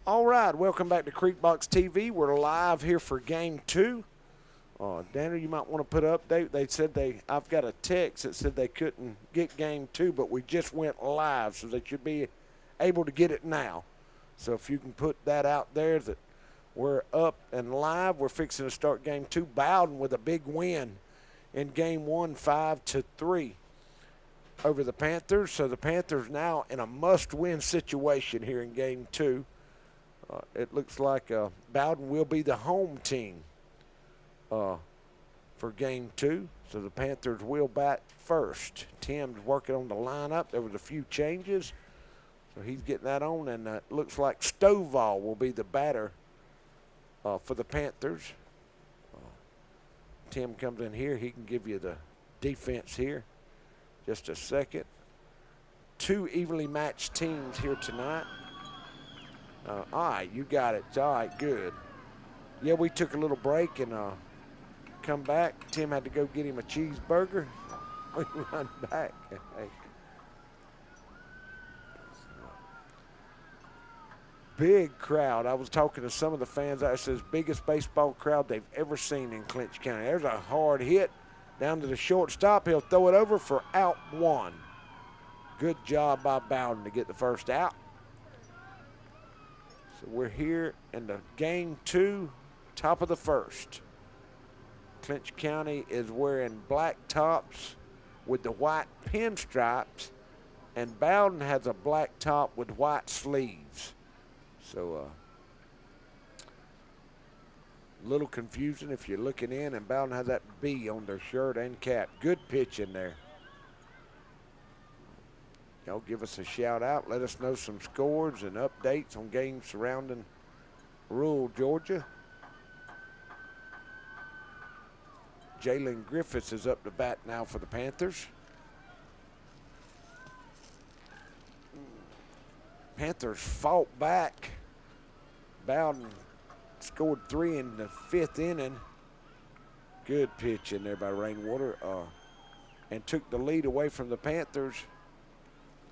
All right, welcome back to Creekbox TV. We're live here for Game 2. Danner, you might want to put an update. They said I've got a text that said they couldn't get Game 2, but we just went live, so they should be able to get it now. So if you can put that out there that we're up and live, we're fixing to start Game 2. Bowdon with a big win in Game 1, 5-3 over the Panthers. So the Panthers now in a must-win situation here in Game 2. It looks like Bowdon will be the home team for Game 2. So the Panthers will bat first. Tim's working on the lineup. There was a few changes. So he's getting that on. And it looks like Stovall will be the batter for the Panthers. Tim comes in here. He can give you the defense here. Just a second. Two evenly matched teams here tonight. All right, you got it. All right, good. Yeah, we took a little break and come back. Tim had to go get him a cheeseburger. We run back. Hey. Big crowd. I was talking to some of the fans. I said, biggest baseball crowd they've ever seen in Clinch County. There's a hard hit down to the shortstop. He'll throw it over for out one. Good job by Bowdon to get the first out. So we're here in the Game 2, top of the first. Clinch County is wearing black tops with the white pinstripes, and Bowdon has a black top with white sleeves. So a little confusing if you're looking in, and Bowdon has that B on their shirt and cap. Good pitch in there. Y'all give us a shout out. Let us know some scores and updates on games surrounding rural Georgia. Jalen Griffiths is up to bat now for the Panthers. Panthers fought back. Bowdon scored 3 in the 5th inning. Good pitch in there by Rainwater, and took the lead away from the Panthers.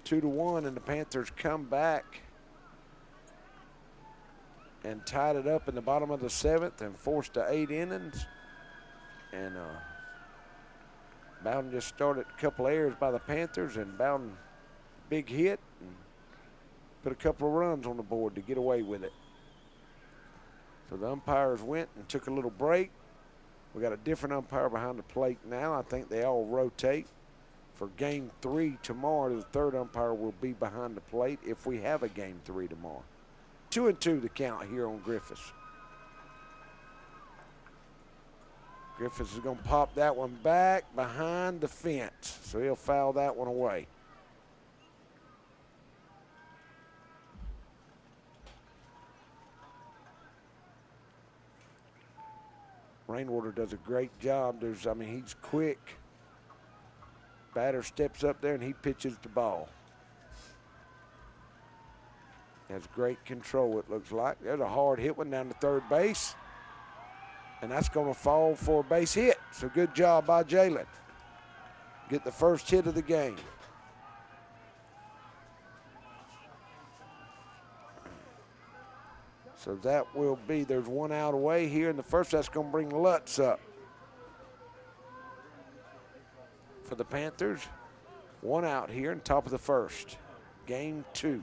2-1, and the Panthers come back and tied it up in the bottom of the 7th and forced to 8 innings. And Bowdon just started a couple errors by the Panthers, and Bowdon big hit and put a couple of runs on the board to get away with it. So the umpires went and took a little break. We got a different umpire behind the plate now. I think they all rotate. For Game 3 tomorrow, the third umpire will be behind the plate if we have a Game 3 tomorrow. 2-2 the count here on Griffiths. Griffiths is going to pop that one back behind the fence, so he'll foul that one away. Rainwater does a great job. He's quick. Batter steps up there and he pitches the ball. Has great control, it looks like. There's a hard hit one down to third base. And that's going to fall for a base hit. So good job by Jalen. Get the first hit of the game. So that will be, there's one out away here in the first. That's going to bring Lutz up. For the Panthers, one out here in top of the first. Game 2.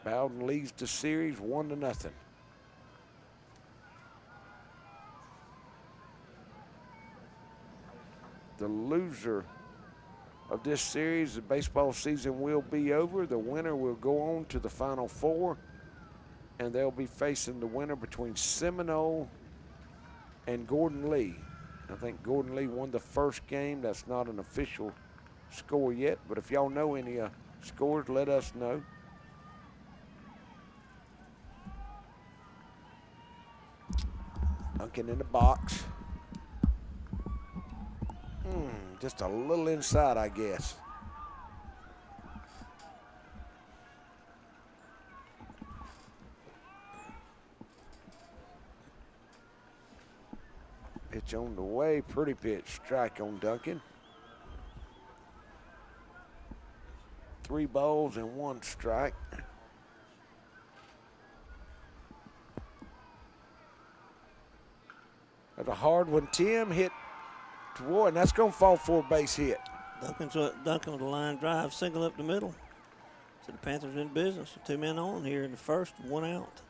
Bowdon leads the series 1-0. The loser of this series, the baseball season will be over. The winner will go on to the Final Four, and they'll be facing the winner between Seminole and Gordon Lee. I think Gordon Lee won the first game. That's not an official score yet, but if y'all know any scores, let us know. Duncan in the box. Just a little inside, I guess. Pitch on the way, pretty pitch, strike on Duncan. 3 balls and 1 strike. That's a hard one. Tim hit toward, and that's going to fall for a base hit. Duncan with a line drive, single up the middle. So the Panthers in business. 2 men on here in the first, 1 out.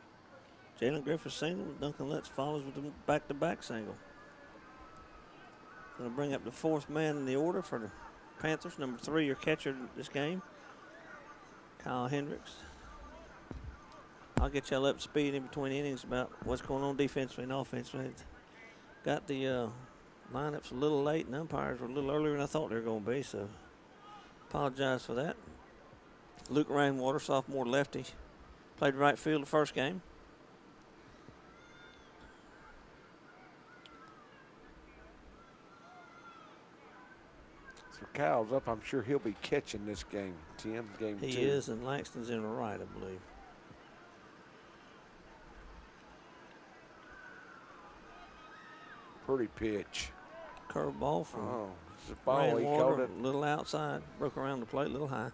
Jalen Griffith single. Duncan Lutz follows with a back-to-back single. Going to bring up the 4th man in the order for the Panthers. Number 3, your catcher this game, Kyle Hendricks. I'll get y'all up to speed in between innings about what's going on defensively and offensively. Got the lineups a little late, and umpires were a little earlier than I thought they were going to be, so apologize for that. Luke Rainwater, sophomore lefty, played right field the first game. So Kyle's up. I'm sure he'll be catching this game, Tim, game 2. He is, and Langston's in the right, I believe. Pretty pitch. Curveball from it's a ball. He called it a little outside, broke around the plate, a little high.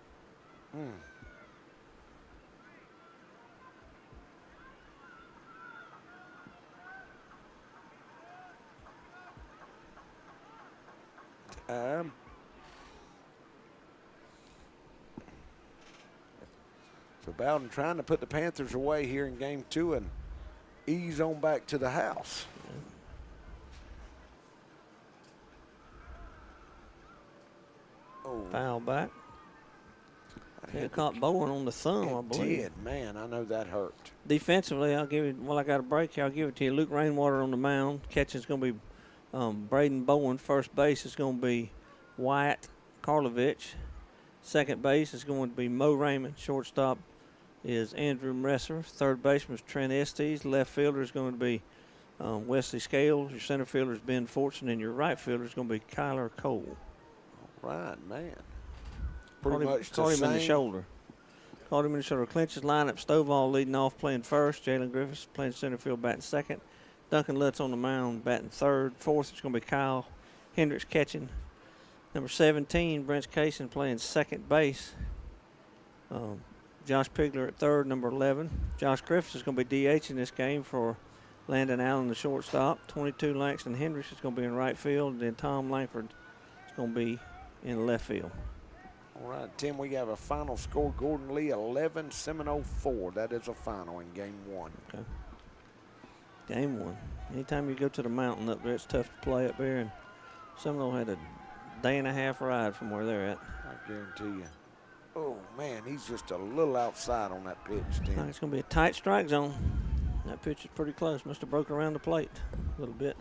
So Bowdon trying to put the Panthers away here in game 2 and ease on back to the house. Foul back. He caught Bowen on the thumb, I believe. Did, man. I know that hurt. Defensively, I'll give it. Well, I got a break here. I'll give it to you. Luke Rainwater on the mound. Catching's going to be Braden Bowen. First base is going to be Wyatt Karlovich. Second base is going to be Mo Raymond. Shortstop is Andrew Messer. Third baseman is Trent Estes. Left fielder is going to be Wesley Scales. Your center fielder is Ben Fortune, and your right fielder is going to be Kyler Cole. Right, man. Pretty much caught him in the shoulder. Caught him in the shoulder. Clinch's lineup, Stovall leading off, playing first. Jalen Griffiths playing center field, batting second. Duncan Lutz on the mound, batting third. Fourth is going to be Kyle Hendricks catching. Number 17, Brent Kaysen playing second base. Josh Pigler at third, number 11. Josh Griffiths is going to be DH in this game for Landon Allen, the shortstop. 22, Langston Hendricks is going to be in right field. And then Tom Langford is going to be in left field. All right, Tim, we have a final score. Gordon Lee 11, Seminole 4. That is a final in game 1. Okay. Game 1. Anytime you go to the mountain up there, it's tough to play up there. And Seminole had a day-and-a-half ride from where they're at. I guarantee you. Oh, man, he's just a little outside on that pitch, Tim. It's going to be a tight strike zone. That pitch is pretty close. Must have broke around the plate a little bit.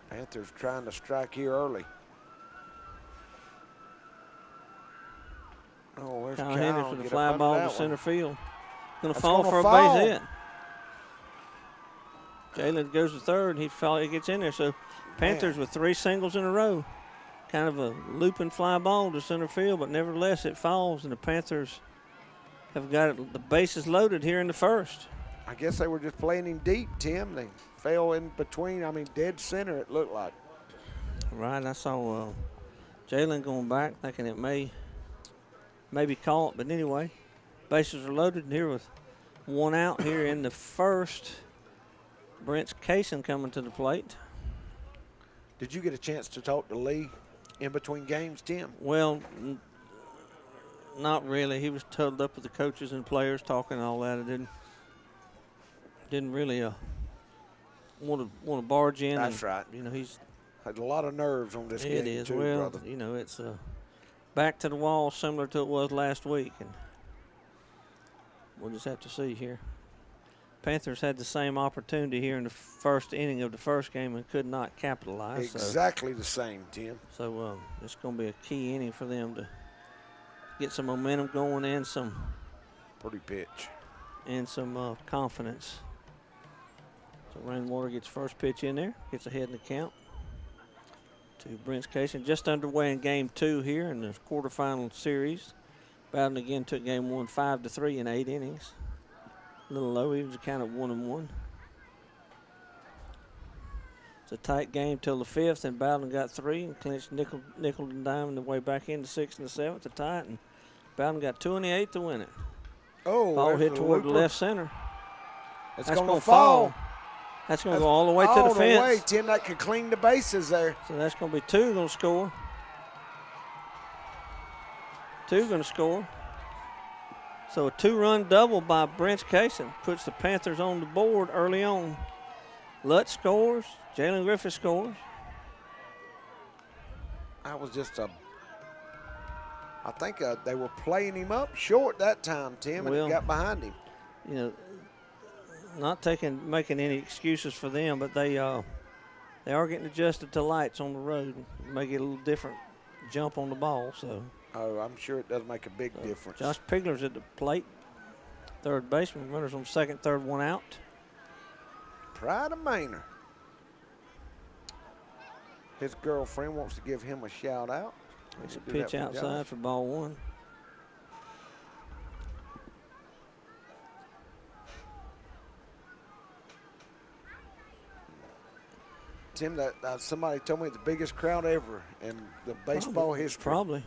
Panthers trying to strike here early. Oh, there's Kyle Hendricks with a fly ball to center field. Going to That's fall for fall. a base hit. Jalen goes to third, and he gets in there. So Panthers with 3 singles in a row. Kind of a looping fly ball to center field, but nevertheless it falls, and the Panthers have got the bases loaded here in the first. I guess they were just playing him deep, Tim. They fell in between, dead center it looked like. Right, I saw Jalen going back thinking it may be caught, but anyway, bases are loaded here with 1 out here in the first. Brent Kaysen coming to the plate. Did you get a chance to talk to Lee in between games, Tim? Well, not really. He was huddled up with the coaches and players talking and all that. I didn't really want to barge in. That's right. He's had a lot of nerves on this game. It is. Too, well, brother. It's back to the wall, similar to it was last week, and we'll just have to see here. Panthers had the same opportunity here in the first inning of the first game and could not capitalize. Exactly the same, Tim. So it's going to be a key inning for them to get some momentum going and some pretty pitch and some confidence. So Rainwater gets first pitch in there, gets ahead in the count to Brent Kaysen. Just underway in game 2 here in the quarterfinal series. Bowdon again took game 1 5-3 in 8 innings. A little low, he was a count of 1-1. It's a tight game till the 5th, and Bowdon got 3, and Clinch nickel and dime the way back in the 6th and the 7th to tie it, and Bowdon got 2 in the 8th to win it. Oh, Ball hit toward the left center. It's That's going to fall. That's going to go all the way to the fence. All the way, Tim. That could clean the bases there. So that's going to be 2 going to score. 2 going to score. So a 2-run double by Brent Kaysen puts the Panthers on the board early on. Lutz scores. Jalen Griffith scores. That was just I think they were playing him up short that time, Tim, and it got behind him. You know, not making any excuses for them, but they are getting adjusted to lights on the road. Make it a little different jump on the ball. So. Oh, I'm sure it does make a big difference. Josh Pigler's at the plate. Third baseman, runners on second, third, 1 out. Pride of Manor. His girlfriend wants to give him a shout out. It's a pitch outside for ball 1. Tim, that somebody told me it's the biggest crowd ever in the baseball history. Probably.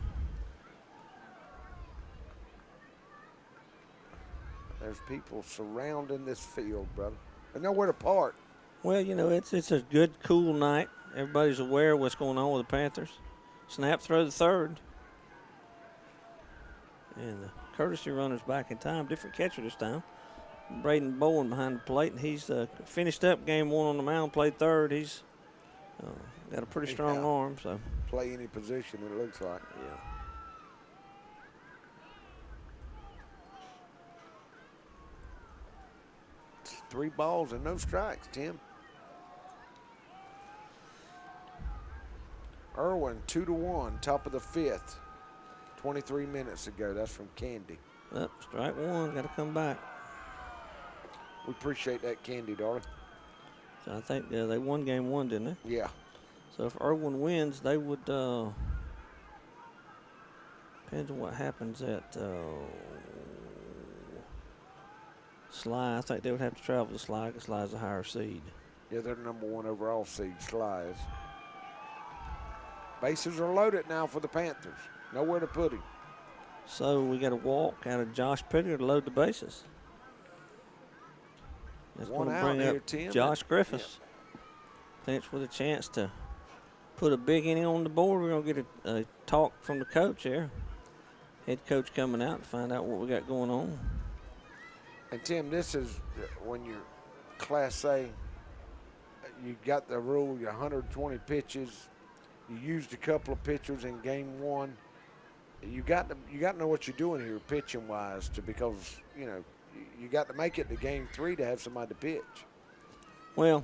There's people surrounding this field, brother. There's nowhere to park. Well, you know, it's a good, cool night. Everybody's aware of what's going on with the Panthers. Snap throw the third. And the courtesy runner's back in time. Different catcher this time. Braden Bowen behind the plate, and he's finished up game 1 on the mound, played third. He's got a pretty strong arm. So play any position, it looks like. Yeah. 3 balls and no strikes, Tim. Irwin, 2-1, top of the 5th. 23 minutes ago. That's from Candy. Up, strike 1, got to come back. We appreciate that, Candy, darling. So I think they won game 1, didn't they? Yeah. So if Irwin wins, they would. Depends on what happens at Sly. I think they would have to travel to Sly because Sly's a higher seed. Yeah, they're the number 1 overall seed, Sly is. Bases are loaded now for the Panthers. Nowhere to put him. So we got a walk out of Josh Pigler to load the bases. That's going to bring up Josh Griffiths. Clinch with a chance to put a big inning on the board. We're going to get a talk from the coach here. Head coach coming out to find out what we got going on. And, Tim, this is when you're Class A, you got the rule, you're 120 pitches. You used a couple of pitchers in game 1. You got to know what you're doing here pitching wise because you got to make it to game 3 to have somebody to pitch. Well,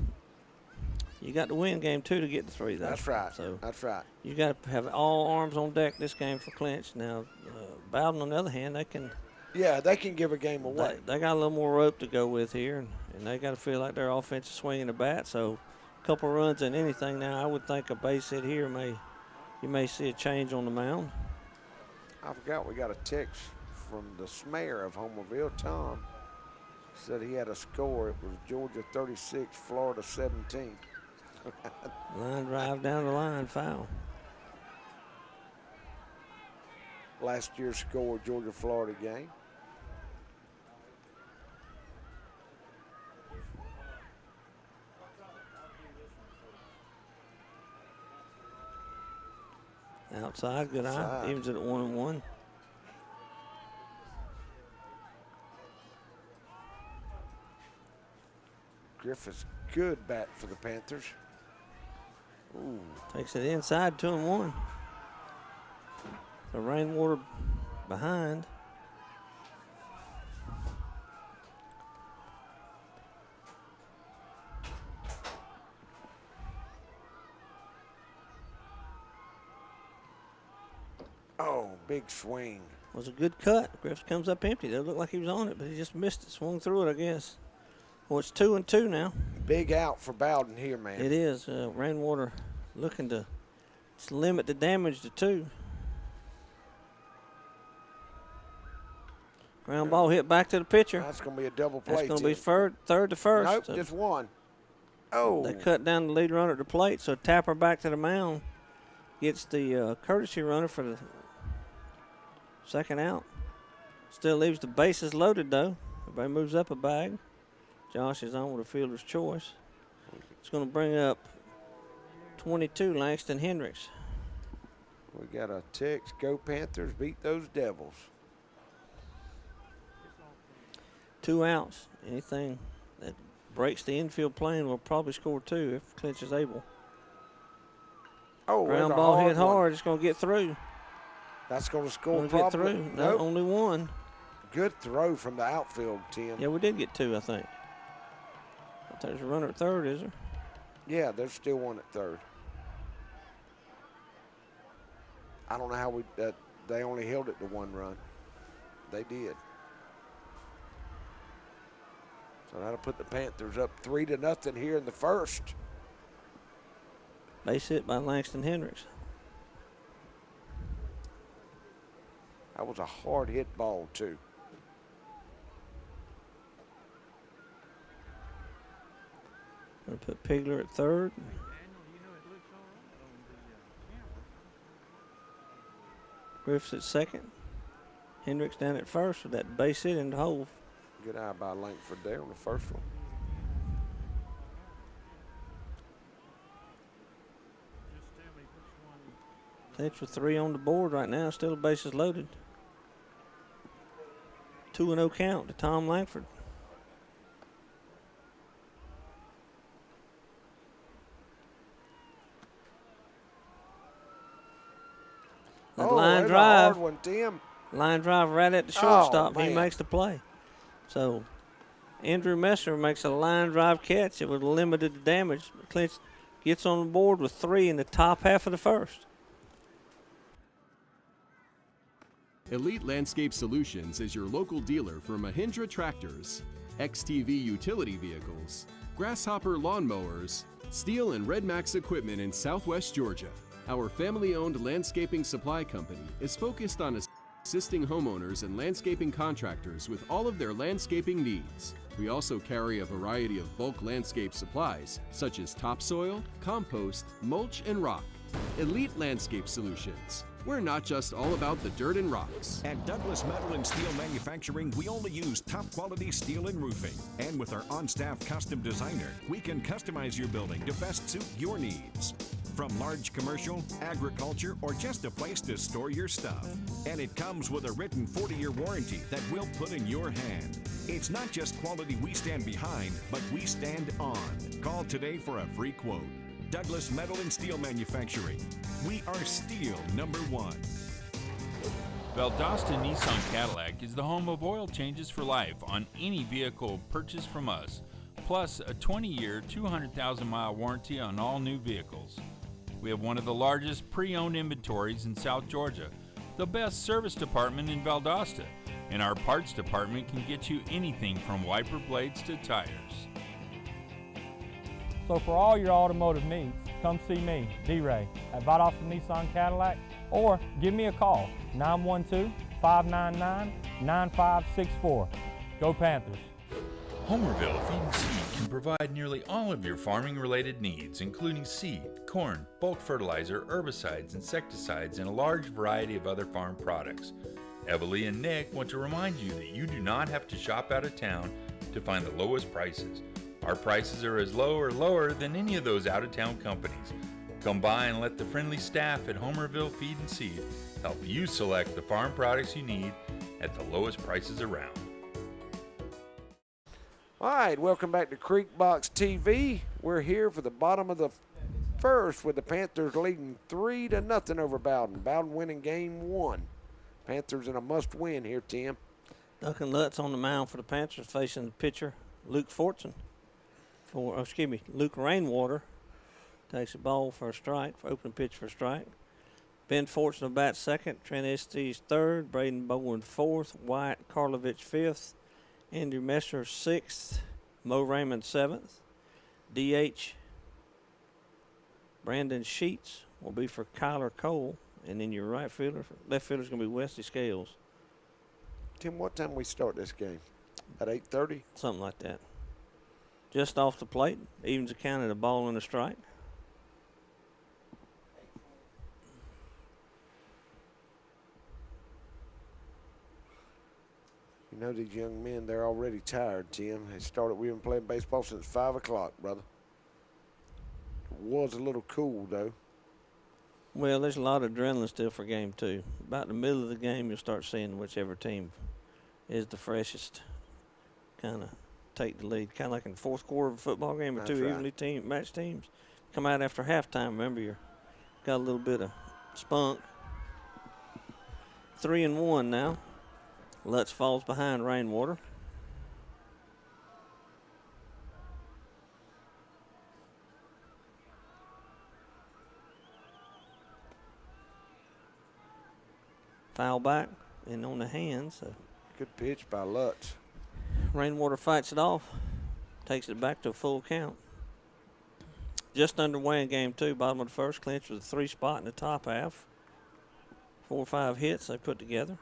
you got to win game 2 to get to 3. That's right. So that's right. You got to have all arms on deck this game for Clinch. Now, Bowdon on the other hand, they can. Yeah, they can give a game away. They got a little more rope to go with here, and they got to feel like their offense is swinging the bat. So, a couple runs in anything now, I would think a base hit here you may see a change on the mound. I forgot we got a text from the mayor of Homerville. Tom said he had a score. It was Georgia 36, Florida 17. Line drive down the line, foul. Last year's score, Georgia-Florida game. Outside, good eye. Evens it at 1-1. Griffith's good bat for the Panthers. Ooh. Takes it inside, 2-1. The Rainwater behind. Oh, big swing. Was a good cut. Griffiths comes up empty. It looked like he was on it, but he just missed it. Swung through it, I guess. Well, it's 2-2 now. Big out for Bowdon here, man. It is. Rainwater looking to limit the damage to 2. Ground ball hit back to the pitcher. That's going to be a double play. That's going to be third to first. Nope, just one. Oh. They cut down the lead runner at the plate, so Tapper back to the mound gets the courtesy runner for the second out. Still leaves the bases loaded, though. Everybody moves up a bag. Josh is on with a fielder's choice. It's going to bring up 22, Langston Hendricks. We got a text, go Panthers, beat those Devils. 2 outs. Anything that breaks the infield plane will probably score 2 if Clinch is able. Oh, Ground ball hit hard. It's going to get through. That's going to score Get probably. through. No, Nope. only 1. Good throw from the outfield, Tim. Yeah, we did get 2, I think. There's a runner at third, is there? Yeah, there's still one at third. I don't know how they only held it to 1 run. They did. So that'll put the Panthers up 3-0 here in the first. Base hit by Langston Hendricks. That was a hard hit ball, too. Going to put Pigler at third. Griffiths at second. Hendricks down at first with that base hit in the hole. Good eye by Langford there on the first one. Clinch with 3 on the board right now. Still the bases loaded. 2-0 count to Tom Langford. That line that's drive. a hard one, Tim. Line drive right at the shortstop. Oh, He man. makes the play. So Andrew Messer makes a line drive catch. It was limited to damage. Clinch gets on the board with 3 in the top half of the first. Elite Landscape Solutions is your local dealer for Mahindra tractors, XTV utility vehicles, Grasshopper lawnmowers, Steel and Red Max equipment in Southwest Georgia. Our family-owned landscaping supply company is focused on assisting homeowners and landscaping contractors with all of their landscaping needs. We also carry a variety of bulk landscape supplies, such as topsoil, compost, mulch, and rock. Elite Landscape Solutions. We're not just all about the dirt and rocks. At Douglas Metal and Steel Manufacturing, we only use top quality steel and roofing. And with our on-staff custom designer, we can customize your building to best suit your needs. From large commercial, agriculture, or just a place to store your stuff. And it comes with a written 40-year warranty that we'll put in your hand. It's not just quality we stand behind, but we stand on. Call today for a free quote. Douglas Metal and Steel Manufacturing. We are steel #1. Valdosta Nissan Cadillac is the home of oil changes for life on any vehicle purchased from us, plus a 20-year, 200,000-mile warranty on all new vehicles. We have one of the largest pre-owned inventories in South Georgia, the best service department in Valdosta, and our parts department can get you anything from wiper blades to tires. So for all your automotive needs, come see me, D-Ray, at Valdosta Nissan Cadillac, or give me a call, 912-599-9564. Go Panthers. Homerville Feed and Seed can provide nearly all of your farming-related needs, including seed, corn, bulk fertilizer, herbicides, insecticides, and a large variety of other farm products. Evalie and Nick want to remind you that you do not have to shop out of town to find the lowest prices. Our prices are as low or lower than any of those out-of-town companies. Come by and let the friendly staff at Homerville Feed and Seed help you select the farm products you need at the lowest prices around. All right, welcome back to Creek Box TV. We're here for the bottom of the first with the Panthers leading 3-0 over Bowdon. Bowdon winning game 1. Panthers in a must-win here, Tim. Duncan Lutz on the mound for the Panthers facing the pitcher, Luke Fortson. Luke Rainwater takes the ball for a strike, for opening pitch for a strike. Ben Fortson will bat second, Trent Estes third, Braden Bowen fourth, Wyatt Karlovich fifth, Andrew Messer sixth, Mo Raymond seventh. DH Brandon Sheets will be for Kyler Cole, and then your left fielder is going to be Wesley Scales. Tim, what time we start this game? At 8:30? Something like that. just off the plate. Evens the count at a ball and a strike. You know, these young men, they're already tired, Tim. We've been playing baseball since 5 o'clock, brother. It was a little cool, though. Well, there's a lot of adrenaline still for game 2. About the middle of the game, you'll start seeing whichever team is the freshest kind of take the lead. Kind of like in the fourth quarter of a football game or That's two right. evenly matched teams. Come out after halftime, remember, you're got a little bit of spunk. 3-1 now. Lutz falls behind Rainwater. Foul back and on the hands. So Good pitch by Lutz. Rainwater fights it off, takes it back to a full count. Just underway in game 2, bottom of the first. Clinch with a 3 spot in the top half. 4 or 5 hits they put together.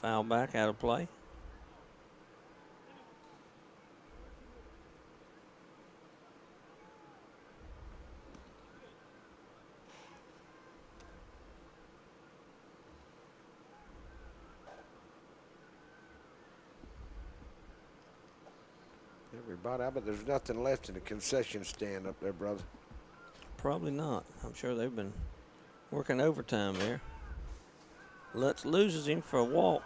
Foul back, out of play. Everybody, I bet there's nothing left in the concession stand up there, brother. Probably not. I'm sure they've been working overtime there. Lutz loses him for a walk.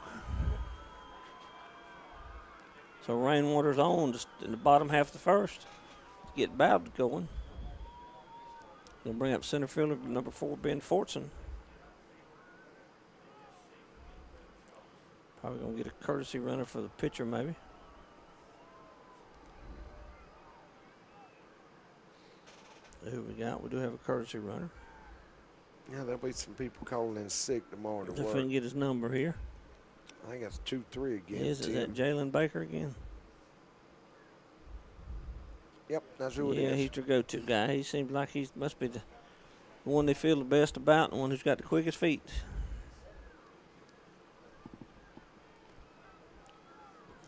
So Rainwater's on just in the bottom half of the first to get Bowdon going. They'll bring up center fielder number 4, Ben Fortson. Probably going to get a courtesy runner for the pitcher maybe. Who we got? We do have a courtesy runner. Yeah, there'll be some people calling in sick tomorrow to If we work. can get his number here. I think that's 2-3 again. Is Tim. that Jalen Baker again? Yep, that's who it Yeah, is. he's their go-to guy. He seems like he must be the one they feel the best about, and the one who's got the quickest feet.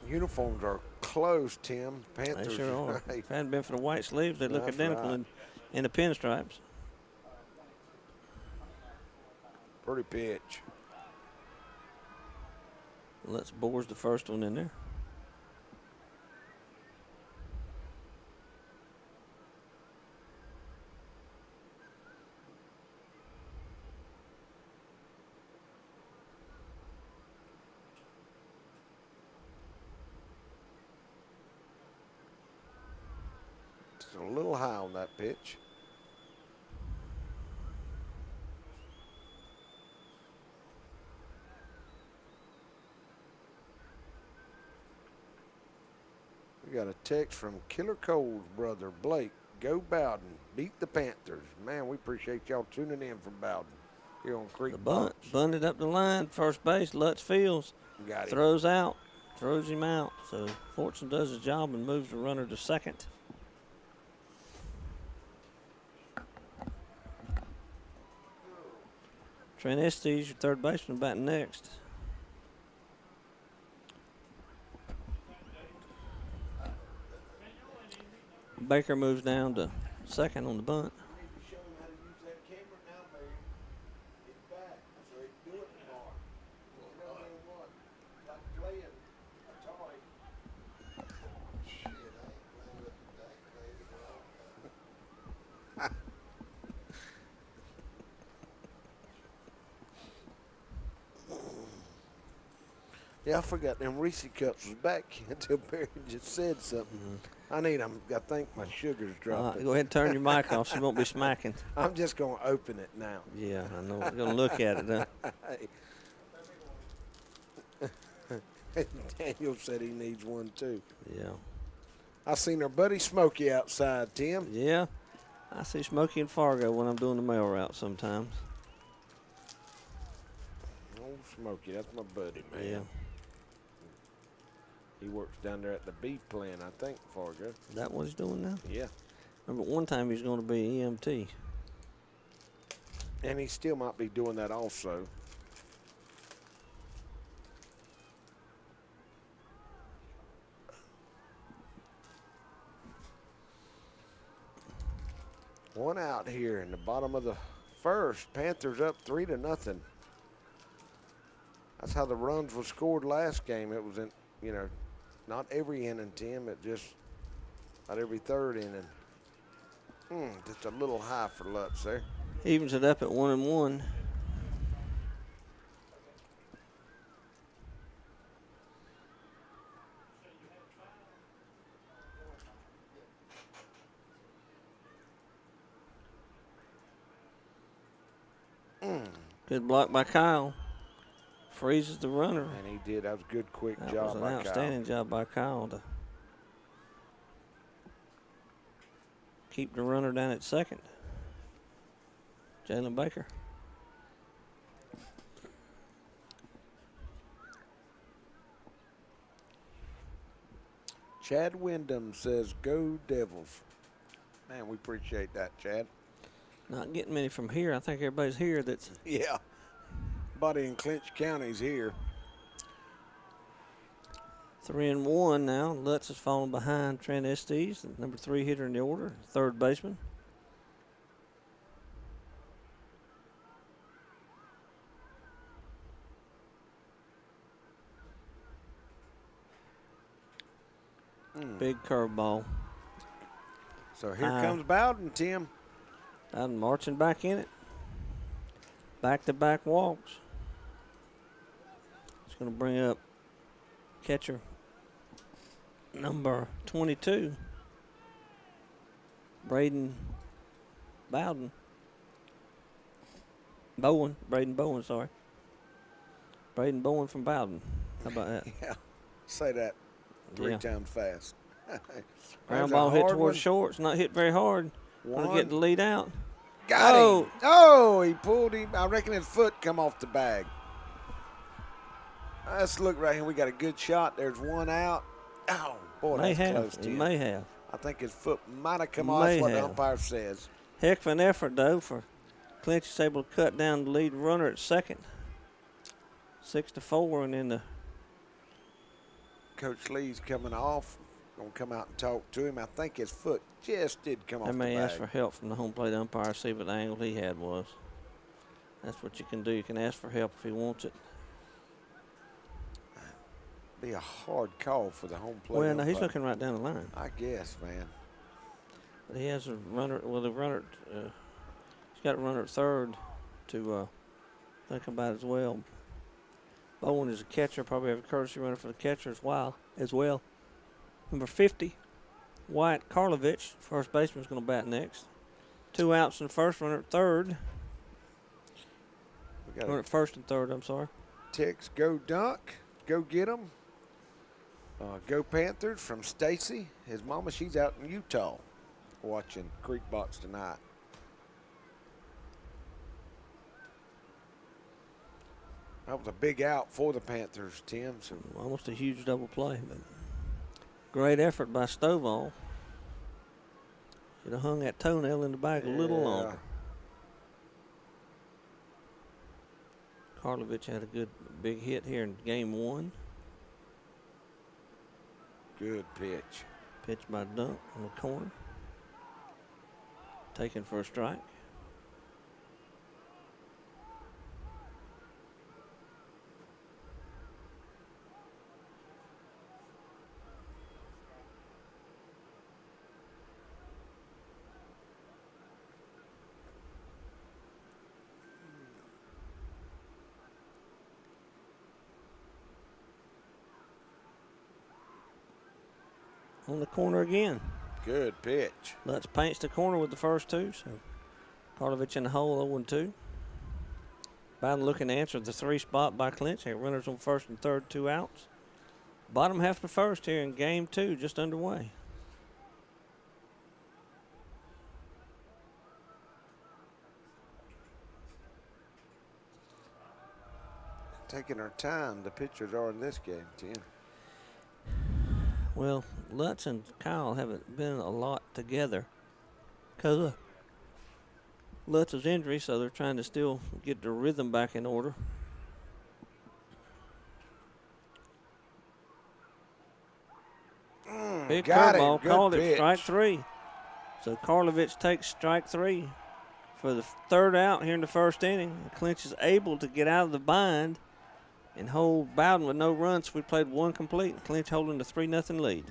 Uniforms are close, Tim. Panthers. They sure are. Right. If it hadn't been for the white sleeves, they look That's identical right. in the pinstripes. Pretty pitch. Let's bores the first one in there. It's a little high on that pitch. We got a text from Killer Cole's brother, Blake. Go Bowdon. Beat the Panthers. Man, we appreciate y'all tuning in from Bowdon here on Creek The bunt, Box. bunted up the line, first base. Lutz fields, Got him. throws out, throws him out. So Fortune does his job and moves the runner to second. Trent Estes, your third baseman, batting next. Baker moves down to second on the bunt. Show him how to use that camera now, baby. Get back so he can do it tomorrow. You know what? Like playing Atari. Shit, I ain't playing with that crazy, bro. Yeah, I forgot them Reese cups was back until Barry just said something. I need them. I think my sugar's dropping. Go ahead and turn your mic off so you won't be smacking. I'm just going to open it now. Yeah, I know. We're going to look at it, huh? Daniel said he needs one too. Yeah. I seen our buddy Smokey outside, Tim. Yeah. I see Smokey and Fargo when I'm doing the mail route sometimes. Old Smokey, that's my buddy, man. Yeah. He works down there at the beef plant, I think, Fargo. Is that what he's doing now? Yeah. Remember one time he was going to be EMT. And he still might be doing that also. One out here in the bottom of the first. Panthers up 3-0. That's how the runs were scored last game. It was in, not every inning, Tim. It just not every third inning. Just a little high for Lutz there. Evens it up at 1-1. Good block by Kyle. Freezes the runner. And he did. That was a good, quick That job was an by outstanding Kyle. job by Kyle to keep the runner down at second. Jalen Baker. Chad Wyndham says, "Go Devils." Man, we appreciate that, Chad. Not getting many from here. I think everybody's here that's Yeah. Buddy in Clinch County's here. 3-1 now. Lutz has fallen behind Trent Estes, the number 3 hitter in the order, third baseman. Big curveball. So here comes Bowdon, Tim. I'm marching back in it. Back-to-back walks. It's going to bring up catcher number 22, Braden Bowden. Braden Bowen, sorry. Braden Bowen from Bowdon. How about that? Yeah. Say that three times fast. Ground ball hit towards short. It's not hit very hard. Going to get the lead out. Got him. Oh, he pulled him. I reckon his foot come off the bag. Let's look right here. We got a good shot. There's one out. Oh, boy, that's close to He him. may have. I think his foot might have come off. That's what the umpire says. Heck of an effort, though, for Clinch is able to cut down the lead runner at second. 6-4, and then the Coach Lee's coming off. Going to come out and talk to him. I think his foot just did come off the bag. may ask for help from the home plate umpire, see what the angle he had was. That's what you can do. You can ask for help if he wants it. Be a hard call for the home plate. Well, no, he's umpire. looking right down the line. I guess, man. But he has a runner. Well, the runner, he's got a runner at third to think about as well. Bowen is a catcher. Probably have a courtesy runner for the catcher as well. Number 50, Wyatt Karlovich, first baseman, is going to bat next. 2 outs in the first, runner at third. Runner at first and third, I'm sorry. Text, go Dunk. Go get them. Go Panthers from Stacy. His mama, she's out in Utah watching Creek Box tonight. That was a big out for the Panthers, Tim. So Almost a huge double play, but great effort by Stovall. Should have hung that toenail in the bag a little longer. Karlovich had a good big hit here in game 1. Good pitch. Pitch by Dunk on the corner. Taken for a strike. On the corner again. Good pitch. Lutz paints the corner with the first 2, so Karlovich in the hole, 0-2. Bowdon looking to answer the 3 spot by Clinch. They have runners on first and third, 2 outs. Bottom half of the first here in game 2, just underway. Taking our time, the pitchers are in this game, Tim. Well, Lutz and Kyle haven't been a lot together because of Lutz's injury, so they're trying to still get their rhythm back in order. Big curveball, called it, strike 3. So Karlovich takes strike 3 for the third out here in the first inning. Clinch is able to get out of the bind and hold Bowdon with no runs. We played 1 complete. Clinch holding the 3-0 lead.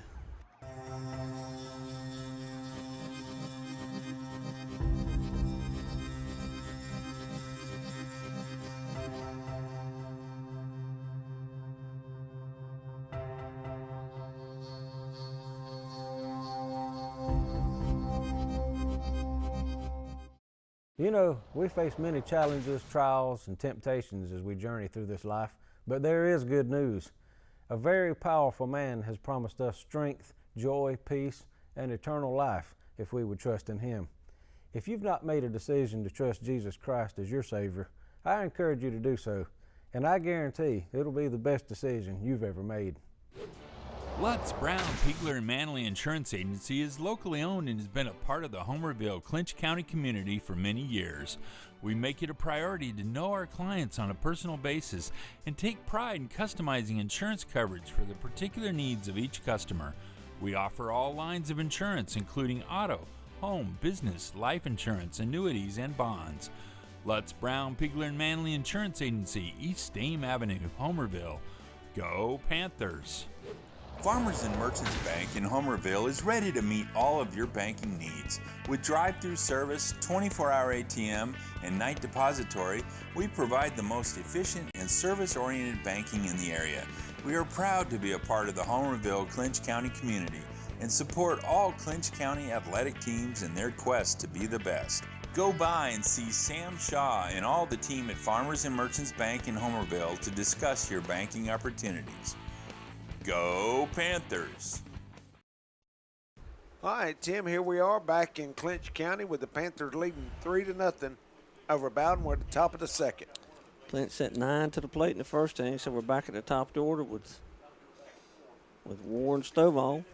You know, we face many challenges, trials, and temptations as we journey through this life, but there is good news. A very powerful man has promised us strength, joy, peace, and eternal life if we would trust in Him. If you've not made a decision to trust Jesus Christ as your Savior, I encourage you to do so, and I guarantee it'll be the best decision you've ever made. Lutz, Brown, Pigler, and Manley Insurance Agency is locally owned and has been a part of the Homerville, Clinch County community for many years. We make it a priority to know our clients on a personal basis and take pride in customizing insurance coverage for the particular needs of each customer. We offer all lines of insurance, including auto, home, business, life insurance, annuities, and bonds. Lutz, Brown, Pigler, and Manley Insurance Agency, East Dame Avenue, Homerville. Go Panthers! Farmers and Merchants Bank in Homerville is ready to meet all of your banking needs. With drive-through service, 24-hour ATM, and night depository, we provide the most efficient and service-oriented banking in the area. We are proud to be a part of the Homerville Clinch County community and support all Clinch County athletic teams in their quest to be the best. Go by and see Sam Shaw and all the team at Farmers and Merchants Bank in Homerville to discuss your banking opportunities. Go Panthers! All right, Tim, here we are back in Clinch County with the Panthers leading 3-0 over Bowdon. We're at the top of the second. Clinch set 9 to the plate in the first inning, so we're back at the top of the order with Warren Stovall.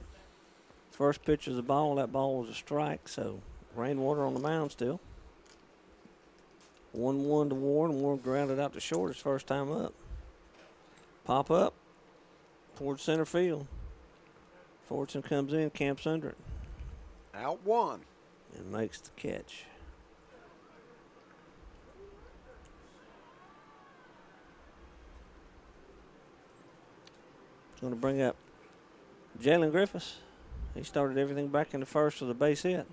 First pitch is a ball. That ball was a strike, so Rainwater on the mound still. 1-1 to Warren. Warren grounded out to short his first time up. Pop up towards center field. Fortson comes in, camps under it. Out one. And makes the catch. Going to bring up Jalen Griffiths. He started everything back in the first with a base hit.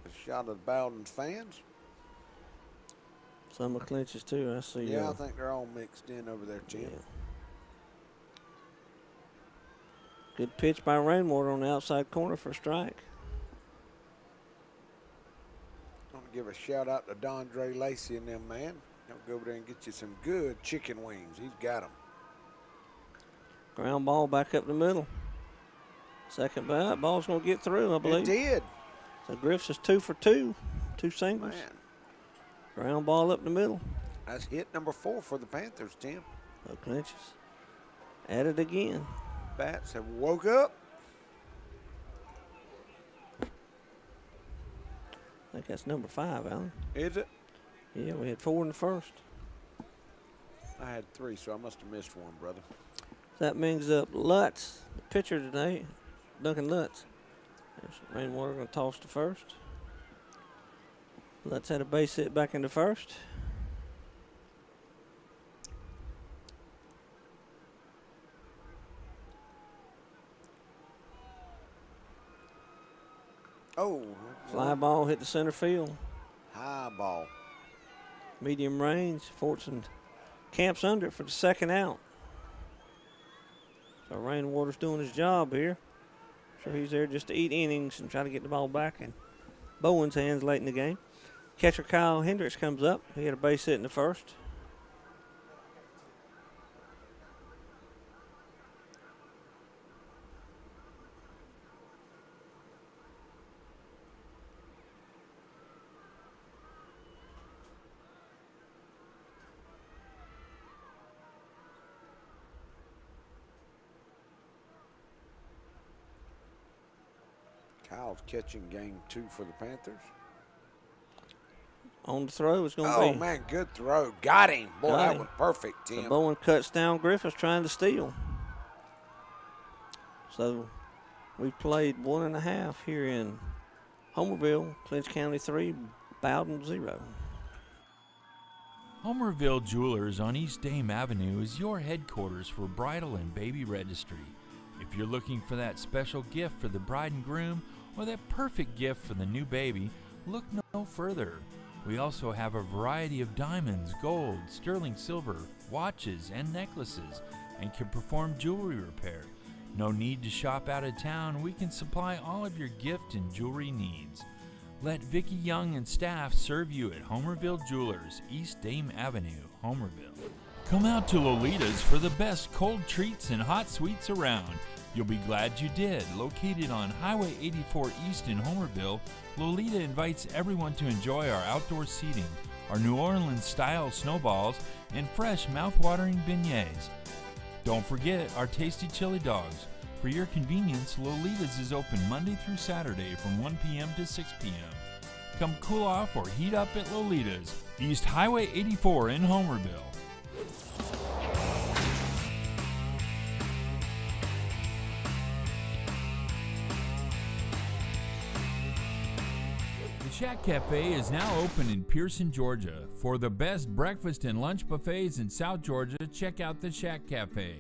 A shot of Bowdon's fans. Some of Clinch's too, I see. Yeah, I think they're all mixed in over there, Tim. Yeah. Good pitch by Rainwater on the outside corner for a strike. I'm going to give a shout out to Dondre Lacey and them, man. He'll go over there and get you some good chicken wings. He's got them. Ground ball back up the middle. Second bat, ball's going to get through, I believe. It did. So Griffiths is 2 for 2. 2 singles. Man, Ground ball up the middle. that's hit number 4 for the Panthers, Tim. So Clinches at it again. Bats have woke up. I think that's number 5, Alan. Is it? Yeah, we had 4 in the first. I had 3, so I must have missed one, brother. That brings up Lutz, the pitcher today, Duncan Lutz. There's Rainwater going to toss to first. Lutz had a base hit back in the first. Oh. Fly ball hit the center field. High ball. Medium range. Fortson camps under it for the second out. So Rainwater's doing his job here. Sure, he's there just to eat innings and try to get the ball back in Bowen's hands late in the game. Catcher Kyle Hendricks comes up. He had a base hit in the first. Kyle's catching game 2 for the Panthers. On the throw is going to Oh, be. man, good throw. Got him. Boy, Got that him. was perfect, So Tim. Bowen cuts down Griffiths trying to steal. So We've played 1.5 here in Homerville, Clinch County 3, Bowdon 0. Homerville Jewelers on East Dame Avenue is your headquarters for bridal and baby registry. If you're looking for that special gift for the bride and groom or that perfect gift for the new baby, look no further. We also have a variety of diamonds, gold, sterling silver, watches, and necklaces, and can perform jewelry repair. No need to shop out of town. We can supply all of your gift and jewelry needs. Let Vicki Young and staff serve you at Homerville Jewelers, East Dame Avenue, Homerville. Come out to Lolita's for the best cold treats and hot sweets around. You'll be glad you did. Located on Highway 84 East in Homerville, Lolita invites everyone to enjoy our outdoor seating, our New Orleans-style snowballs, and fresh, mouth-watering beignets. Don't forget our tasty chili dogs. For your convenience, Lolita's is open Monday through Saturday from 1 p.m. to 6 p.m. Come cool off or heat up at Lolita's, East Highway 84 in Homerville. The Shack Cafe is now open in Pearson, Georgia. For the best breakfast and lunch buffets in South Georgia, check out the Shack Cafe.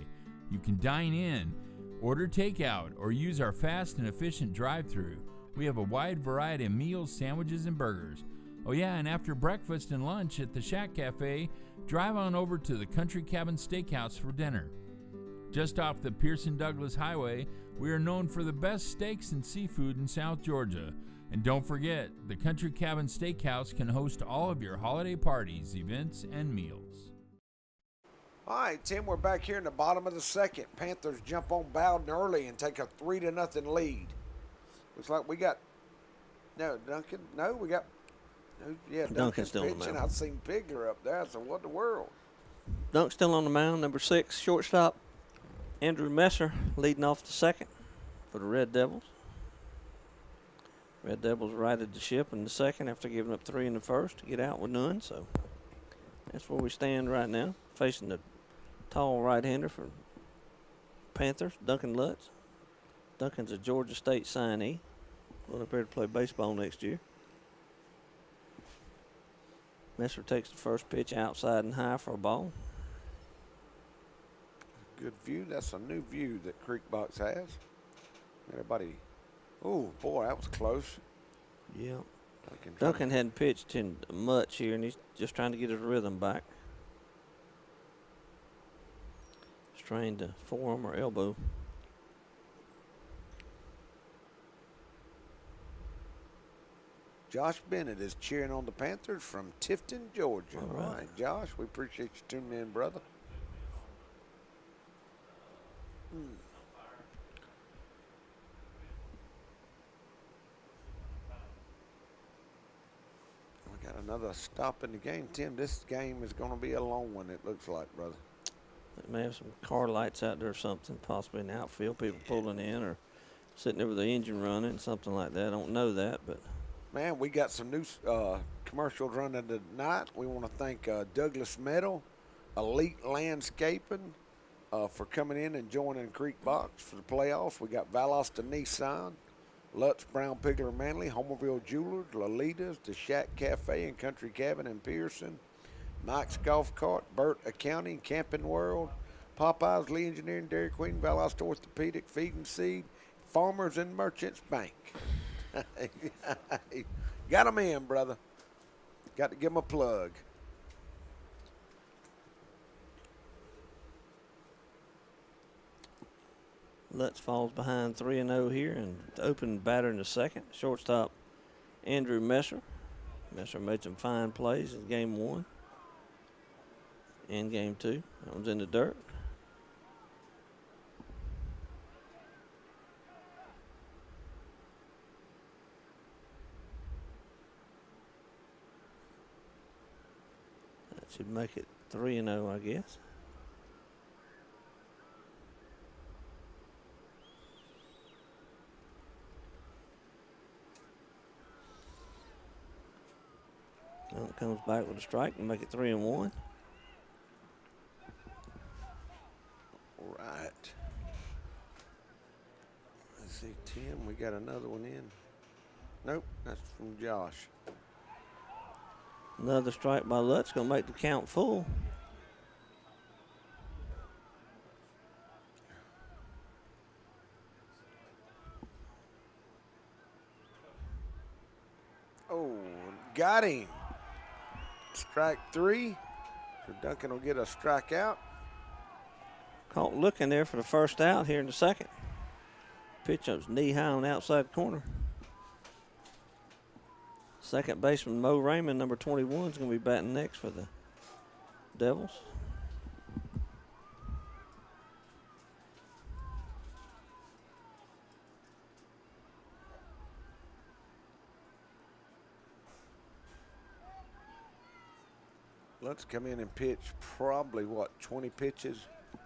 You can dine in, order takeout, or use our fast and efficient drive-thru. We have a wide variety of meals, sandwiches, and burgers. Oh yeah, and after breakfast and lunch at the Shack Cafe, drive on over to the Country Cabin Steakhouse for dinner. Just off the Pearson-Douglas Highway, we are known for the best steaks and seafood in South Georgia. And don't forget, the Country Cabin Steakhouse can host all of your holiday parties, events, and meals. All right, Tim, we're back here in the bottom of the second. Panthers jump on Bowdon early and take a 3-0 lead. Looks like we got Duncan's still on the pitching. mound. I've seen Pigler up there. So what in the world? Dunk's still on the mound, number 6, shortstop. Andrew Messer leading off the second for the Red Devils. Red Devils righted the ship in the second after giving up 3 in the first to get out with none. So that's where we stand right now, facing the tall right-hander for Panthers, Duncan Lutz. Duncan's a Georgia State signee. Going up here to play baseball next year. Messer takes the first pitch outside and high for a ball. Good view. That's a new view that Creekbox has. Everybody. Oh, boy, that was close. Yeah. Duncan hadn't pitched in much here, and he's just trying to get his rhythm back. Strained the forearm or elbow. Josh Bennett is cheering on the Panthers from Tifton, Georgia. All right, Josh, we appreciate you tuning in, brother. We got another stop in the game. Tim, this game is going to be a long one, it looks like, brother. They may have some car lights out there or something, possibly in the outfield, people pulling in or sitting there with the engine running, something like that. I don't know that, but. Man, we got some new commercials running tonight. We want to thank Douglas Metal, Elite Landscaping for coming in and joining Creekbox for the playoffs. We got Valdosta Nissan, Lutz Brown Pigler Manley, Homerville Jewelers, Lolita's, the Shack Cafe and Country Cabin in Pearson, Mike's Golf Cart, Burt Accounting, Camping World, Popeyes, Lee Engineering, Dairy Queen, Valdosta Orthopedic, Feed and Seed, Farmers and Merchants Bank. Got them in, brother. Got to give them a plug. Lutz falls behind 3-0 here, and the open batter in the second. Shortstop Andrew Messer. Messer made some fine plays in game 1 and game 2. That one's in the dirt. That should make it 3-0, I guess. Well, it comes back with a strike and make it 3-1. All right. Let's see. Tim, we got another one in. Nope, that's from Josh. Another strike by Lutz going to make the count full. Oh, got him. Strike 3. So Duncan will get a strikeout. Caught looking there for the first out here in the second. Pitch up knee high on the outside corner. Second baseman Mo Raymond, number 21, is going to be batting next for the Devils. Let's come in and pitch probably, 20 pitches?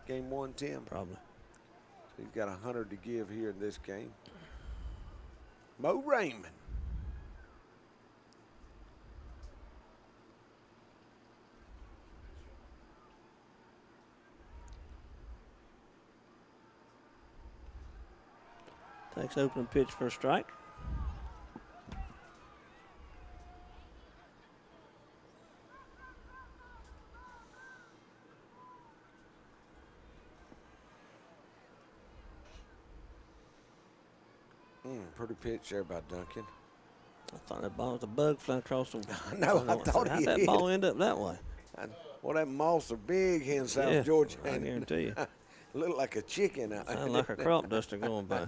Game 1, Tim? Probably. So he's got 100 to give here in this game. Mo Raymond. Takes opening pitch for a strike. Pretty pitch there by Duncan. I thought that ball was a bug flying across the. No, I thought how'd he that hit. ball end up that way? Well, that moss are big here in South Georgia. I guarantee you. Look like a chicken out there. Sound like a crop duster going by.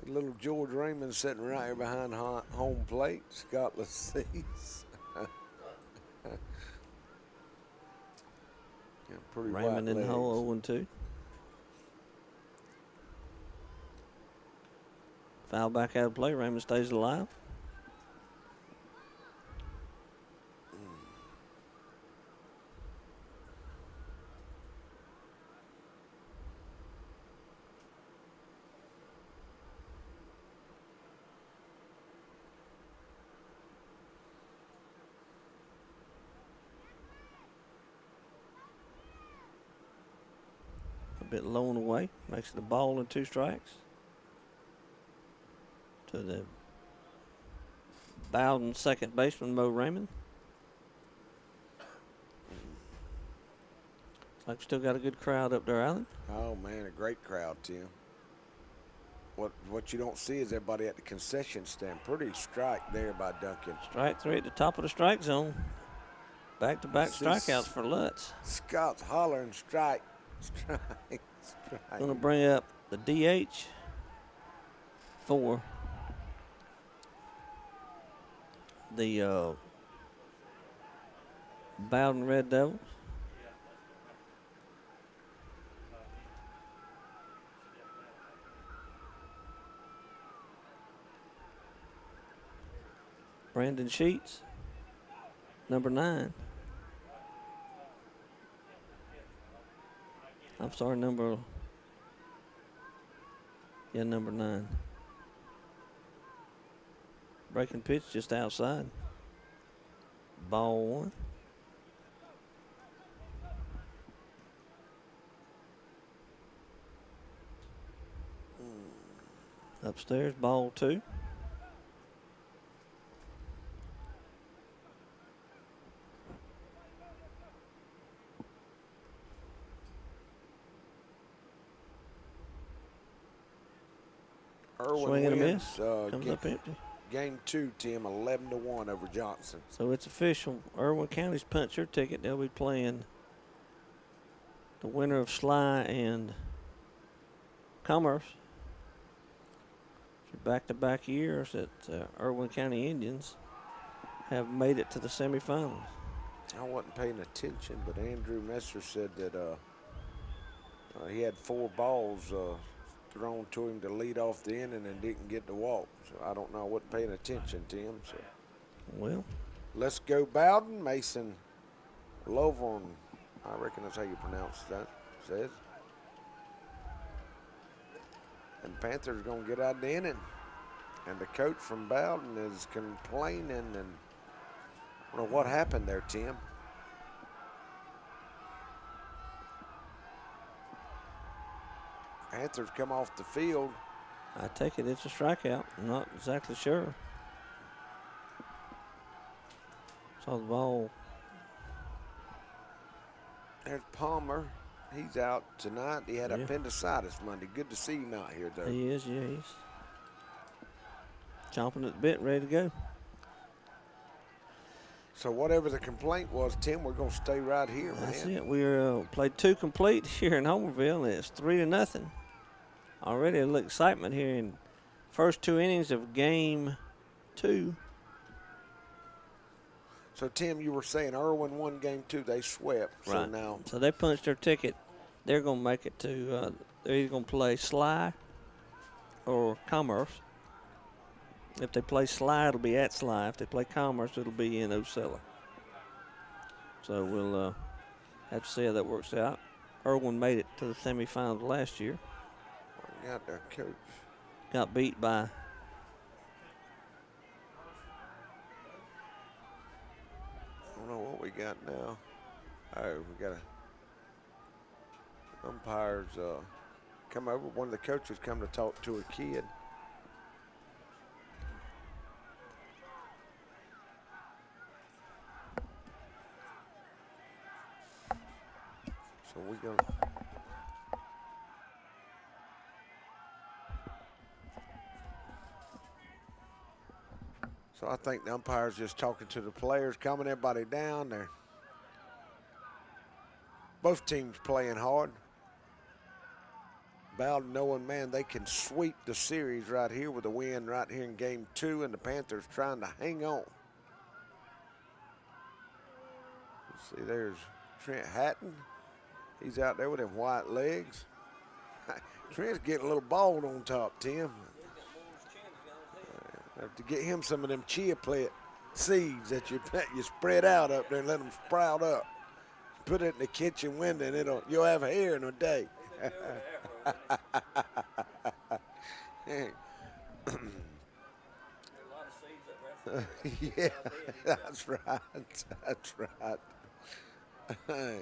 Little George Raymond sitting right here behind home plate. Scott Lacease. Pretty Raymond in the legs. hole, 0-2. Foul back out of play. Raymond stays alive. A bit low and away. Makes it a ball and 2 strikes. To the Bowdon second baseman, Mo Raymond. Looks like we still got a good crowd up there, Alan. Oh, man, a great crowd, Tim. What you don't see is everybody at the concession stand. Pretty strike there by Duncan. Strike 3 at the top of the strike zone. Back-to-back strikeouts for Lutz. Scott's hollering strike. Going to bring up the DH for the Bowdon Red Devils. Brandon Sheets, number 9. I'm sorry, number 9. Breaking pitch just outside. Ball 1. Upstairs, ball 2. Irwin Swing and a wins, miss. Comes up empty. Game 2, Tim, 11-1 over Johnson. So it's official. Irwin County's punched their ticket. They'll be playing the winner of Sly and Commerce. Back-to-back years that Irwin County Indians have made it to the semifinals. I wasn't paying attention, but Andrew Messer said that he had 4 balls thrown to him to lead off the inning and didn't get the walk. So I don't know. I wasn't paying attention, Tim. So Well, let's go Bowdon. Mason Lovon, I reckon that's how you pronounce that, says. And Panthers going to get out the inning. And the coach from Bowdon is complaining, and I don't know what happened there, Tim. Panthers come off the field. I take it it's a strikeout. I'm not exactly sure. Saw the ball. There's Palmer. He's out tonight. He had Yeah. appendicitis Monday. Good to see him out here, though. He is, yeah, he's chomping at the bit, ready to go. So whatever the complaint was, Tim, we're going to stay right here, That's man. it. We played 2 complete here in Homerville, and it's 3-0. Already a little excitement here in first 2 innings of game 2. So, Tim, you were saying Irwin won game 2. They swept. So Right. now So they punched their ticket. They're going to make it to, they're either going to play Sly or Commerce. If they play Sly, it'll be at Sly. If they play Commerce, it'll be in Ocella. So we'll have to see how that works out. Irwin made it to the semifinals last year. we got their coach. Got beat by I don't know what we got now. Oh, we got umpires come over. One of the coaches come to talk to a kid. So we gonna. So I think the umpire's just talking to the players, calming everybody down. They're both teams playing hard. Bowdon knowing, man, they can sweep the series right here with a win right here in game 2, and the Panthers trying to hang on. You see, there's Trent Hatton. He's out there with them white legs. Trent's getting a little bald on top, Tim. Have to get him some of them chia plant seeds that you spread out up there and let them sprout up. Put it in the kitchen window and you'll have hair in a day. Yeah, that's right. That's right. Hey.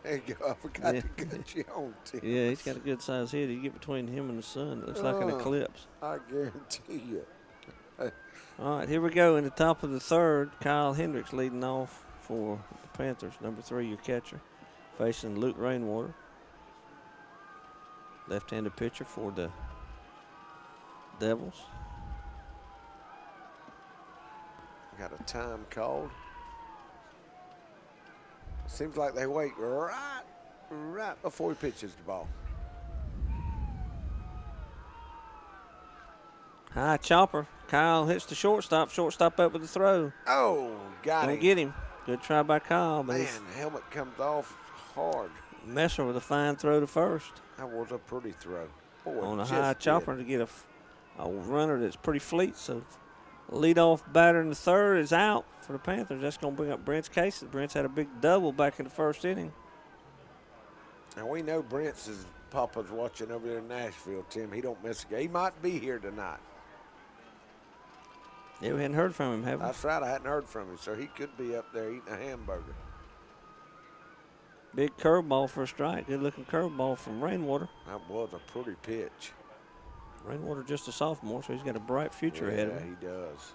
There you go. I forgot to cut you on, Tim. Yeah, he's got a good size head. You get between him and the sun, it looks like an eclipse. I guarantee you. All right, here we go in the top of the 3rd. Kyle Hendricks leading off for the Panthers, number 3, your catcher, facing Luke Rainwater. Left-handed pitcher for the Devils. Got a time called. Seems like they wait right before he pitches the ball. High chopper. Kyle hits the shortstop. Shortstop up with the throw. Oh, got Don't him. get him. Good try by Kyle. But Man, helmet comes off hard. Messer with a fine throw to first. That was a pretty throw. Boy, On a just high did. chopper to get a runner that's pretty fleet. So leadoff batter in the 3rd is out for the Panthers. That's going to bring up Brent's Cases. Brent's had a big double back in the 1st inning. And we know Brent's Papa's watching over there in Nashville, Tim. He don't miss a game. He might be here tonight. Yeah, we hadn't heard from him, have we? That's right. I hadn't heard from him, so he could be up there eating a hamburger. Big curveball for a strike. Good-looking curveball from Rainwater. That was a pretty pitch. Rainwater just a sophomore, so he's got a bright future ahead of him. Yeah, he does.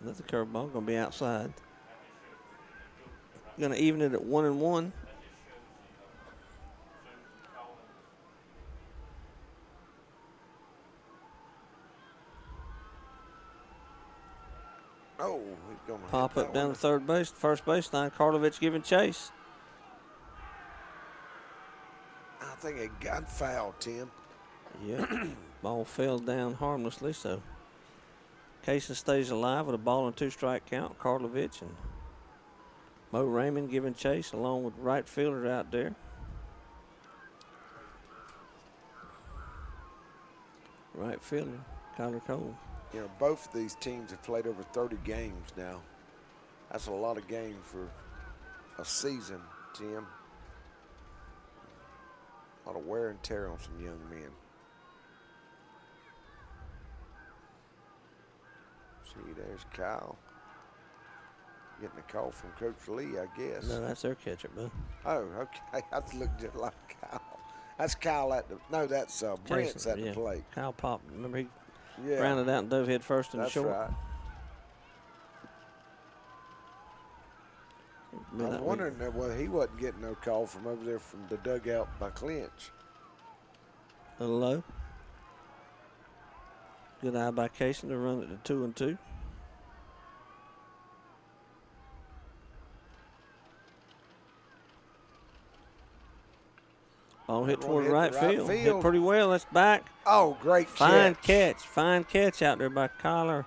Another curveball going to be outside. Going to even it at 1-1. Oh, he's going to Pop up down to third base, first base line. Karlovich giving chase. I think it got fouled, Tim. Yeah, ball fell down harmlessly, so Kaysen stays alive with a ball and 2-strike count. Karlovich and Mo Raymond giving chase along with right fielder out there. Right fielder, Kyler Cole. You know, both of these teams have played over 30 games now. That's a lot of games for a season, Tim. A lot of wear and tear on some young men. See, there's Kyle. Getting a call from Coach Lee, I guess. No, that's their catcher, bud. Oh, okay. I looked just like Kyle. That's Kyle at the, no, that's Brent's Jason, at the plate. Kyle Pop. Remember he Yeah. grounded out and dove head first in That's the short. right. I was wondering that he wasn't getting no call from over there from the dugout by Clinch. A little low. Good eye by Casey to run it to 2-2. Ball hit toward right field. Hit pretty well. That's back. Oh, great Fine catch. Fine catch out there by Kyler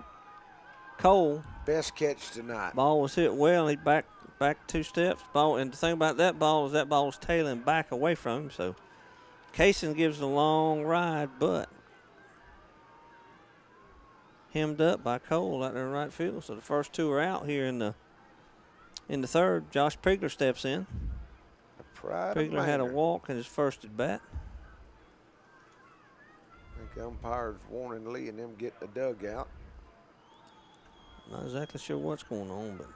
Cole. Best catch tonight. Ball was hit well. He back 2 steps. Ball, and the thing about that ball is that ball was tailing back away from him. So Kaysen gives a long ride, but hemmed up by Cole out there in right field. So the first 2 are out here in the third. Josh Pigler steps in. Pigler had a walk in his first at bat. I think umpires warning Lee and them get the dugout. Not exactly sure what's going on, but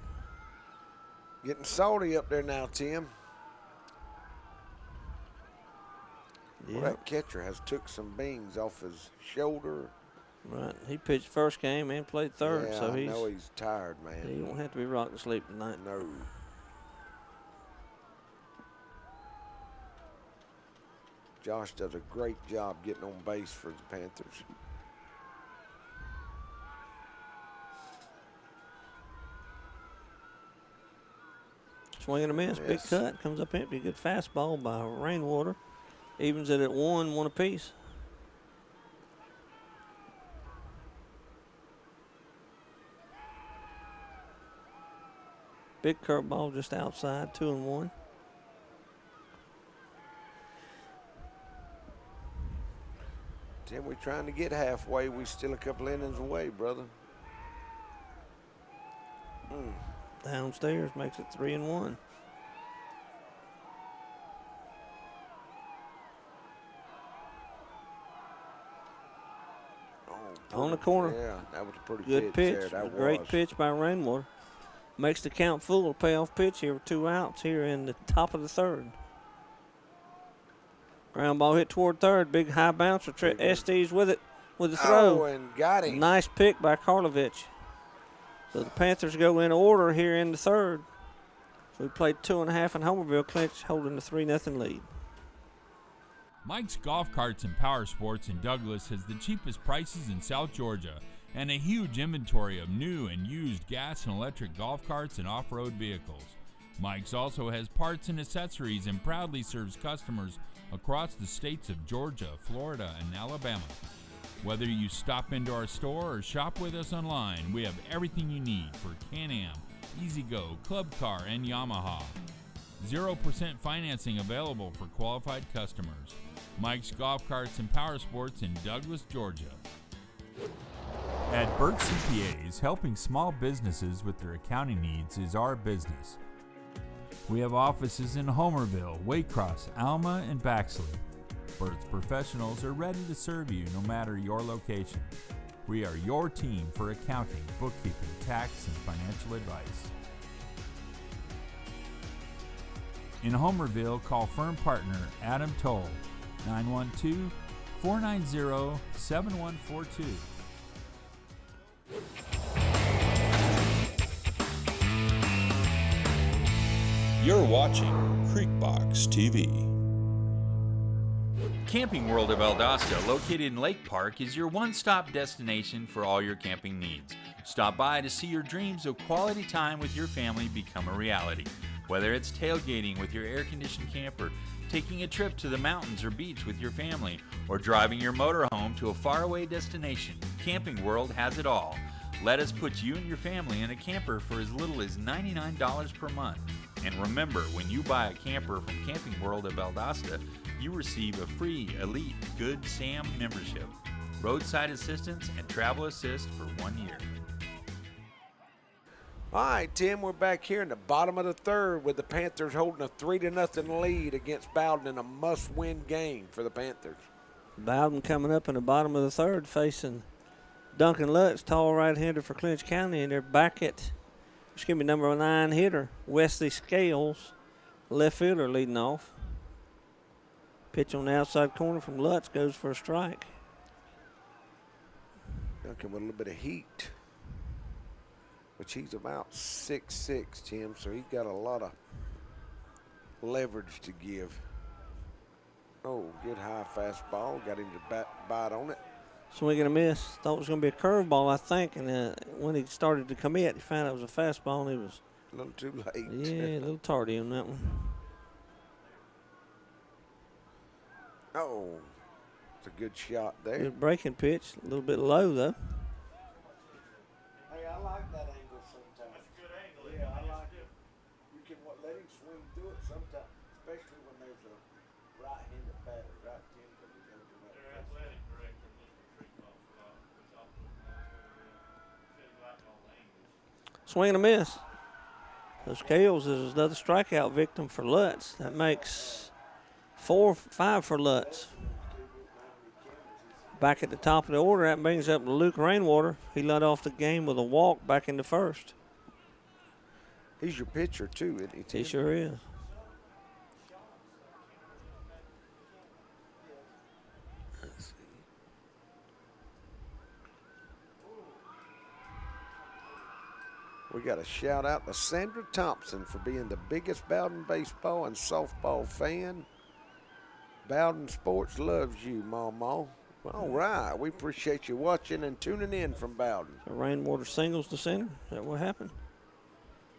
getting salty up there now, Tim. yeah. Well, that catcher has took some beans off his shoulder. Right. He pitched first game and played third, Yeah, so I know he's tired, man. he won't have to be rocked to sleep tonight. No. Josh does a great job getting on base for the Panthers. Swing and a miss. Big cut. Comes up empty. Good fastball by Rainwater. Evens it at 1 apiece. Big curveball just outside, 2-1. Tim, we're trying to get halfway. We still a couple innings away, brother. Downstairs makes it 3-1. On the corner. Yeah, that was a pretty good pitch. There, that Great was. pitch by Rainwater. Makes the count full. A payoff pitch here with 2 outs here in the top of the third. Ground ball hit toward third. Big high bouncer. Estes with it with the throw. Oh, and got him. Nice pick by Karlovich. So the Panthers go in order here in the third. So we played 2.5 in Homerville. Clinch holding the 3-0 lead. Mike's Golf Carts and Power Sports in Douglas has the cheapest prices in South Georgia and a huge inventory of new and used gas and electric golf carts and off-road vehicles. Mike's also has parts and accessories and proudly serves customers across the states of Georgia, Florida, and Alabama. Whether you stop into our store or shop with us online, we have everything you need for Can-Am, E-Z-Go, Club Car, and Yamaha. 0% financing available for qualified customers. Mike's Golf Carts and Power Sports in Douglas, Georgia. At Burt CPAs, helping small businesses with their accounting needs is our business. We have offices in Homerville, Waycross, Alma, and Baxley. Burt's professionals are ready to serve you no matter your location. We are your team for accounting, bookkeeping, tax, and financial advice. In Homerville, call firm partner Adam Toll, 912-490-7142. You're watching Creekbox TV. Camping World of Valdosta, located in Lake Park, is your one-stop destination for all your camping needs. Stop by to see your dreams of quality time with your family become a reality. Whether it's tailgating with your air-conditioned camper, taking a trip to the mountains or beach with your family, or driving your motorhome to a faraway destination, Camping World has it all. Let us put you and your family in a camper for as little as $99 per month. And remember, when you buy a camper from Camping World of Valdosta, you receive a free Elite Good Sam membership, roadside assistance, and travel assist for 1 year. All right, Tim, we're back here in the bottom of the third with the Panthers holding a 3-0 lead against Bowdon in a must-win game for the Panthers. Bowdon coming up in the bottom of the third facing Duncan Lutz, tall right-hander for Clinch County, and they're back at, number 9 hitter, Wesley Scales, left fielder leading off. Pitch on the outside corner from Lutz goes for a strike. Duncan with a little bit of heat, which he's about 6'6", Tim, so he's got a lot of leverage to give. Oh, good high fastball. Got him to bite on it. Swing and a miss. Thought it was going to be a curveball, I think, and when he started to commit, he found out it was a fastball, and he was a little too late. Yeah, a little tardy on that one. Oh, it's a good shot there. Good breaking pitch. A little bit low, though. Hey, I like that angle sometimes. That's a good angle. Yeah, I like it. You can let him swing through it sometimes, especially when there's a right-handed batter, right, Tim? Because he's open up. Their athletic director, Mr. Treatment, Swing and a miss. So Scales is another strikeout victim for Lutz. That makes 4-5 for Lutz. Back at the top of the order, that brings up Luke Rainwater. He led off the game with a walk back in the first. He's your pitcher, too, isn't he, Tim? He sure is. We got to shout out to Sandra Thompson for being the biggest Bowdon baseball and softball fan. Bowdon Sports loves you, Mama. All right, we appreciate you watching and tuning in from Bowdon. So Rainwater singles to center. Is that what happened?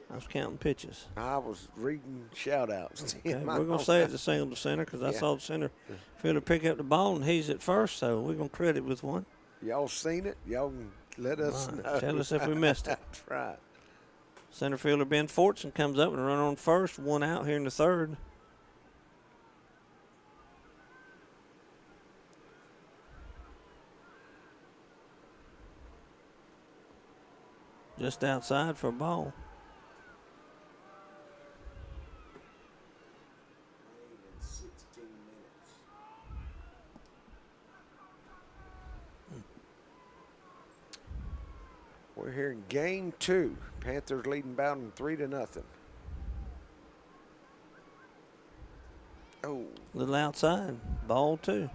I was counting pitches. I was reading shout-outs. Okay, we're going to say it's a single to center because I saw the center fielder pick up the ball, and he's at first, so we're going to credit with one. Y'all seen it? Y'all can let us know. Tell us if we missed it. That's right. Center fielder Ben Fortson comes up and run on first, one out here in the third. Just outside for a ball. We're here in game 2. Panthers leading Bowdon 3-0. Oh. A little outside. Ball 2.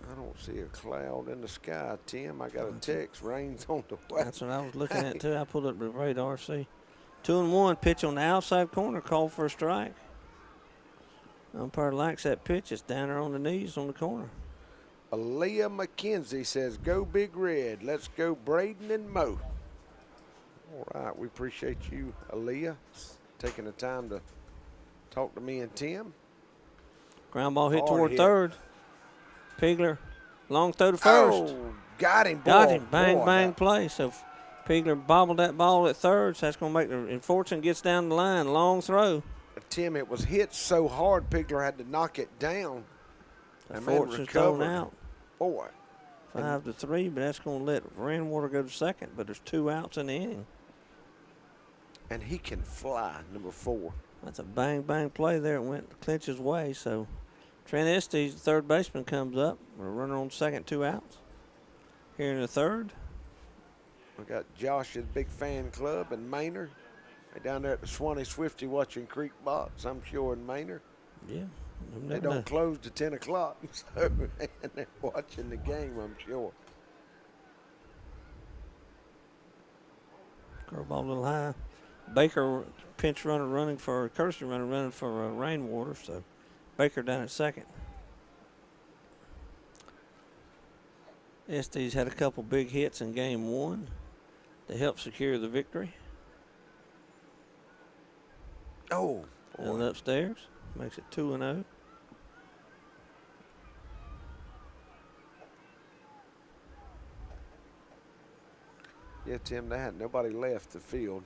I don't see a cloud in the sky, Tim. I got a text. Rain's on the way. That's what I was looking at, too. I pulled up the radar. See. 2-1. Pitch on the outside corner. Called for a strike. Umpire likes that pitch. It's down there on the knees on the corner. Aaliyah McKenzie says, go Big Red. Let's go Braden and Mo. All right, we appreciate you, Aaliyah, taking the time to talk to me and Tim. Ground ball hit Hard toward hit. third. Pigler, long throw to first. Oh, got him. Got boy, him. Bang, boy. bang play. So Pigler bobbled that ball at third, so that's going to make the, and Fortune gets down the line. Long throw. Tim, it was hit so hard, Pigler had to knock it down. And then Fortune's thrown recovered. out. Boy. 5-3, but that's going to let Rainwater go to second, but there's 2 outs in the inning. And he can fly, number 4. That's a bang, bang play there. It went Clinch's way. So Trent Estes, the third baseman, comes up. We're running on second, 2 outs. Here in the third. We got Josh's big fan club in Maynard. They're down there at the Swanee Swifty watching Creek Box, I'm sure, in Maynard. Yeah. They don't close to 10 o'clock, so and they're watching the game, I'm sure. Curveball a little high. Baker, pinch runner running for, courtesy runner running for Rainwater, so Baker down at second. Estes had a couple big hits in game 1 to help secure the victory. Oh, And upstairs, makes it 2-0. Yeah, Tim, they had nobody left the field.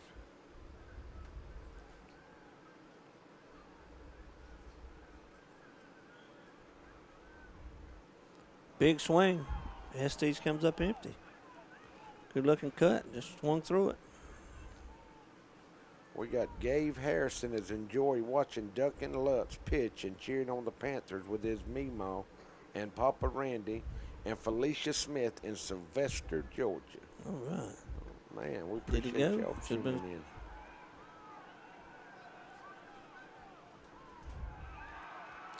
Big swing. Estes comes up empty. Good looking cut. Just swung through it. We got Gabe Harrison is enjoying watching Duncan Lutz pitch and cheering on the Panthers with his Mimo and Papa Randy and Felicia Smith in Sylvester, Georgia. All right. Man, we Did he appreciate go? y'all Should've tuning been- in.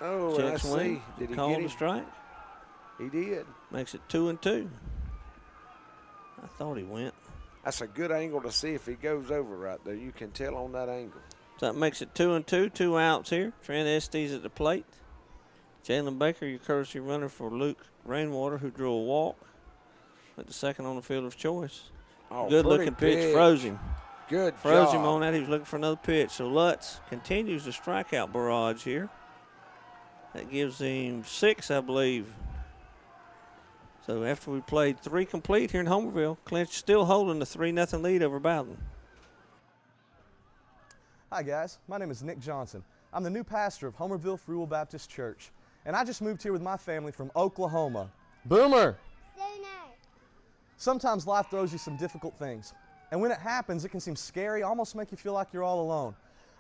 Oh, and I Check see. swing. Did he Called get a him? strike. He did. Makes it 2-2. I thought he went. That's a good angle to see if he goes over right there. You can tell on that angle. So that makes it 2-2. 2 outs here. Trent Estes at the plate. Jalen Baker, your courtesy runner for Luke Rainwater, who drew a walk. Went to second on the fielder's choice. Oh, Good looking pitch. Froze him. Good Froze job. him on that. He was looking for another pitch. So Lutz continues the strikeout barrage here. That gives him 6, I believe. So after we played 3 complete here in Homerville, Clinch still holding the 3-0 lead over Bowdon. Hi guys, my name is Nick Johnson. I'm the new pastor of Homerville Free Will Baptist Church, and I just moved here with my family from Oklahoma. Boomer! Sometimes life throws you some difficult things, and when it happens, it can seem scary, almost make you feel like you're all alone.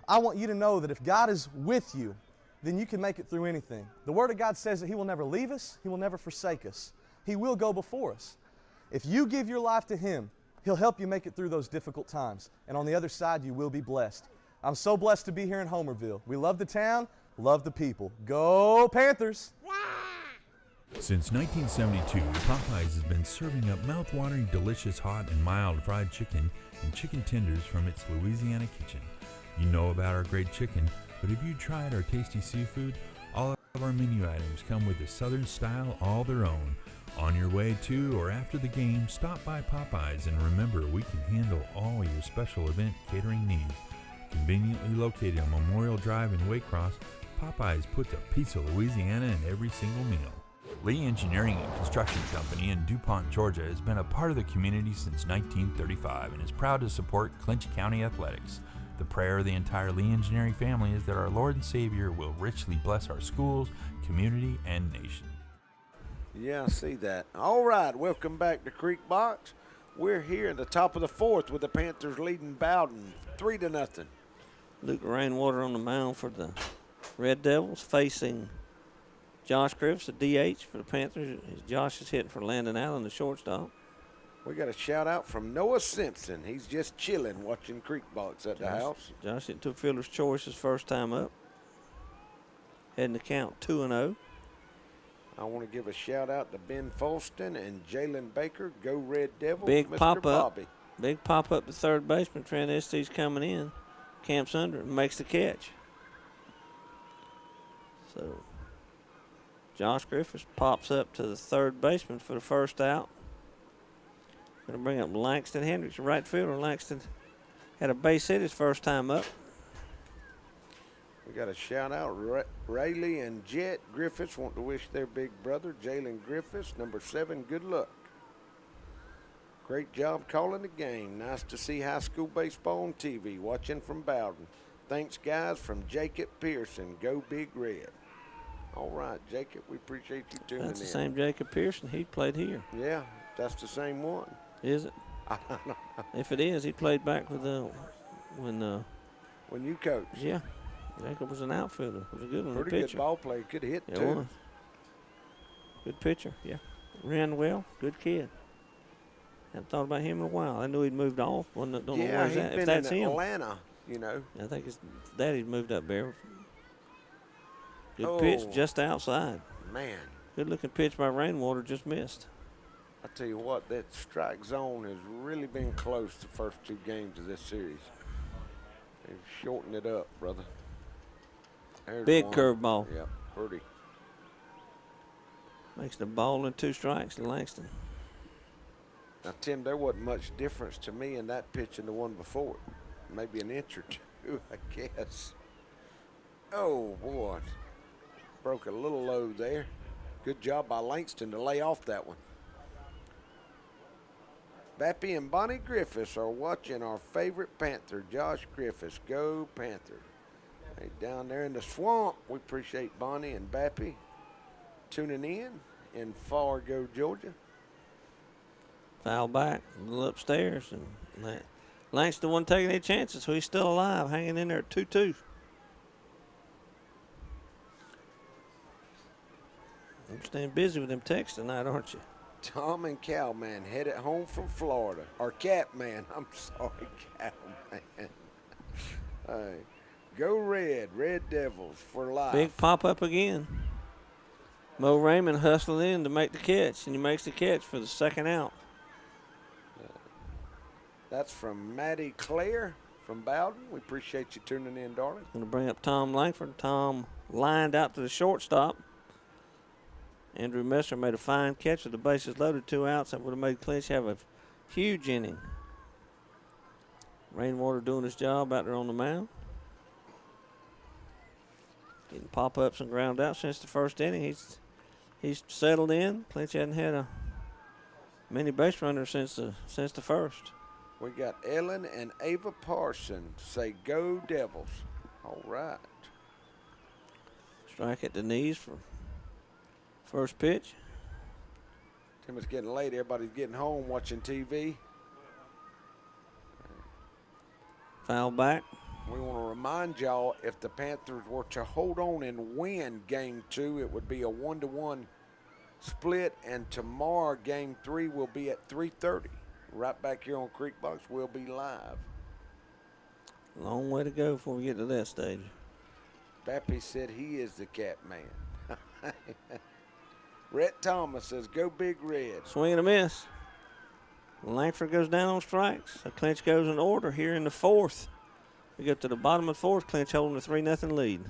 I want you to know that if God is with you, then you can make it through anything. The Word of God says that He will never leave us, He will never forsake us. He will go before us. If you give your life to Him, He'll help you make it through those difficult times, and on the other side, you will be blessed. I'm so blessed to be here in Homerville. We love the town, love the people. Go Panthers! Since 1972, Popeyes has been serving up mouth-watering, delicious, hot, and mild fried chicken and chicken tenders from its Louisiana kitchen. You know about our great chicken, but have you tried our tasty seafood? All of our menu items come with a Southern style all their own. On your way to or after the game, stop by Popeyes and remember we can handle all your special event catering needs. Conveniently located on Memorial Drive in Waycross, Popeyes puts a piece of Louisiana in every single meal. Lee Engineering and Construction Company in DuPont, Georgia has been a part of the community since 1935 and is proud to support Clinch County athletics. The prayer of the entire Lee Engineering family is that our Lord and Savior will richly bless our schools, community, and nation. Yeah, I see that. All right, welcome back to Creek Box. We're here in the top of the 4th with the Panthers leading Bowdon 3-0. Luke Rainwater on the mound for the Red Devils, facing Josh Griffiths, the DH for the Panthers. Josh is hitting for Landon Allen, the shortstop. We got a shout out from Noah Simpson. He's just chilling watching Creek Box at the house. Josh hit to fielder's choice his first time up. Heading to count 2-0. I want to give a shout out to Ben Folston and Jalen Baker. Go Red Devils, Big Mr. pop up. Bobby. Big pop up to third baseman. Trent Estes coming in. Camps under and makes the catch. So Josh Griffiths pops up to the third baseman for the first out. Going to bring up Langston Hendricks, right fielder. Langston had a base hit his first time up. We got a shout out. Rayleigh and Jet Griffiths want to wish their big brother, Jalen Griffiths, number 7, good luck. Great job calling the game. Nice to see high school baseball on TV. Watching from Bowdon. Thanks, guys, from Jacob Pearson. Go Big Red. All right, Jacob, we appreciate you tuning in. That's the same Jacob Pearson. He played here. Yeah, that's the same one. Is it? I don't know. If it is, he played back with When you coach. Yeah. Jacob was an outfielder. Was a good one. Pretty good ball player. Could hit, yeah, too. Was. Good pitcher, yeah. Ran well. Good kid. Haven't thought about him in a while. I knew he'd moved off. Don't know where he's at. If that's in him. Atlanta, you know. I think his daddy's moved up there. Good pitch just outside. Man. Good looking pitch by Rainwater, just missed. I tell you what, that strike zone has really been close the first 2 games of this series. They've shortened it up, brother. There's Big one. curveball. Yep, pretty. Makes the ball in 2 strikes to Langston. Now, Tim, there wasn't much difference to me in that pitch and the one before it. Maybe an inch or 2, I guess. Oh, boy. Broke a little low there. Good job by Langston to lay off that one. Bappy and Bonnie Griffiths are watching our favorite Panther, Josh Griffiths. Go Panther. Hey, down there in the swamp, we appreciate Bonnie and Bappy tuning in Fargo, Georgia. Foul back, a little upstairs, and Langston wasn't taking any chances, so he's still alive, hanging in there at 2-2. You're staying busy with them texts tonight, aren't you? Tom and Cowman headed home from Florida. Or Catman. I'm sorry, Cowman. Hey, go Red. Red Devils for life. Big pop-up again. Mo Raymond hustling in to make the catch, and he makes the catch for the second out. That's from Maddie Claire from Bowdon. We appreciate you tuning in, darling. Going to bring up Tom Langford. Tom lined out to the shortstop. Andrew Messer made a fine catch with the bases loaded, 2 outs. That would have made Clinch have a huge inning. Rainwater doing his job out there on the mound. Getting pop-ups and ground outs since the first inning. He's settled in. Clinch hadn't had a many base runner since the first. We got Ellen and Ava Parson say go Devils. All right. Strike at the knees for first pitch. Tim, it's getting late. Everybody's getting home watching TV. Foul back. We want to remind y'all, if the Panthers were to hold on and win Game 2, it would be a 1-1 split, and tomorrow Game 3 will be at 3:30. Right back here on Creekbox, we'll be live. Long way to go before we get to that stage. Bappy said he is the cat man. Rhett Thomas says, go Big Red. Swing and a miss. Langford goes down on strikes. So Clinch goes in order here in the fourth. We go to the bottom of the fourth. Clinch holding a 3-0 lead.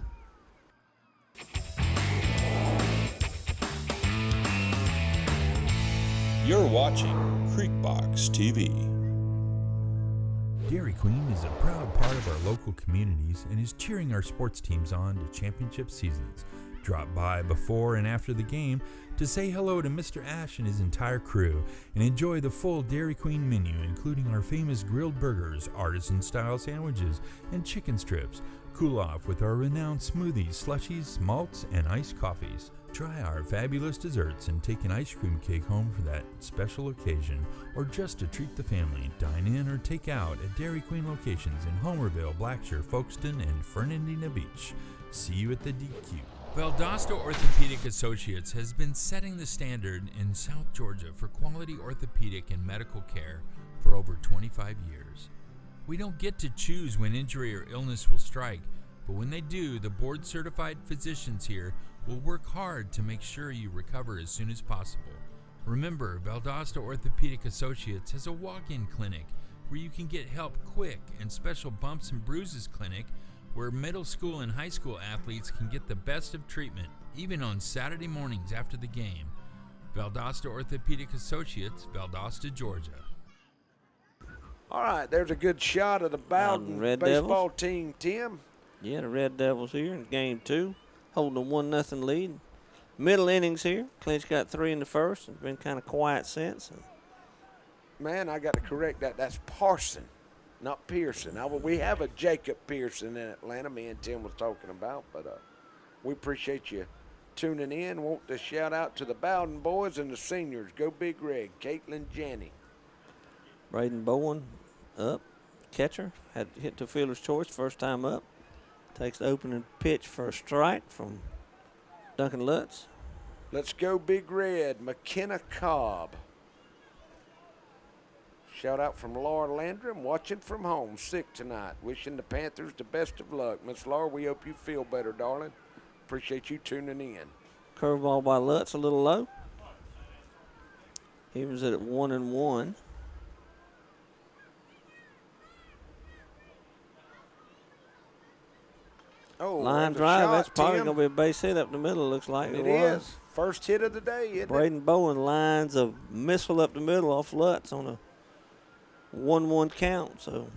You're watching Creekbox TV. Dairy Queen is a proud part of our local communities and is cheering our sports teams on to championship seasons. Drop by before and after the game to say hello to Mr. Ash and his entire crew and enjoy the full Dairy Queen menu, including our famous grilled burgers, artisan-style sandwiches, and chicken strips. Cool off with our renowned smoothies, slushies, malts, and iced coffees. Try our fabulous desserts and take an ice cream cake home for that special occasion, or just to treat the family. Dine in or take out at Dairy Queen locations in Homerville, Blackshear, Folkestone, and Fernandina Beach. See you at the DQ. Valdosta Orthopedic Associates has been setting the standard in South Georgia for quality orthopedic and medical care for over 25 years. We don't get to choose when injury or illness will strike, but when they do, the board-certified physicians here will work hard to make sure you recover as soon as possible. Remember, Valdosta Orthopedic Associates has a walk-in clinic where you can get help quick, and special bumps and bruises clinic where middle school and high school athletes can get the best of treatment, even on Saturday mornings after the game. Valdosta Orthopedic Associates, Valdosta, Georgia. All right, there's a good shot of the Bowdon Red baseball Devils. team, Tim. Yeah, the Red Devils here in Game 2, holding a 1-0 lead. Middle innings here. Clinch got 3 in the first. It's been kind of quiet since. Man, I got to correct that. That's Parson, not Pearson. We have a Jacob Pearson in Atlanta, me and Tim was talking about, but we appreciate you tuning in. Want to shout out to the Bowdon boys and the seniors. Go Big Red. Caitlin Janney. Braden Bowen up. Catcher. Had hit to fielder's choice first time up. Takes the opening pitch for a strike from Duncan Lutz. Let's go Big Red. McKenna Cobb. Shout out from Laura Landrum, watching from home, sick tonight. Wishing the Panthers the best of luck. Miss Laura, we hope you feel better, darling. Appreciate you tuning in. Curveball by Lutz, a little low. He was at 1-1. Oh, line there's a drive, shot, that's probably Tim. going to be a base hit up the middle, looks like. It was. is. First hit of the day, isn't it? Braden Bowen lines a missile up the middle off Lutz on a 1-1 count. So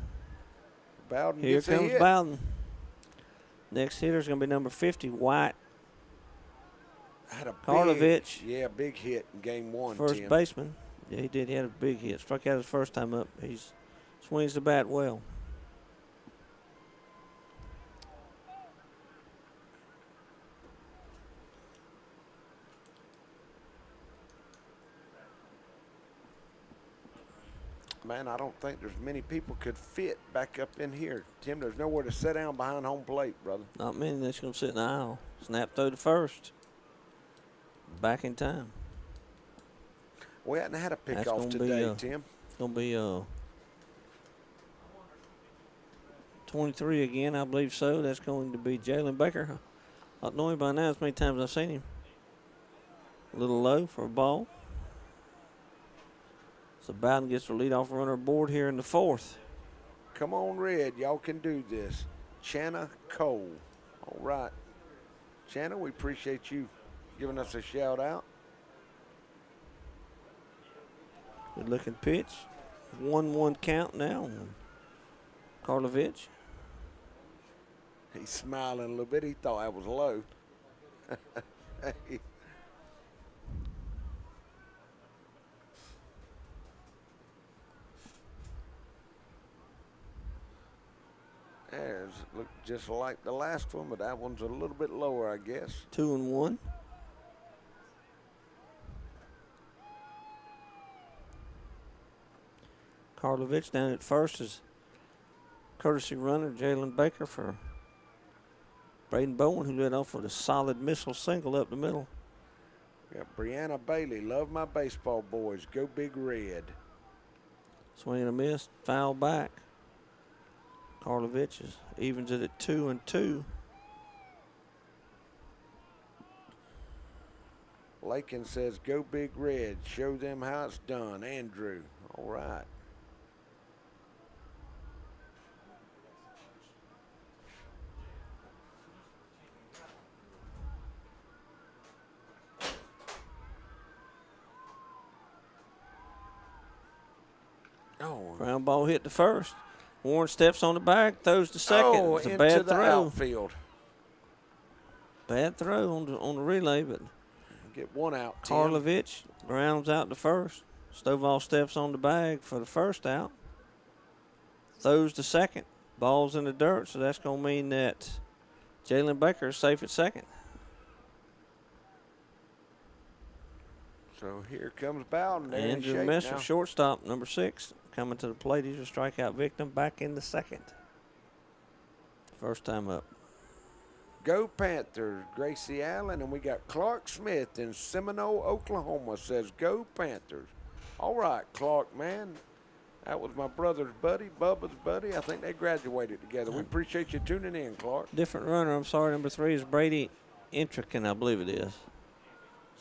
Bowdon here gets a comes hit. Bowdon. Next hitter is going to be number 50, White. Had a Karlovich. big hit in Game 1, First Tim. baseman. Yeah, he did. He had a big hit. Struck out his first time up. He swings the bat well. Man, I don't think there's many people could fit back up in here. Tim, there's nowhere to sit down behind home plate, brother. Not many that's going to sit in the aisle. Snap throw to first. Back in time. We hadn't had a That's pickoff gonna today, be, Tim. It's going to be 23 again, I believe so. That's going to be Jalen Baker. I don't know him by now as many times I've seen him. A little low for a ball. So Bowdon gets the leadoff runner aboard here in the fourth. Come on, Red. Y'all can do this. Channa Cole. All right. Channa, we appreciate you giving us a shout out. Good looking pitch. 1-1 count now on Karlovich. He's smiling a little bit. He thought that was low. There's looked just like the last one, but that one's a little bit lower, I guess. 2-1. Karlovich down at first is courtesy runner Jalen Baker for Braden Bowen, who led off with a solid missile single up the middle. Got Brianna Bailey. Love my baseball boys. Go Big Red. Swing and a miss. Foul back. Karlovich evens it at 2-2. Lakin says, go Big Red. Show them how it's done. Andrew. All right. Oh. Ground ball hit the first. Warren steps on the bag, throws to second. Oh, it's a into bad the throw. outfield. Bad throw on the relay, but get one out. Karlovich grounds out to first. Stovall steps on the bag for the first out. Throws to second. Ball's in the dirt, so that's going to mean that Jalen Baker is safe at second. So here comes Bowdon. Andrew Messer, shortstop, number 6, coming to the plate. He's a strikeout victim back in the second. First time up. Go Panthers, Gracie Allen, and we got Clark Smith in Seminole, Oklahoma, says go Panthers. All right, Clark, man. That was my brother's buddy, Bubba's buddy. I think they graduated together. We appreciate you tuning in, Clark. Different runner, I'm sorry. Number 3 is Brady Intrican, I believe it is.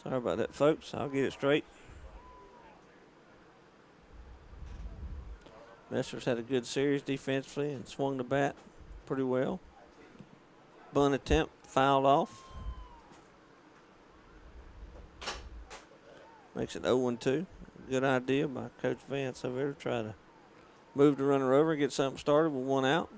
Sorry about that, folks. I'll get it straight. Messer's had a good series defensively and swung the bat pretty well. Bunt attempt fouled off. Makes it 0-2. Good idea by Coach Vance over there to try to move the runner over and get something started with one out.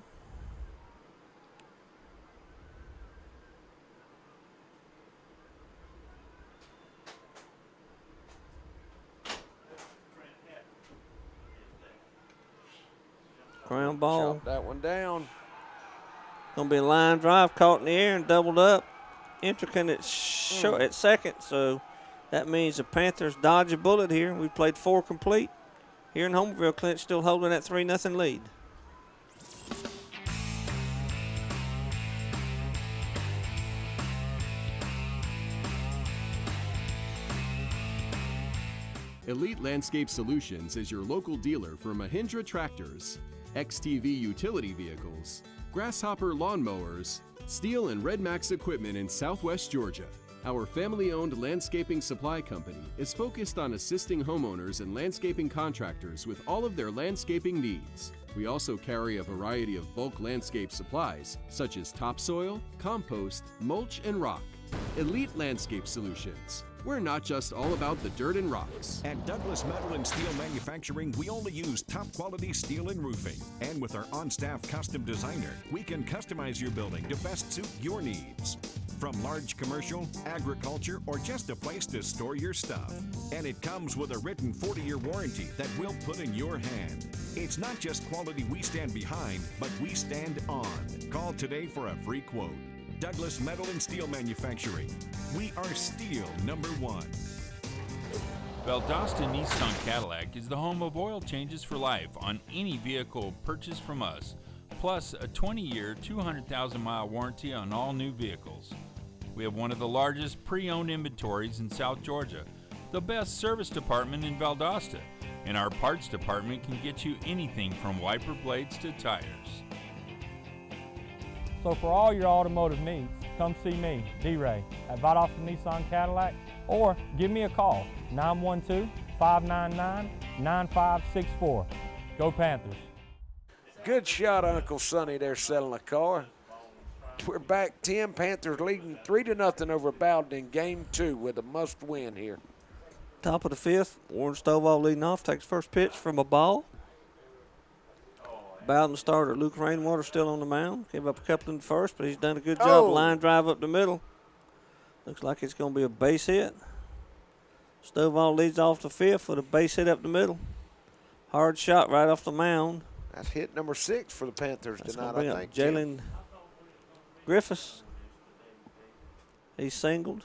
Ground ball. Chop that one down. Gonna be a line drive caught in the air and doubled up. Intricate at short at second, so that means the Panthers dodge a bullet here. We've played 4 complete. Here in Homerville, Clinch still holding that 3-0 lead. Elite Landscape Solutions is your local dealer for Mahindra tractors, XTV utility vehicles, Grasshopper lawnmowers, Steel and Red Max equipment in Southwest Georgia. Our family-owned landscaping supply company is focused on assisting homeowners and landscaping contractors with all of their landscaping needs. We also carry a variety of bulk landscape supplies, such as topsoil, compost, mulch, and rock. Elite Landscape Solutions. We're not just all about the dirt and rocks. At Douglas Metal and Steel Manufacturing, we only use top quality steel and roofing. And with our on-staff custom designer, we can customize your building to best suit your needs. From large commercial, agriculture, or just a place to store your stuff. And it comes with a written 40-year warranty that we'll put in your hand. It's not just quality we stand behind, but we stand on. Call today for a free quote. Douglas Metal and Steel Manufacturing. We are steel #1. Valdosta Nissan Cadillac is the home of oil changes for life on any vehicle purchased from us, plus a 20-year, 200,000-mile warranty on all new vehicles. We have one of the largest pre-owned inventories in South Georgia, the best service department in Valdosta, and our parts department can get you anything from wiper blades to tires. So for all your automotive needs, come see me, D-Ray, at Valdosta Nissan Cadillac, or give me a call, 912-599-9564. Go Panthers. Good shot, Uncle Sonny there selling a car. We're back 10. Panthers leading 3-0 over Bowdon in game 2 with a must-win here. Top of the 5th, Warren Stovall leading off, takes first pitch from a ball. Bowdon starter Luke Rainwater still on the mound. Gave up a couple in the first, but he's done a good job. Line drive up the middle. Looks like it's going to be a base hit. Stovall leads off the 5th with a base hit up the middle. Hard shot right off the mound. That's hit number 6 for the Panthers tonight, I think. Jalen Griffiths. He's singled.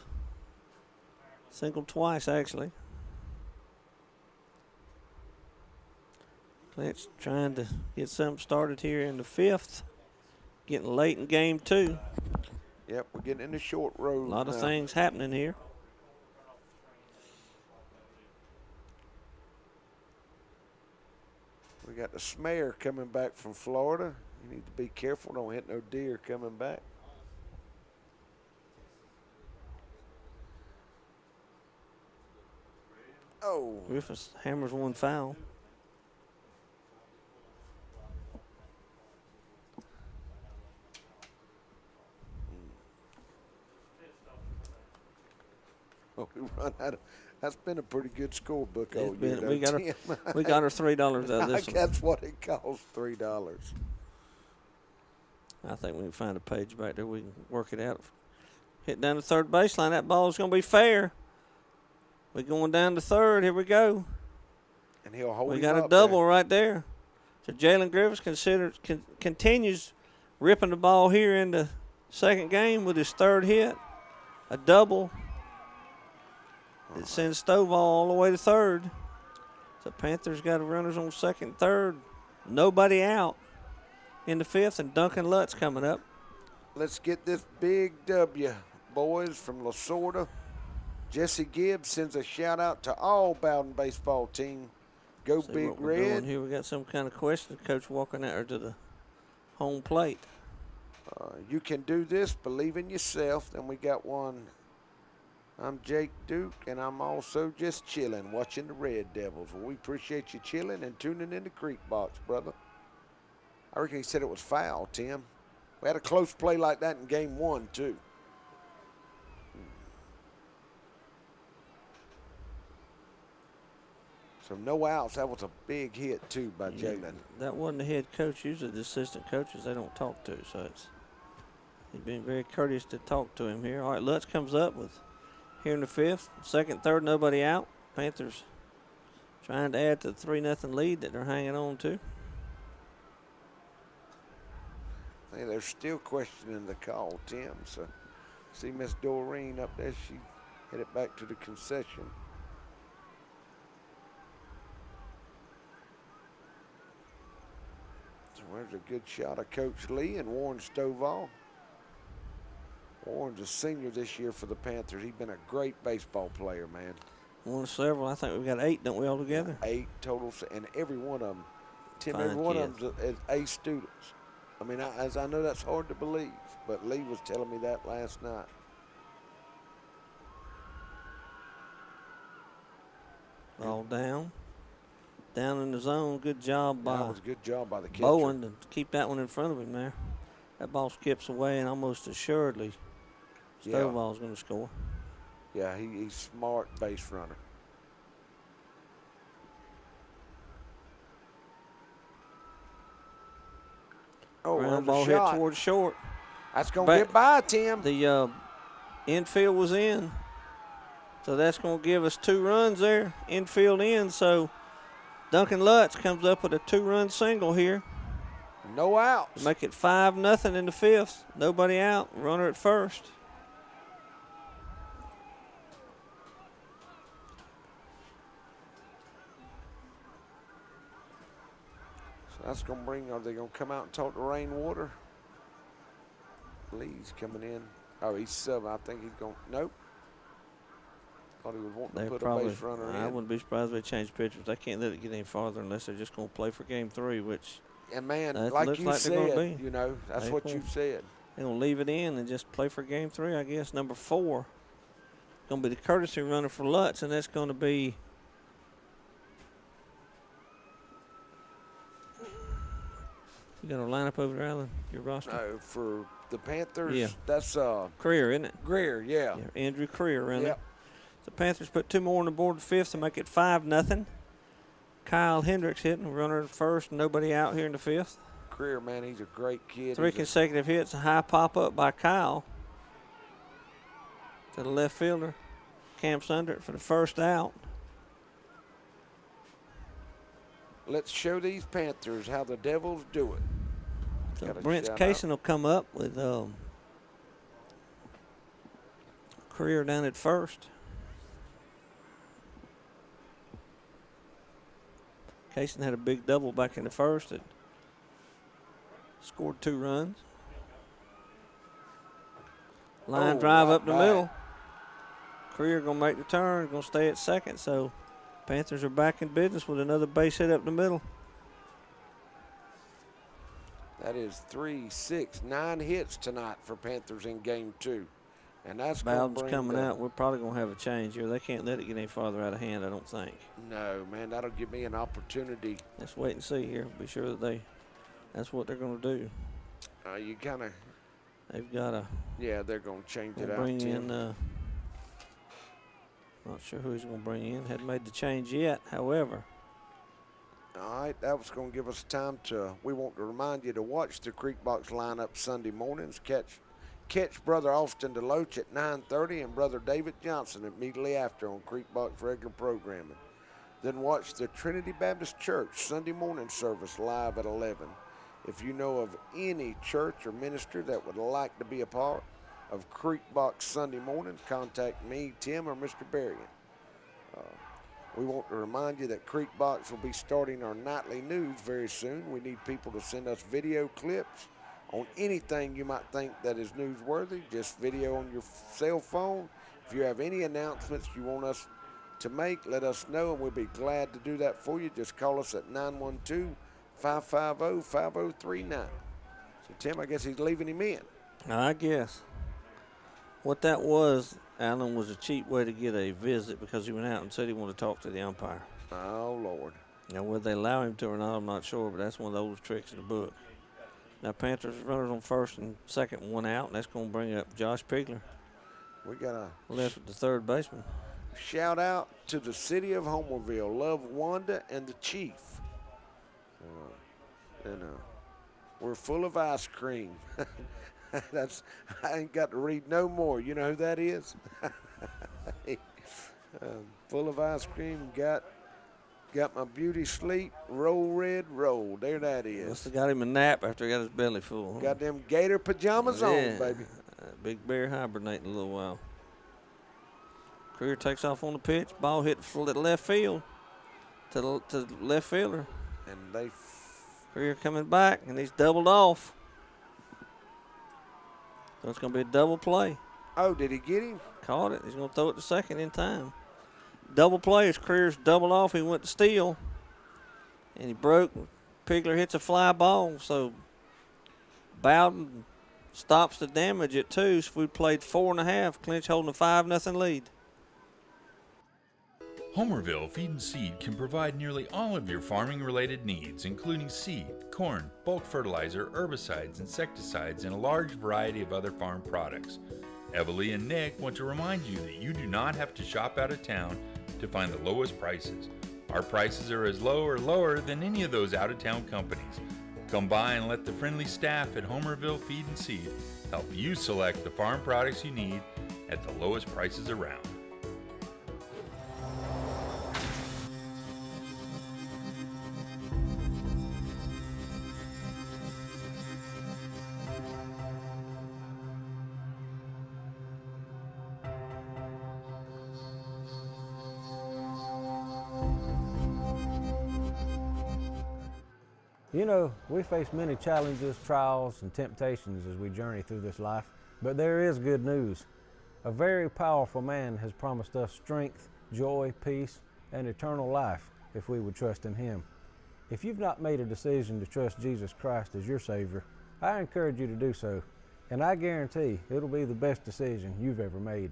Singled twice, actually. Clinch trying to get something started here in the 5th. Getting late in game 2. Yep, we're getting in the short road. A lot of things happening here. We got the Smayer coming back from Florida. You need to be careful. Don't hit no deer coming back. Oh. Griffiths hammers one foul. Oh, we run out of. That's been a pretty good scorebook all year. We got our $3 out of this one. That's what it costs, $3. I think we can find a page back there. We can work it out. Hit down the third baseline. That ball's going to be fair. We're going down to third. Here we go. And he'll hold. We got a double right there. So Jalen Griffiths continues ripping the ball here in the second game with his third hit. A double. It sends Stovall all the way to third. So Panthers got runners on second, third. Nobody out in the 5th, and Duncan Lutz coming up. Let's get this big W, boys, from Lasorda. Jesse Gibbs sends a shout-out to all Bowdon baseball team. Go See Big what we're Red. doing here. We got some kind of question. Coach walking out to the home plate. You can do this. Believe in yourself. Then we got one. I'm Jake Duke, and I'm also just chilling, watching the Red Devils. Well, we appreciate you chilling and tuning in to Creek Box, brother. I reckon he said it was foul, Tim. We had a close play like that in game 1, too. So no outs. That was a big hit, too, by Jalen. That wasn't the head coach. Usually the assistant coaches they don't talk to, so he's been very courteous to talk to him here. All right, Lutz comes up with here in the 5th. Second, third, nobody out. Panthers trying to add to the 3-0 lead that they're hanging on to. I think they're still questioning the call, Tim. So see Miss Doreen up there. She headed back to the concession. So there's a good shot of Coach Lee and Warren Stovall. Warren's a senior this year for the Panthers. He's been a great baseball player, man. One of several. I think we've got 8, don't we, all together? 8 total, and every one of them, Tim, Fine every one kids. of them is A students. I mean, as I know that's hard to believe, but Lee was telling me that last night. All down. Down in the zone. Good job by That was a good job by the catcher. Bowen to keep that one in front of him there. That ball skips away, and almost assuredly Stovall's going to score. Yeah, he's smart base runner. Oh, Ground ball ball hit towards short. That's going to get by, Tim. The infield was in. So that's going to give us 2 runs there. Infield in. So Duncan Lutz comes up with a 2-run single here. No outs. Make it 5-0 in the 5th. Nobody out. Runner at first. That's going to bring, are they going to come out and talk to Rainwater? Lee's coming in. Oh, he's sub. I think he's going, nope. Thought he was wanting to put a base runner in. I wouldn't be surprised if they change pitchers. They can't let it get any farther unless they're just going to play for game 3, which. And, man, like you said, you know, that's what you said. They're going to leave it in and just play for game 3, I guess. Number 4 going to be the courtesy runner for Lutz, and that's going to be you got a lineup over there, Alan? Your roster? No, for the Panthers, yeah. That's Creer, isn't it? Greer, yeah. Andrew Creer running. Yep. The Panthers put 2 more on the board, the 5th, to make it 5-0. Kyle Hendricks hitting, runner at first, nobody out here in the 5th. Creer, man, he's a great kid. 3 consecutive hits, a high pop-up by Kyle to the left fielder. Camps under it for the first out. Let's show these Panthers how the Devils do it. So Brent Kaysen will come up with Creer down at first. Kaysen had a big double back in the first that scored 2 runs. Line drive up the middle. Creer going to make the turn, going to stay at second. So Panthers are back in business with another base hit up the middle. That is 3, 6, 9 hits tonight for Panthers in game 2. And that's Bowdon's coming out. We're probably going to have a change here. They can't let it get any farther out of hand, I don't think. No, man, that'll give me an opportunity. Let's wait and see here. Be sure that that's what they're going to do. You kind of. They've got to. Yeah, they're going to change it out. Bring in. Not sure who he's going to bring in. Hadn't made the change yet, however. All right, that was going to give us time to. We want to remind you to watch the Creek Box lineup Sunday mornings. Catch Brother Austin DeLoach at 9:30 and Brother David Johnson immediately after on Creek Box regular programming. Then watch the Trinity Baptist Church Sunday morning service live at 11. If you know of any church or minister that would like to be a part of Creek Box Sunday morning, contact me, Tim, or Mr. Berrien. We want to remind you that Creek Box will be starting our nightly news very soon. We need people to send us video clips on anything you might think that is newsworthy, just video on your cell phone. If you have any announcements you want us to make, let us know, and we'll be glad to do that for you. Just call us at 912-550-5039. So, Tim, I guess he's leaving him in. I guess. What that was, Alan, was a cheap way to get a visit because he went out and said he wanted to talk to the umpire. Oh, Lord. Now, whether they allow him to or not, I'm not sure, but that's one of those tricks in the book. Now, Panthers runners on first and second, 1 out, and that's going to bring up Josh Pigler. We got a left at the third baseman. Shout out to the city of Homerville. Love Wanda and the Chief. We're full of ice cream. I ain't got to read no more. You know who that is? Full of ice cream. Got my beauty sleep. Roll red roll. There that is. Must have got him a nap after he got his belly full. Huh? Got them gator pajamas on, baby. Big Bear hibernating a little while. Creer takes off on the pitch. Ball hit left field to the left fielder. And Creer coming back, and he's doubled off. So it's going to be a double play. Oh, did he get him? Caught it. He's going to throw it to second in time. Double play as Creer's doubled off. He went to steal, and he broke. Pigler hits a fly ball, so Bowdon stops the damage at 2. So we played 4.5. Clinch holding a 5-0 lead. Homerville Feed and Seed can provide nearly all of your farming-related needs, including seed, corn, bulk fertilizer, herbicides, insecticides, and a large variety of other farm products. Evalie and Nick want to remind you that you do not have to shop out of town to find the lowest prices. Our prices are as low or lower than any of those out-of-town companies. Come by and let the friendly staff at Homerville Feed and Seed help you select the farm products you need at the lowest prices around. You know, we face many challenges, trials, and temptations as we journey through this life, but there is good news. A very powerful man has promised us strength, joy, peace, and eternal life if we would trust in Him. If you've not made a decision to trust Jesus Christ as your Savior, I encourage you to do so, and I guarantee it'll be the best decision you've ever made.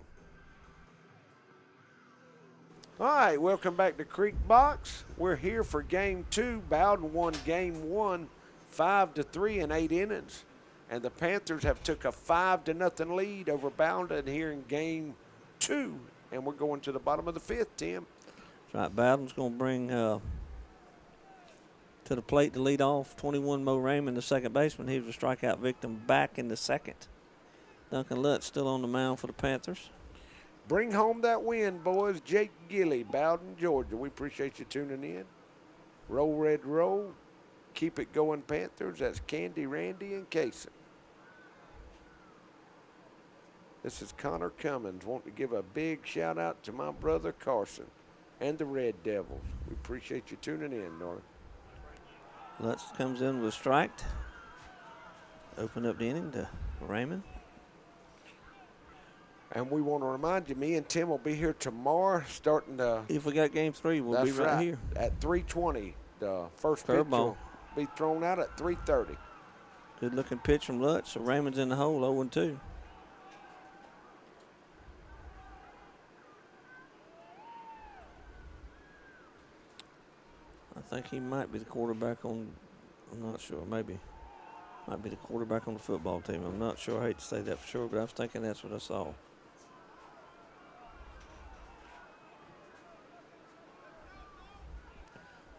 All right, welcome back to Creek Box. We're here for Game 2. Bowdon won Game 1 5-3 in 8 innings. And the Panthers have took a 5-0 lead over Bowdon here in Game 2. And we're going to the bottom of the 5th, Tim. That's right. Bowdon's going to bring to the plate to lead off 21 Mo Raymond, the second baseman. He was a strikeout victim back in the second. Duncan Lutz still on the mound for the Panthers. Bring home that win, boys. Jake Gilly, Bowdon, Georgia. We appreciate you tuning in. Roll, Red, roll. Keep it going, Panthers. That's Candy, Randy, and Casey. This is Connor Cummins. Want to give a big shout out to my brother Carson and the Red Devils. We appreciate you tuning in, North. Lutz comes in with striked. Open up the inning to Raymond. And we want to remind you, me and Tim will be here tomorrow starting to. If we got Game 3, we'll be right here. At 3:20. The first pitch will be thrown out at 3:30. Good looking pitch from Lutz. So Raymond's in the hole, 0-2. I think he might be the quarterback on, I'm not sure, maybe. Might be the quarterback on the football team. I'm not sure. I hate to say that for sure, but I was thinking that's what I saw.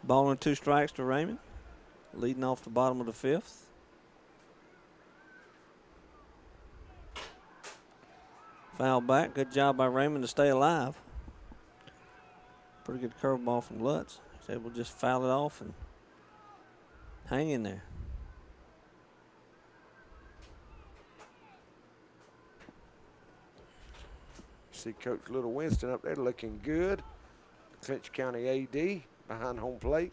Ball and 2 strikes to Raymond, leading off the bottom of the 5th. Foul back. Good job by Raymond to stay alive. Pretty good curveball from Lutz. He's able to just foul it off and hang in there. See Coach Little Winston up there looking good. Clinch County AD behind home plate.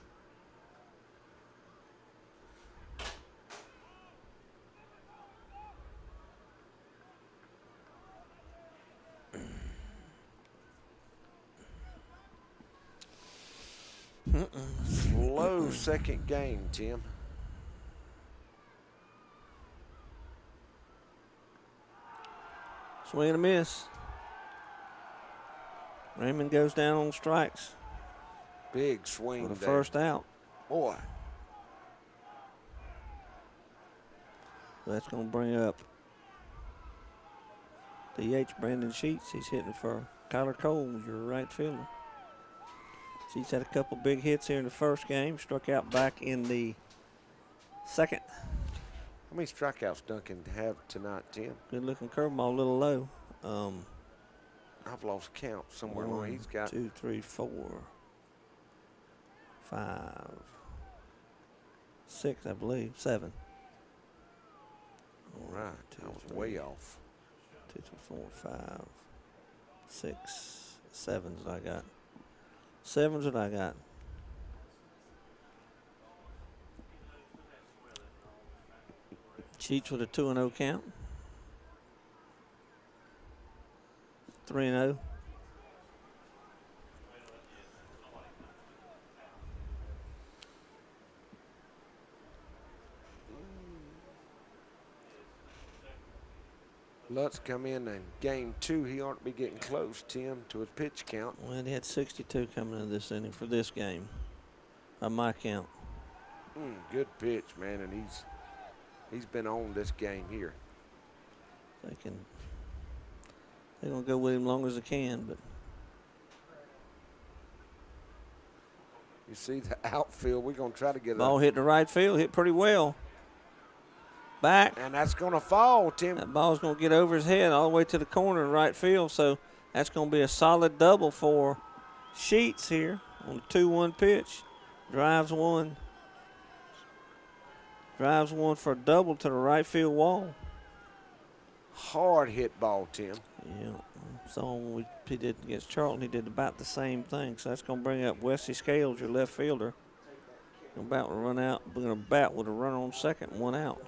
Slow second game, Tim. Swing and a miss. Raymond goes down on strikes. Big swing for the there. First out. Boy. That's going to bring up DH Brandon Sheets. He's hitting for Kyler Cole, your right fielder. Sheets had a couple big hits here in the first game. Struck out back in the second. How many strikeouts Duncan have tonight, Tim? Good looking curveball, a little low. I've lost count somewhere along. He's got 2, 3, 4, 5, 6, I believe, 7. All right, I was way off. 2, 3, 4, 5, 6, 7's what I got. 7's what I got. Sheets with a 2-0 count. 3-0. Lutz come in game 2. He ought to be getting close, Tim, to his pitch count. Well, he had 62 coming in this inning for this game, by my count. Good pitch, man, and he's been on this game here. They're going to go with him as long as they can, but. You see the outfield, we're going to try to get Ball hit the right field, hit pretty well. Back. And that's going to fall, Tim. That ball's going to get over his head all the way to the corner in right field, so that's going to be a solid double for Sheets here on the 2-1 pitch. Drives one for a double to the right field wall. Hard hit ball, Tim. Yeah. So when he did against Charlton, he did about the same thing. So that's going to bring up Wesley Scales, your left fielder. About to run out. We're going to bat with a runner on second, 1 out.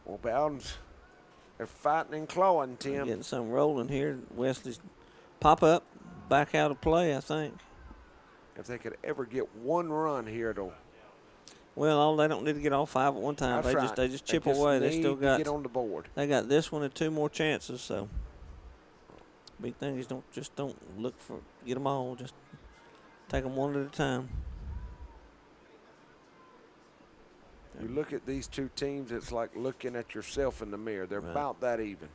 Well, Bowdon's, they're fighting and clawing, Tim. Getting something rolling here. Wesley's pop up, back out of play, I think. If they could ever get one run here, it'll. Well, they don't need to get all 5 at one time. They just chip away. They still got to get on the board. They got this one and 2 more chances. So big thing is don't look for get them all. Just take them one at a time. You look at these two teams, it's like looking at yourself in the mirror. They're about that even.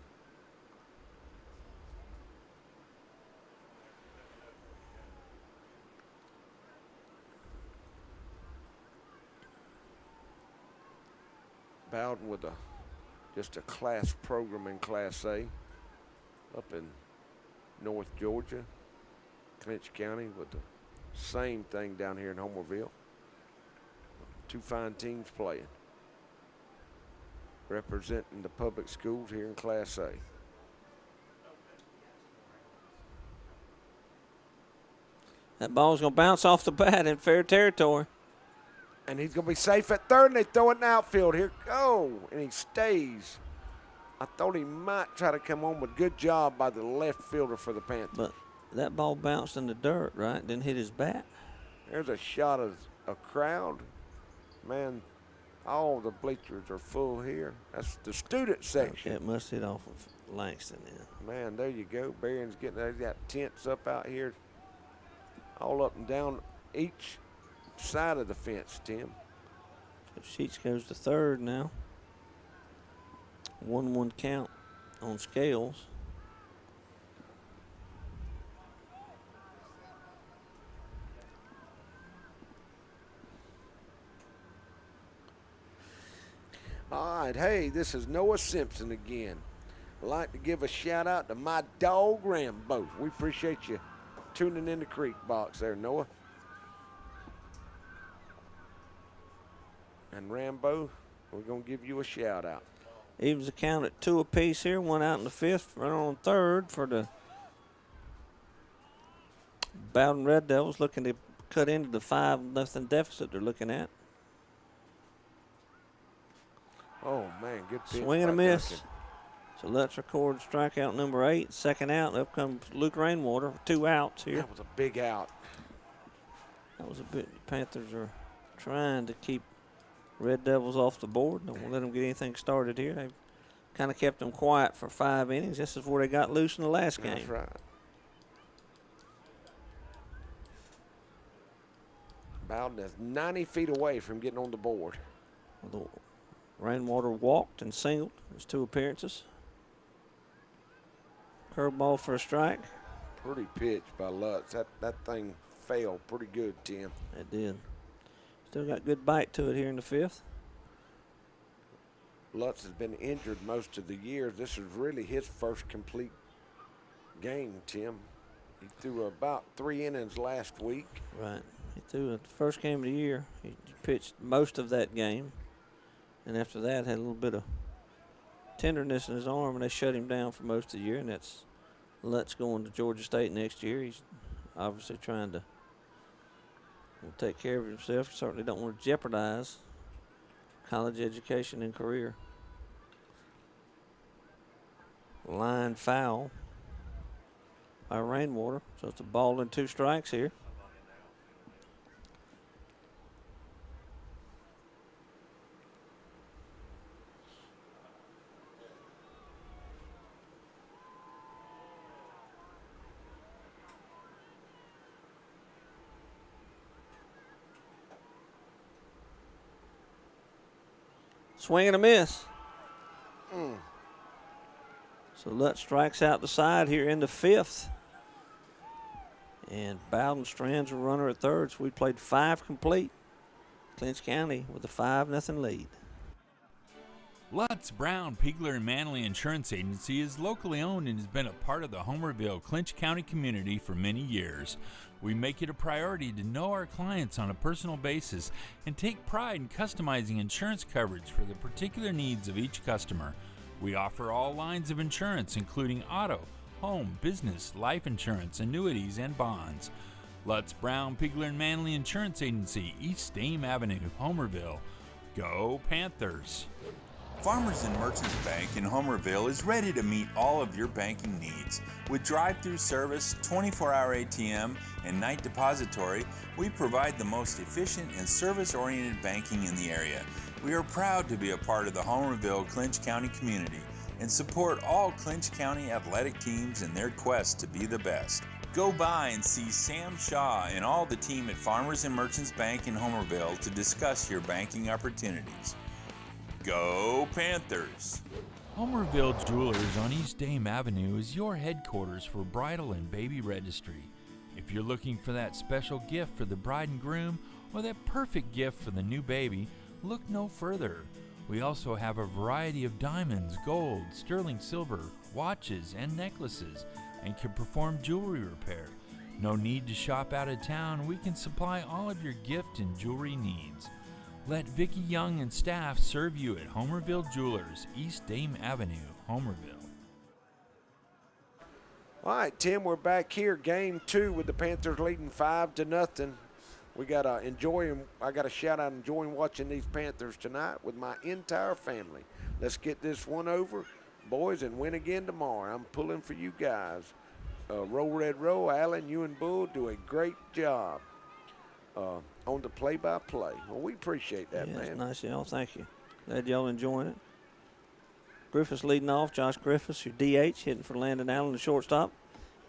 Bowdon with just a class program in Class A up in North Georgia, Clinch County, with the same thing down here in Homerville. 2 fine teams playing, representing the public schools here in Class A. That ball's going to bounce off the bat in fair territory. And he's going to be safe at third, and they throw it in the outfield. Here, go, and he stays. I thought he might try to come on, but good job by the left fielder for the Panthers. But that ball bounced in the dirt, right? Didn't hit his bat. There's a shot of a crowd. Man, all the bleachers are full here. That's the student section. Okay, it must hit off of Langston then. Man, there you go. Barron's getting there. He's got tents up out here, all up and down each side of the fence, Tim. Sheets goes to third now. 1-1 count on Scales. All right, hey, this is Noah Simpson again. I'd like to give a shout out to my dog Rambo. We appreciate you tuning in the Creek Box there, Noah. And Rambo, we're going to give you a shout out. Evens the count at 2 apiece here. 1 out in the 5th. Runner on third for the Bowdon Red Devils, looking to cut into the 5-0 deficit they're looking at. Oh, man, good pitch. Swing and a miss. So let's record strikeout number 8. Second out. Up comes Luke Rainwater. 2 outs here. That was a big out. That was a bit. The Panthers are trying to keep Red Devils off the board. Don't let them get anything started here. They've kind of kept them quiet for 5 innings. This is where they got loose in the last game. That's right. Bowdon is 90 feet away from getting on the board. The Rainwater walked and singled his 2 appearances. Curveball for a strike. Pretty pitch by Lutz. That thing fell pretty good, Tim. It did. Still got good bite to it here in the 5th. Lutz has been injured most of the year. This is really his first complete game, Tim. He threw about 3 innings last week. Right. He threw it the first game of the year. He pitched most of that game. And after that, had a little bit of tenderness in his arm, and they shut him down for most of the year. And that's Lutz going to Georgia State next year. He's obviously trying to take care of himself. Certainly don't want to jeopardize college education and career. Line foul by Rainwater. So it's a ball and 2 strikes here. Swing and a miss. So Lutz strikes out the side here in the 5th. And Bowdon strands a runner at third. So we played 5 complete. Clinch County with a 5-0 lead. Lutz, Brown, Piegler, and Manley Insurance Agency is locally owned and has been a part of the Homerville, Clinch County community for many years. We make it a priority to know our clients on a personal basis and take pride in customizing insurance coverage for the particular needs of each customer. We offer all lines of insurance, including auto, home, business, life insurance, annuities, and bonds. Lutz, Brown, Piegler, and Manley Insurance Agency, East Dame Avenue, Homerville. Go Panthers! Farmers and Merchants Bank in Homerville is ready to meet all of your banking needs. With drive-through service, 24-hour ATM, and night depository, we provide the most efficient and service-oriented banking in the area. We are proud to be a part of the Homerville Clinch County community and support all Clinch County athletic teams in their quest to be the best. Go by and see Sam Shaw and all the team at Farmers and Merchants Bank in Homerville to discuss your banking opportunities. Go Panthers! Homerville Jewelers on East Dame Avenue is your headquarters for bridal and baby registry. If you're looking for that special gift for the bride and groom or that perfect gift for the new baby, look no further. We also have a variety of diamonds, gold, sterling silver, watches, and necklaces, and can perform jewelry repair. No need to shop out of town. We can supply all of your gift and jewelry needs. Let Vicki Young and staff serve you at Homerville Jewelers, East Dame Avenue, Homerville. All right, Tim, we're back here. Game 2 with the Panthers leading 5-0. We got to enjoy them. I got a shout out enjoying watching these Panthers tonight with my entire family. Let's get this one over, boys, and win again tomorrow. I'm pulling for you guys. Roll Red Roll, Allen, you and Bull do a great job on the play-by-play. Well, we appreciate that, man. That's nice, y'all. Thank you. Glad y'all enjoying it. Griffiths leading off. Josh Griffiths, your DH, hitting for Landon Allen, the shortstop.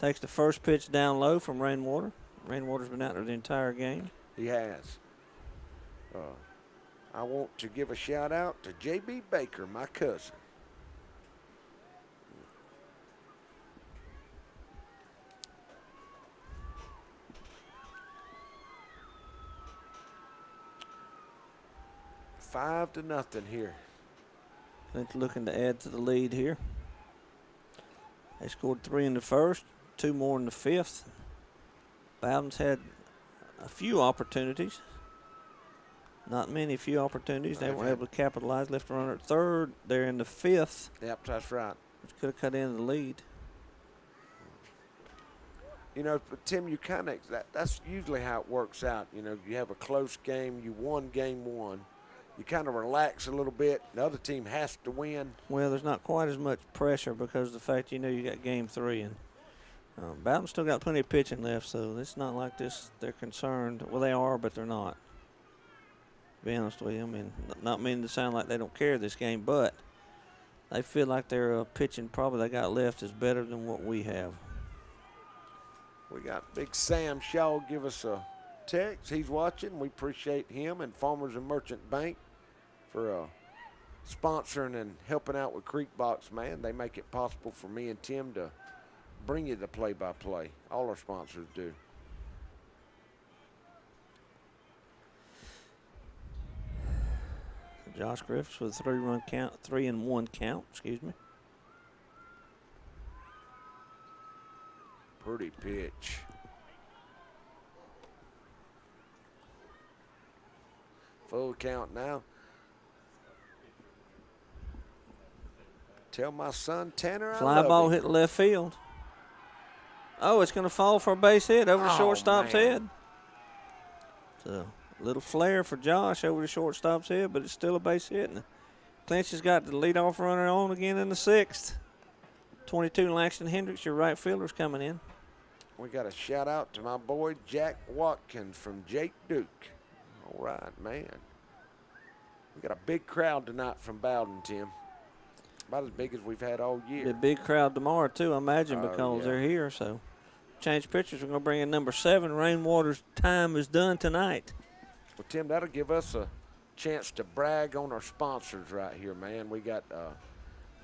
Takes the first pitch down low from Rainwater. Rainwater's been out there the entire game. He has. I want to give a shout-out to J.B. Baker, my cousin. Five to nothing here. Clinch looking to add to the lead here. They scored 3 in the first, 2 more in the fifth. Bowdon's had a few opportunities. Not many, few opportunities. They weren't able to capitalize. Left a runner at third. They're in the fifth. Yep, that's right. Which could have cut in the lead. You know, but Tim, you kind of, that's usually how it works out. You know, you have a close game, you won game 1. You kind of relax a little bit. The other team has to win. Well, there's not quite as much pressure because of the fact you know you got game 3. And Bowdon still got plenty of pitching left, so it's not like this. They're concerned. Well, they are, but they're not. To be honest with you, I mean, not meaning to sound like they don't care this game, but they feel like their pitching probably they got left is better than what we have. We got Big Sam Shaw give us a text. He's watching. We appreciate him and Farmers and Merchant Bank for sponsoring and helping out with Creekbox, man. They make it possible for me and Tim to bring you the play-by-play. All our sponsors do. Josh Griffiths with a 3-run count, 3-1 count, excuse me. Pretty pitch. Full count now. Tell my son Tanner I Fly love ball him. hit left field. Oh, it's going to fall for a base hit over the shortstop's head. So a little flare for Josh over the shortstop's head, but it's still a base hit. And Clinch has got the leadoff runner on again in the 6th. 22, Langston Hendricks, your right fielder's coming in. We got a shout out to my boy Jack Watkins from Jake Duke. All right, man. We got a big crowd tonight from Bowdon, Tim. About as big as we've had all year. Be a big crowd tomorrow, too, I imagine, because yeah. they're here. So, change pictures. We're going to bring in number 7. Rainwater's time is done tonight. Well, Tim, that'll give us a chance to brag on our sponsors right here, man. We got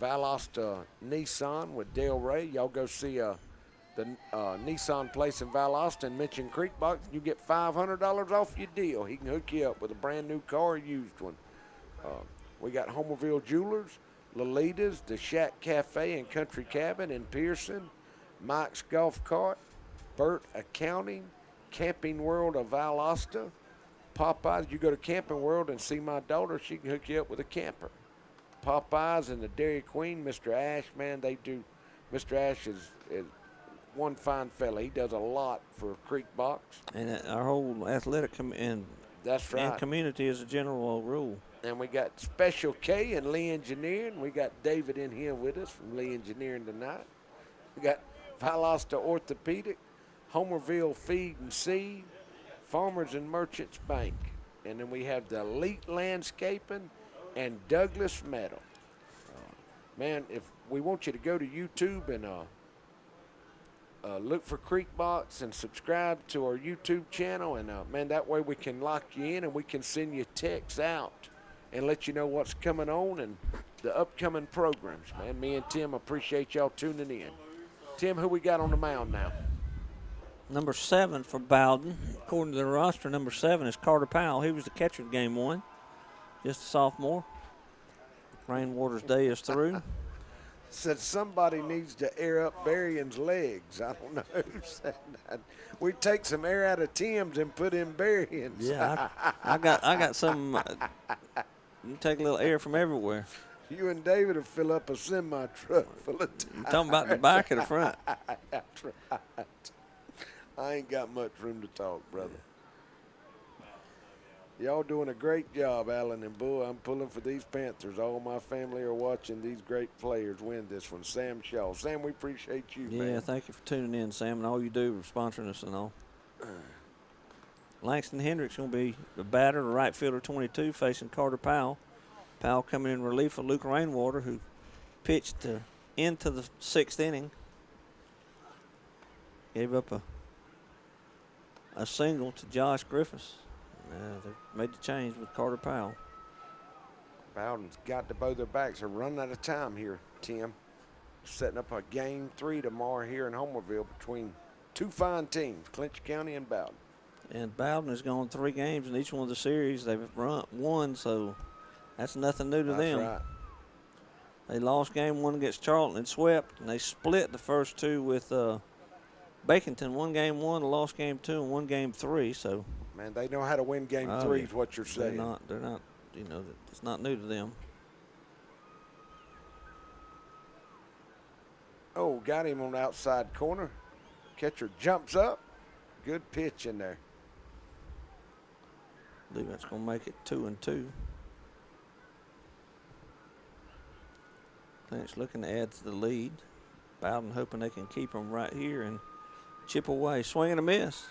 Valdosta Nissan with Dale Ray. Y'all go see the Nissan place in Valdosta and mention Creekbox. You get $500 off your deal. He can hook you up with a brand new car or used one. We got Homerville Jewelers, Lolita's, the Shack Cafe and Country Cabin in Pearson, Mike's Golf Cart, Burt Accounting, Camping World of Valdosta, Popeyes. You go to Camping World and see my daughter, she can hook you up with a camper. Popeyes and the Dairy Queen, Mr. Ash, man, they do. Mr. Ash is one fine fella. He does a lot for Creek Box. And our whole athletic That's right. and community is a general rule. And we got Special K and Lee Engineering. We got David in here with us from Lee Engineering tonight. We got Valdosta Orthopedic, Homerville Feed and Seed, Farmers and Merchants Bank. And then we have the Elite Landscaping and Douglas Metal. Man, if we want you to go to YouTube and look for Creek Box and subscribe to our YouTube channel. And, man, that way we can lock you in and we can send you texts out and let you know what's coming on and the upcoming programs, man. Me and Tim appreciate y'all tuning in. Tim, who we got on the mound now? Number 7 for Bowdon. According to the roster, number 7 is Carter Powell. He was the catcher in game 1, just a sophomore. Rainwater's day is through. Said somebody needs to air up Berrien's legs. I don't know who said that. We take some air out of Tim's and put in Berrien's. Yeah, I got some. You take a little air from everywhere. You and David will fill up a semi-truck full of tires. You talking about the back or the front? That's right. I ain't got much room to talk, brother. Y'all doing a great job, Alan and Bull. I'm pulling for these Panthers. All my family are watching these great players win this one. Sam Shaw. Sam, we appreciate you, man. Yeah, thank you for tuning in, Sam, and all you do for sponsoring us and all. Langston Hendricks going to be the batter, the right fielder 22, facing Carter Powell. Powell coming in relief of Luke Rainwater, who pitched into the 6th inning. Gave up a single to Josh Griffiths. They made the change with Carter Powell. Bowdon's got to both their backs. They're running out of time here, Tim. Setting up a game 3 tomorrow here in Homerville between two fine teams, Clinch County and Bowdon. And Bowdon has gone 3 games in each one of the series. They've won, so that's nothing new to them. That's right. They lost game 1 against Charlton and swept, and they split the first 2 with Baconton. Won game 1, lost game 2, and won game 3. So, man, they know how to win game 3 is what you're saying. They're not, it's not new to them. Oh, got him on the outside corner. Catcher jumps up. Good pitch in there. I believe that's going to make it 2-2. Clinch looking to add to the lead. Bowdon hoping they can keep them right here and chip away. Swing and a miss.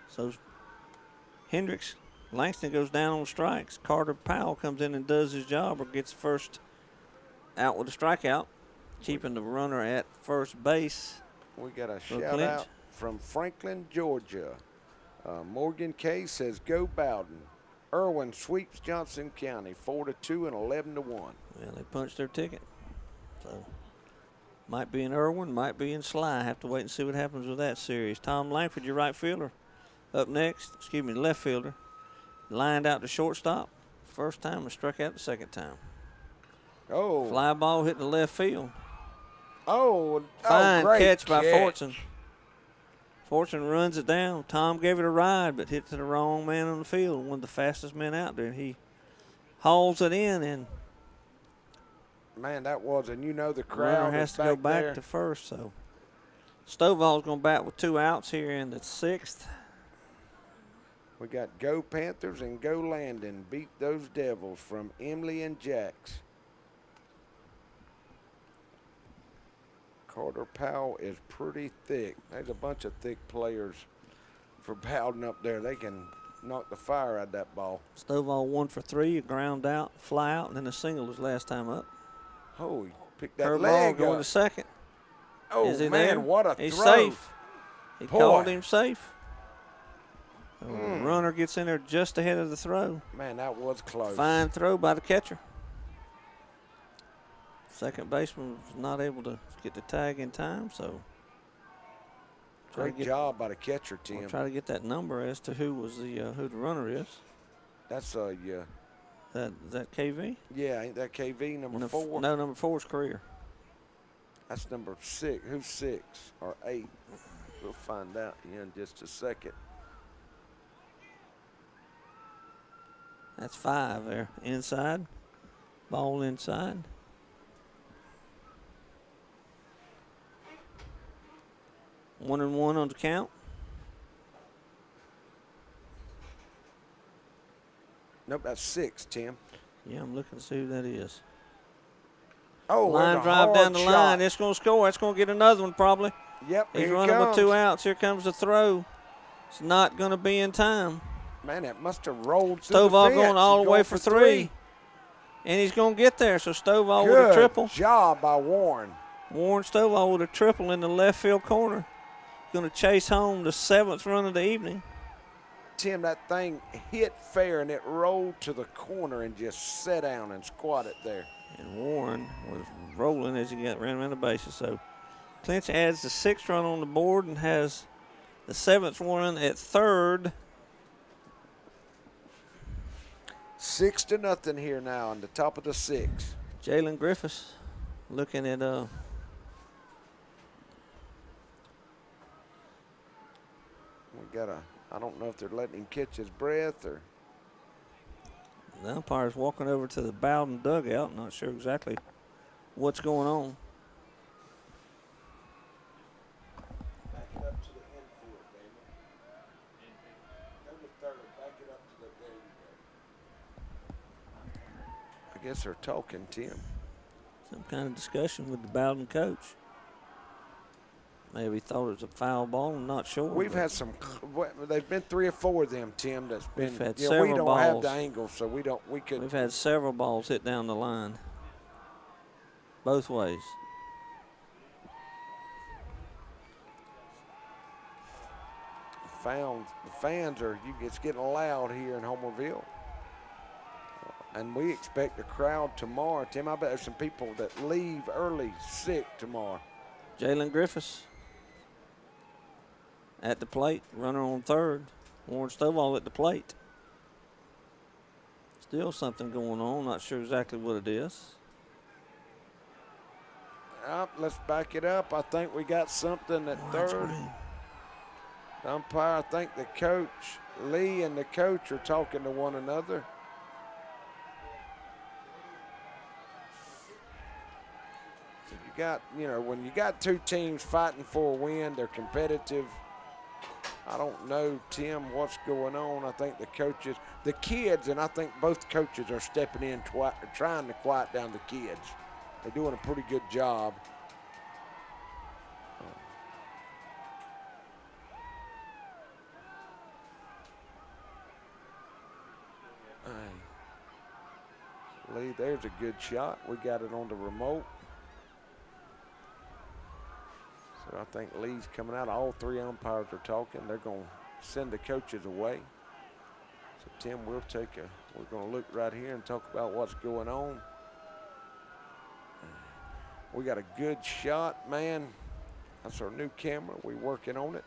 So Hendricks, Langston goes down on strikes. Carter Powell comes in and does his job or gets first out with a strikeout, keeping the runner at first base. We got a shout out from Franklin, Georgia. Morgan K says, "Go Bowdon." Irwin sweeps Johnson County 4-2 and 11-1. Well, they punched their ticket. So might be in Irwin, might be in Sly. Have to wait and see what happens with that series. Tom Langford, your right fielder, up next. Left fielder. Lined out to shortstop. First time and struck out the second time. Oh. Fly ball hitting the left field. Oh, fine great catch by Fortune. Fortune runs it down. Tom gave it a ride, but hit to the wrong man on the field. One of the fastest men out there. And he hauls it in, and man, that was, and you know the crowd has to go back to first. So Stovall's going to bat with 2 outs here in the 6th. We got Go Panthers and Go Landon. Beat those Devils from Emily and Jacks. Carter Powell is pretty thick. There's a bunch of thick players for Bowdon up there. They can knock the fire out of that ball. Stovall 1 for 3, a ground out, fly out, and then a single his last time up. Oh, he picked that Curveball leg going up. to second. Oh, is he man, there? what a He's throw. Safe. He Boy. called him safe. The runner gets in there just ahead of the throw. Man, that was close. Fine throw by the catcher. Second baseman was not able to get the tag in time, so great job by the catcher, Tim. Try to get that number as to who the runner is. That's Is that KV? Yeah, ain't that KV number 4? No, number 4 is Career. That's number 6. Who's 6 or 8? We'll find out here in just a second. That's 5 there. Inside. Ball inside. One and one on the count. Nope, that's 6, Tim. Yeah, I'm looking to see who that is. Oh, line drive down the line. It's going to score. It's going to get another one probably. Yep, He's here running comes. with 2 outs. Here comes the throw. It's not going to be in time. Man, that must have rolled through the Stovall fence. going all He's the way going for 3. And he's going to get there. So Stovall with a Good triple. job by Warren. Warren Stovall with a triple in the left field corner. Going to chase home the 7th run of the evening. Tim, that thing hit fair and it rolled to the corner and just sat down and squatted there. And Warren was rolling as he ran around the bases. So Clinch adds the 6th run on the board and has the 7th run at 3rd. 6-0 here now on the top of the 6th. Jalen Griffiths looking at we got I don't know if they're letting him catch his breath or. the umpire's walking over to the Bowdon dugout. Not sure exactly what's going on. Back it up to the infield, Damon. Go to third. Back it up to the. There you go. I guess they're talking, Tim. Some kind of discussion with the Bowdon coach. Maybe thought it was a foul ball. I'm not sure. We've had some. They've been 3 or 4 of them, Tim. That's been. We've had We several don't have balls. the angle, so we don't. We could. We've had several balls hit down the line. Both ways. The fans are. It's getting loud here in Homerville. And we expect a crowd tomorrow, Tim. I bet there's some people that leave early sick tomorrow. Jalen Griffiths at the plate, runner on 3rd. Warren Stovall at the plate. Still something going on. Not sure exactly what it is. Let's back it up. I think we got something at 3rd. The umpire, I think the coach, Lee and the coach are talking to one another. So you got, when you got 2 teams fighting for a win, they're competitive. I don't know, Tim, what's going on. I think the coaches, the kids, and I think both coaches are stepping in, trying to quiet down the kids. They're doing a pretty good job. Lee, there's a good shot. We got it on the remote. So I think Lee's coming out. All 3 umpires are talking. They're going to send the coaches away. So, Tim, we're going to look right here and talk about what's going on. We got a good shot, man. That's our new camera. We're working on it.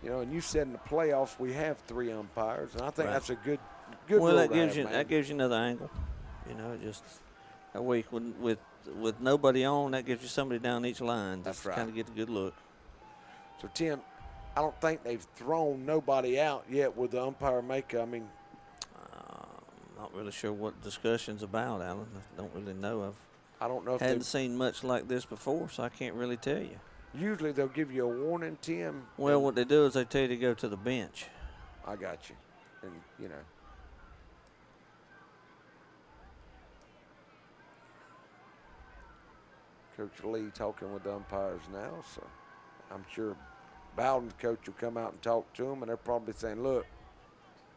And you said in the playoffs we have 3 umpires, and I think that's a good well, rule that to gives have, you that gives you another angle. Just a week with nobody on, that gives you somebody down each line. That's Just right. Kind of get a good look. So, Tim, I don't think they've thrown nobody out yet with the umpire makeup. I mean, not really sure what discussion's about, Alan. I don't really know. I don't know if hadn't seen much like this before, so I can't really tell you. Usually they'll give you a warning, Tim. Well, what they do is they tell you to go to the bench. I got you. And, Coach Lee talking with the umpires now, so I'm sure Bowdon's coach will come out and talk to them, and they're probably saying, look,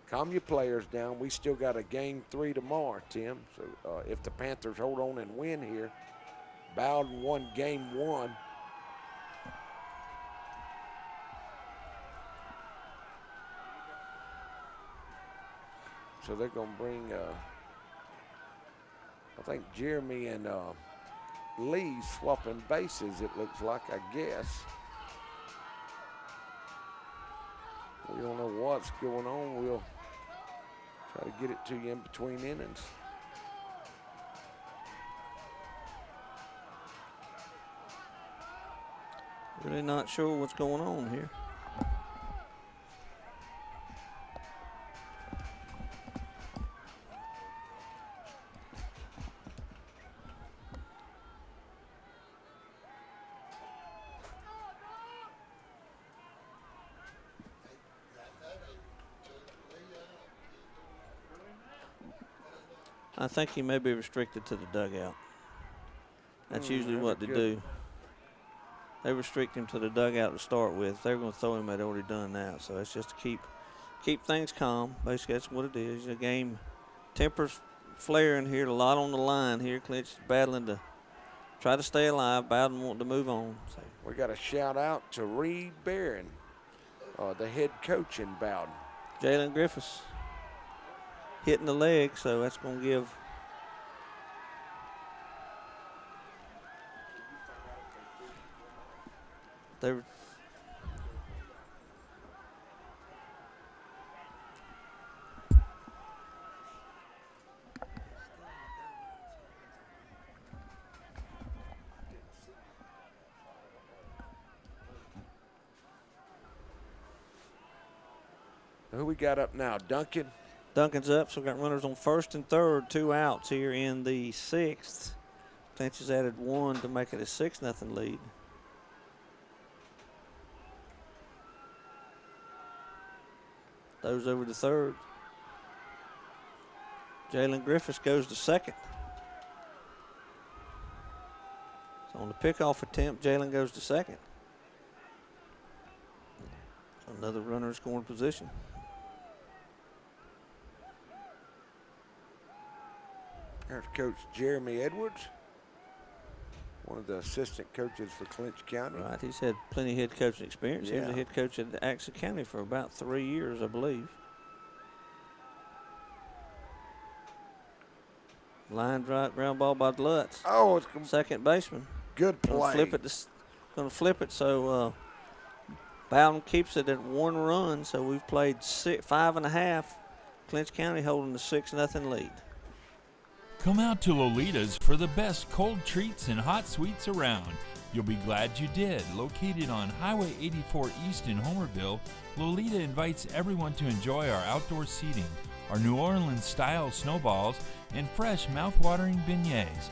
calm your players down. We still got a game 3 tomorrow, Tim. So if the Panthers hold on and win here, Bowdon won game 1. So they're going to bring, I think Jeremy and Lee swapping bases, it looks like, I guess. We don't know what's going on. Try to get it to you in between innings. Really not sure what's going on here. I think he may be restricted to the dugout. That's usually what they do. They restrict him to the dugout to start with. If they're going to throw him, they'd already done that. So it's just to keep things calm. Basically, that's what it is. The game tempers flaring here. A lot on the line here. Clinch is battling to try to stay alive. Bowdon wanting to move on. So. We got a shout out to Reed Barron, the head coach in Bowdon. Jalen Griffiths hitting the leg, so that's going to give Who we got up now? Duncan? Duncan's up, so we got runners on first and third, 2 outs here in the 6th. Clinch has added 1 to make it a 6-0 lead. Those over to third. Jalen Griffiths goes to second. So on the pickoff attempt, Jalen goes to second. So another runner in scoring position. There's Coach Jeremy Edwards, one of the assistant coaches for Clinch County. Right, he's had plenty of head coaching experience. Yeah. He was a head coach at Axel County for about 3 years, I believe. Line drive, ground ball by Lutz. Oh, it's second baseman. Good play. Going to flip it. So Bowdon keeps it at 1 run. So we've played 5.5. Clinch County holding the 6-0 lead. Come out to Lolita's for the best cold treats and hot sweets around. You'll be glad you did. Located on Highway 84 East in Homerville, Lolita invites everyone to enjoy our outdoor seating, our New Orleans-style snowballs, and fresh mouth-watering beignets.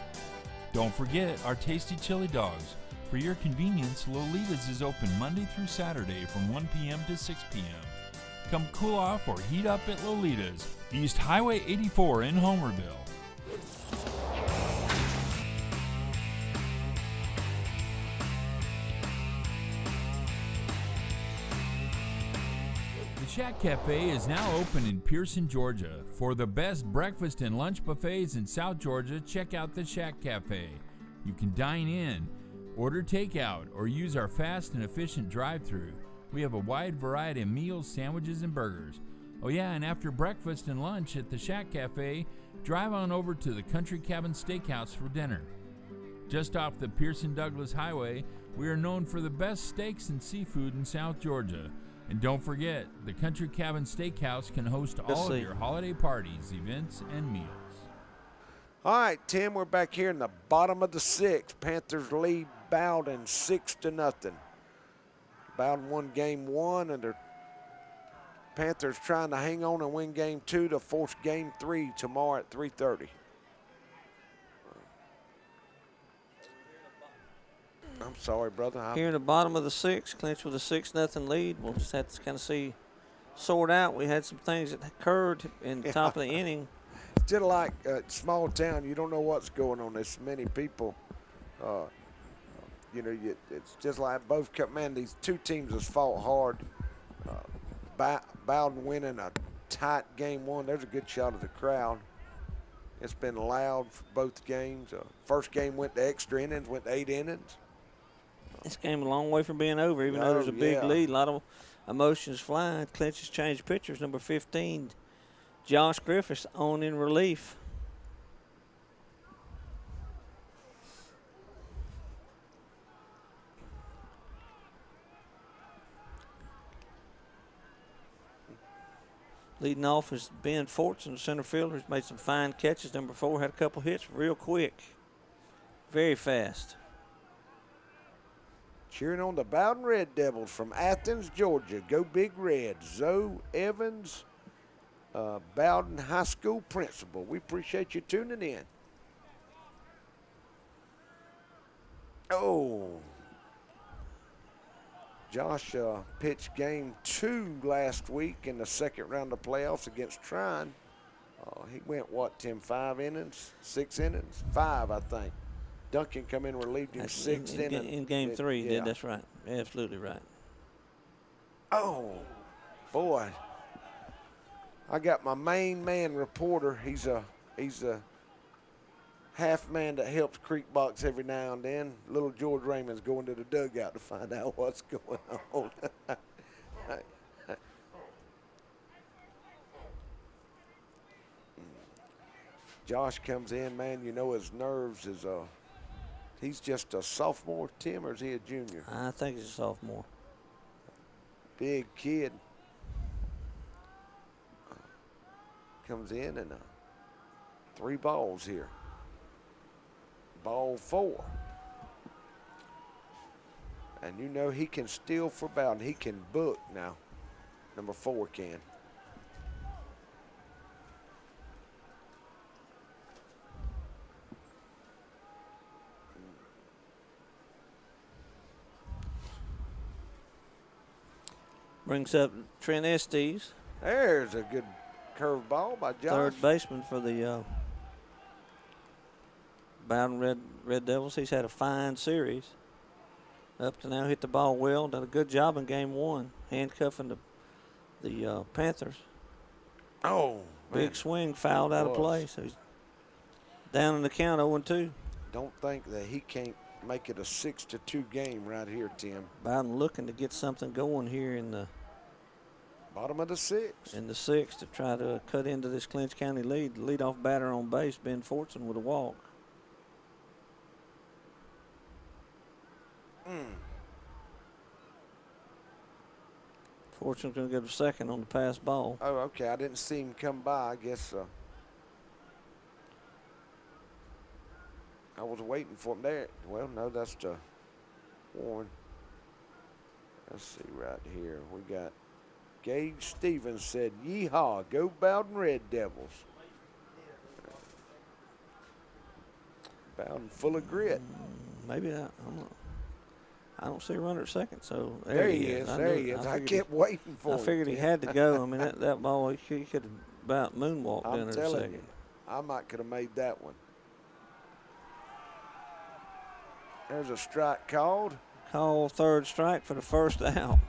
Don't forget our tasty chili dogs. For your convenience, Lolita's is open Monday through Saturday from 1 p.m. to 6 p.m. Come cool off or heat up at Lolita's, East Highway 84 in Homerville. The Shack Cafe is now open in Pearson, Georgia. For the best breakfast and lunch buffets in South Georgia, check out the Shack Cafe. You can dine in, order takeout, or use our fast and efficient drive-thru. We have a wide variety of meals, sandwiches, and burgers. Oh yeah, and after breakfast and lunch at the Shack Cafe, drive on over to the Country Cabin Steakhouse for dinner. Just off the Pearson-Douglas Highway, we are known for the best steaks and seafood in South Georgia. And don't forget, the Country Cabin Steakhouse can host all of your holiday parties, events, and meals. All right, Tim, we're back here in the bottom of the 6th. Panthers lead Bowdon 6-0. Bowdon won game 1, and the Panthers trying to hang on and win game 2 to force game 3 tomorrow at 3:30. I'm sorry, brother. Here in the bottom of the 6th, Clinch with a 6-0 lead. We'll just have to kind of sort out. We had some things that occurred in the top of the inning. It's just like a small town. You don't know what's going on. There's many people. It's just like both. Man, these two teams have fought hard. Bowdon winning a tight game 1. There's a good shot of the crowd. It's been loud for both games. First game went to extra innings, went to 8 innings. This game a long way from being over, even though there's a big lead. A lot of emotions flying. Clinch has changed pitchers. Number 15, Josh Griffiths on in relief. Leading off is Ben Fortson, center fielder, who's made some fine catches. Number 4 had a couple hits real quick. Very fast. Cheering on the Bowdon Red Devils from Athens, Georgia. Go Big Red. Zoe Evans, Bowdon High School principal. We appreciate you tuning in. Oh. Josh pitched game 2 last week in the second round of playoffs against Trine. He went, what, Tim, 5 innings? 6 innings? 5, I think. Duncan come in and relieved him 6th inning. In game 3, he did. That's right. Absolutely right. Oh, boy. I got my main man reporter. He's a half man that helps Creek Box every now and then. Little George Raymond's going to the dugout to find out what's going on. Josh comes in, man, you know his nerves is he's just a sophomore, Tim, or is he a junior? I think he's a sophomore. Big kid. Comes in and 3 balls here. Ball 4. And you know he can steal for Bowdon. He can book now. Number 4 can. Brings up Trent Estes. There's a good curved ball by Josh. Third baseman for the Bowdon Red Devils. He's had a fine series. Up to now, hit the ball well. Done a good job in game 1, handcuffing the Panthers. Oh, big man. swing, fouled out of play. So he's down in the count, 0-2. Don't think that he can't make it a 6-2 game right here, Tim. Bowdon looking to get something going here in the bottom of the 6th. In the 6th to try to cut into this Clinch County lead. The leadoff batter on base, Ben Fortson, with a walk. Fortune's going to go to second on the pass ball. Oh, okay. I didn't see him come by. I guess I was waiting for him there. Well, no, that's the Warren. Let's see right here. We got Gage Stevens said, "Yeehaw, go Bowdon Red Devils." Bowdon full of grit. Maybe not. I don't see a runner at second, so there he is. There he is. I kept waiting for him. I figured he had to go. I mean, that ball, he could have about moonwalked in there a second. You, I might could have made that one. There's a strike called. Call third strike for the first out.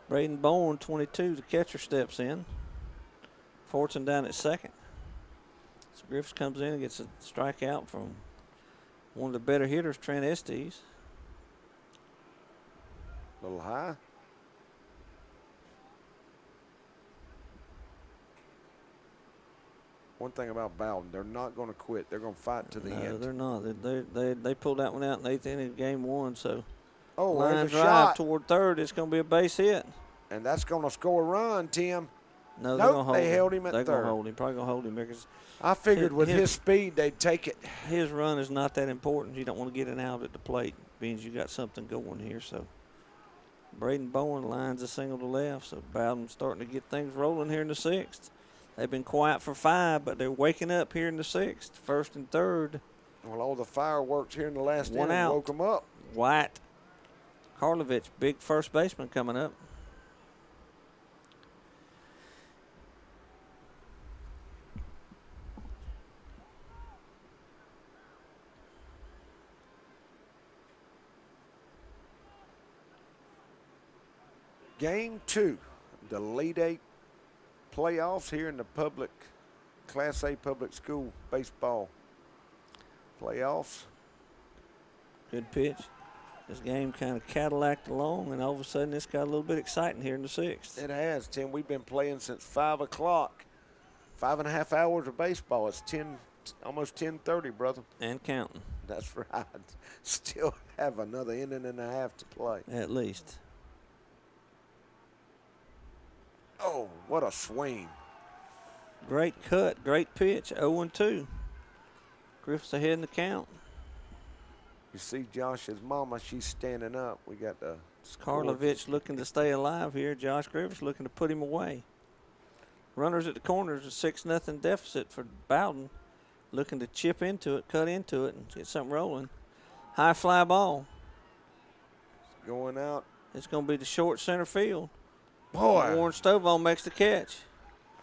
Braden Bowen, 22, the catcher steps in. Fortson down at second. So Griffiths comes in and gets a strikeout from one of the better hitters, Trent Estes. A little high. One thing about Bowdon, they're not going to quit. They're going to fight to the end. No, they're not. They pulled that one out in the 8th inning of game 1, so line drive shot toward third. It's going to be a base hit. And that's going to score a run, Tim. No, nope, they held him at third. They're going to hold him. Probably going to hold him because I figured with his speed, they'd take it. His run is not that important. You don't want to get it out at the plate, means you got something going here. So Braden Bowen lines a single to left. So Bowdon's starting to get things rolling here in the 6th. They've been quiet for 5, but they're waking up here in the 6th, first and third. Well, all the fireworks here in the last inning woke them up. White. Karlovich, big first baseman coming up. Game 2, the Elite 8 playoffs here in the public, Class A public school baseball playoffs. Good pitch. This game kind of Cadillac'd along, and all of a sudden it's got a little bit exciting here in the 6th. It has, Tim. We've been playing since 5 o'clock. 5.5 hours of baseball. It's almost 10:30, brother. And counting. That's right. Still have another inning and a half to play. At least. Oh, what a swing. Great cut, great pitch, 0-2. Griffiths ahead in the count. You see Josh's mama, she's standing up. We got the Karlovich looking to stay alive here. Josh Griffiths looking to put him away. Runners at the corners, a 6-0 deficit for Bowdon. Looking to chip into it, cut into it, and get something rolling. High fly ball. going out. It's going to be the short center field. Boy. Warren Stovall makes the catch.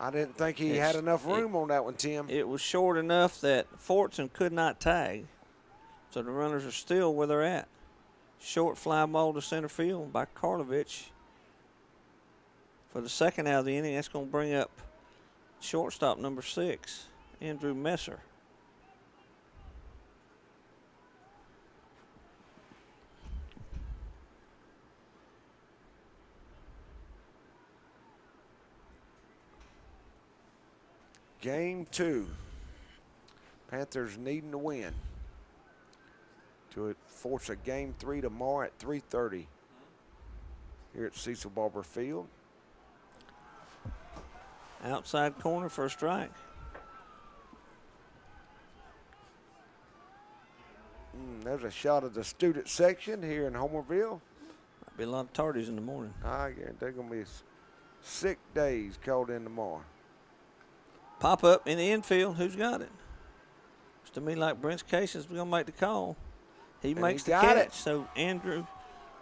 I didn't think he had enough room on that one, Tim. It was short enough that Fortson could not tag. So the runners are still where they're at. Short fly ball to center field by Karlovich. For the second out of the inning, that's going to bring up shortstop number 6, Andrew Messer. Game 2. Panthers needing to win to force a Game 3 tomorrow at 3:30 here at Cecil Barber Field. Outside corner for a strike. There's a shot of the student section here in Homerville. Might be a lot of tardies in the morning. I guarantee they're going to be sick days called in tomorrow. Pop up in the infield. Who's got it? Looks to me like Brent Case's going to make the call. He makes the catch. So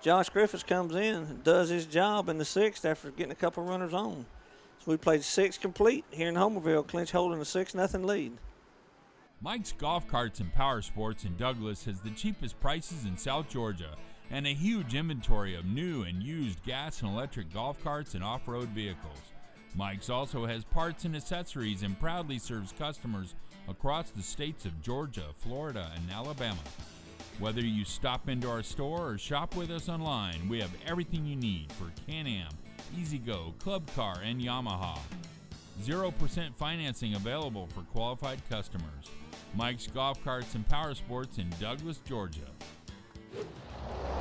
Josh Griffiths comes in and does his job in the 6th after getting a couple runners on. So we played 6 complete here in Homerville. Clinch holding a 6-0 lead. Mike's Golf Carts and Power Sports in Douglas has the cheapest prices in South Georgia and a huge inventory of new and used gas and electric golf carts and off-road vehicles. Mike's also has parts and accessories and proudly serves customers across the states of Georgia, Florida, and Alabama. Whether you stop into our store or shop with us online, we have everything you need for Can-Am, E-Z-Go, Club Car, and Yamaha. 0% financing available for qualified customers. Mike's Golf Carts and Power Sports in Douglas, Georgia.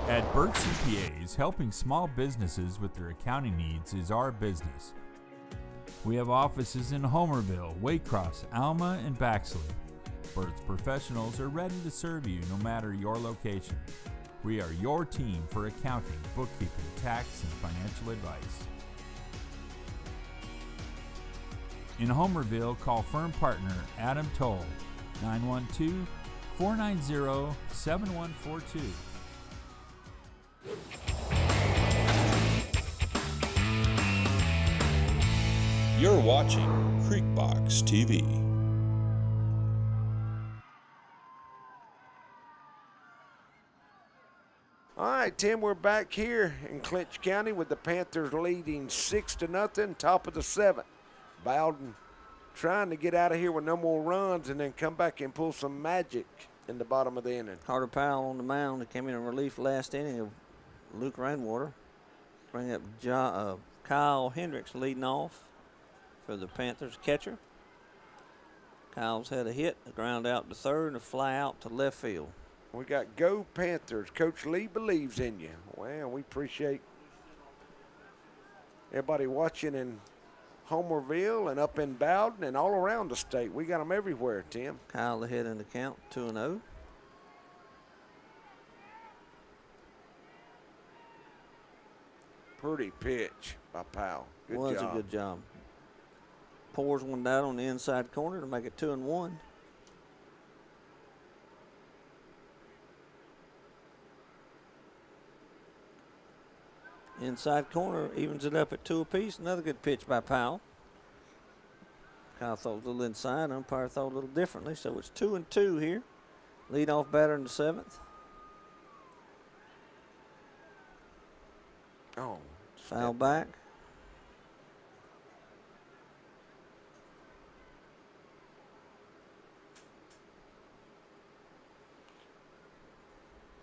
At Burt CPAs, helping small businesses with their accounting needs is our business. We have offices in Homerville, Waycross, Alma, and Baxley. Burt's professionals are ready to serve you no matter your location. We are your team for accounting, bookkeeping, tax, and financial advice. In Homerville, call firm partner Adam Toll, 912-490-7142. You're watching Creekbox TV. All right, Tim, we're back here in Clinch County with the Panthers leading 6-0, top of the 7th. Bowdon trying to get out of here with no more runs and then come back and pull some magic in the bottom of the inning. Carter Powell on the mound. He came in relief last inning of Luke Rainwater. Bring up Kyle Hendricks leading off for the Panthers catcher. Kyle's had a hit, a ground out to third, and a fly out to left field. We got Go Panthers. Coach Lee believes in you. Well, we appreciate everybody watching in Homerville and up in Bowdon and all around the state. We got them everywhere, Tim. Kyle ahead in the count, 2-0. Pretty pitch by Powell. Good was job. a good job. Pours one down on the inside corner to make it 2-1. Inside corner evens it up at 2 apiece. Another good pitch by Powell. Kyle throws a little inside. Umpire thought a little differently, so it's 2-2 here. Lead off batter in the 7th. Oh, foul back.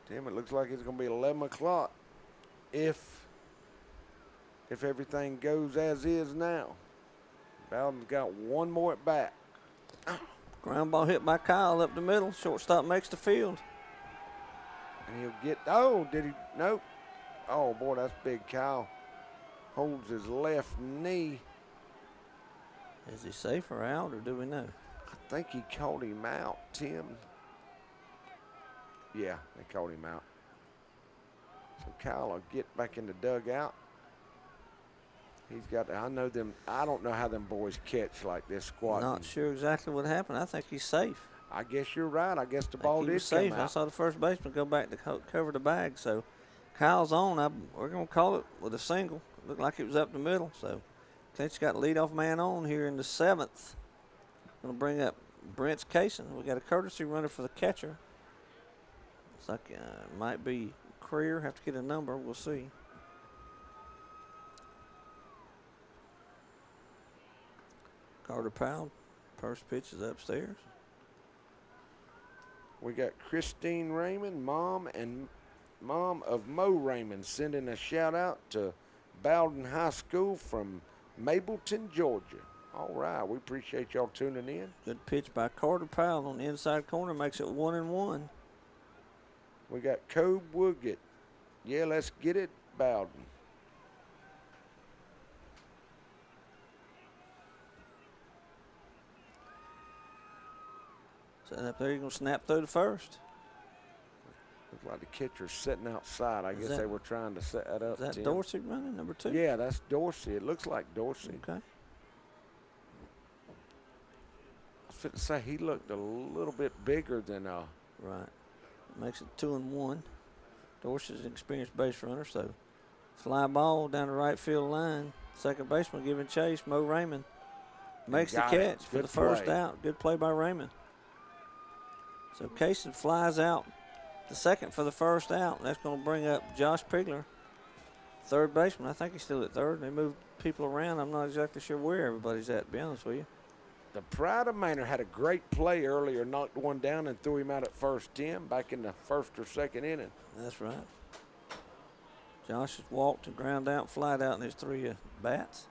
Tim, it looks like it's going to be 11 o'clock if everything goes as is now. Bowden's got one more at bat. Ground ball hit by Kyle up the middle. Shortstop makes the field. And he'll get, oh, did he? Nope. Oh, boy, that's big. Kyle holds his left knee. Is he safe or out, or do we know? I think he called him out, Tim. Yeah, they called him out. So Kyle will get back in the dugout. He's got, I know them, I don't know how them boys catch like this squatting. Not sure exactly what happened. I think he's safe. I guess you're right. I guess the ball He did was safe. come out. I saw the first baseman go back to cover the bag. So Kyle's on. We're going to call it with a single. Looked like it was up the middle. So Clinch got leadoff man on here in the 7th. Going to bring up Brent's Cason. We got a courtesy runner for the catcher. Looks like it might be Creer. Have to get a number. We'll see. Carter Powell. First pitch is upstairs. We got Christine Raymond, mom of Mo Raymond, sending a shout out to Bowdon High School from Mableton, Georgia. All right, we appreciate y'all tuning in. Good pitch by Carter Powell on the inside corner, makes it 1-1. We got Cobe Woodgett. Yeah, let's get it, Bowdon. Set up there, you're going to snap through the first. Looks like the catcher's sitting outside. I guess they were trying to set that up. Is that Tim. Dorsey running, number 2? Yeah, that's Dorsey. It looks like Dorsey. Okay. I was fit to say he looked a little bit bigger than Right. Makes it 2-1. Dorsey's an experienced base runner, so fly ball down the right field line. Second baseman giving chase, Mo Raymond. Makes the catch for the first out. Good play by Raymond. So Cason flies out the second for the first out. That's going to bring up Josh Pigler, third baseman. I think he's still at third. They moved people around. I'm not exactly sure where everybody's at, to be honest with you. The Pride of Manor had a great play earlier, knocked one down and threw him out at first, Tim, back in the first or second inning. That's right. Josh has walked and ground out, flied out in his 3 bats.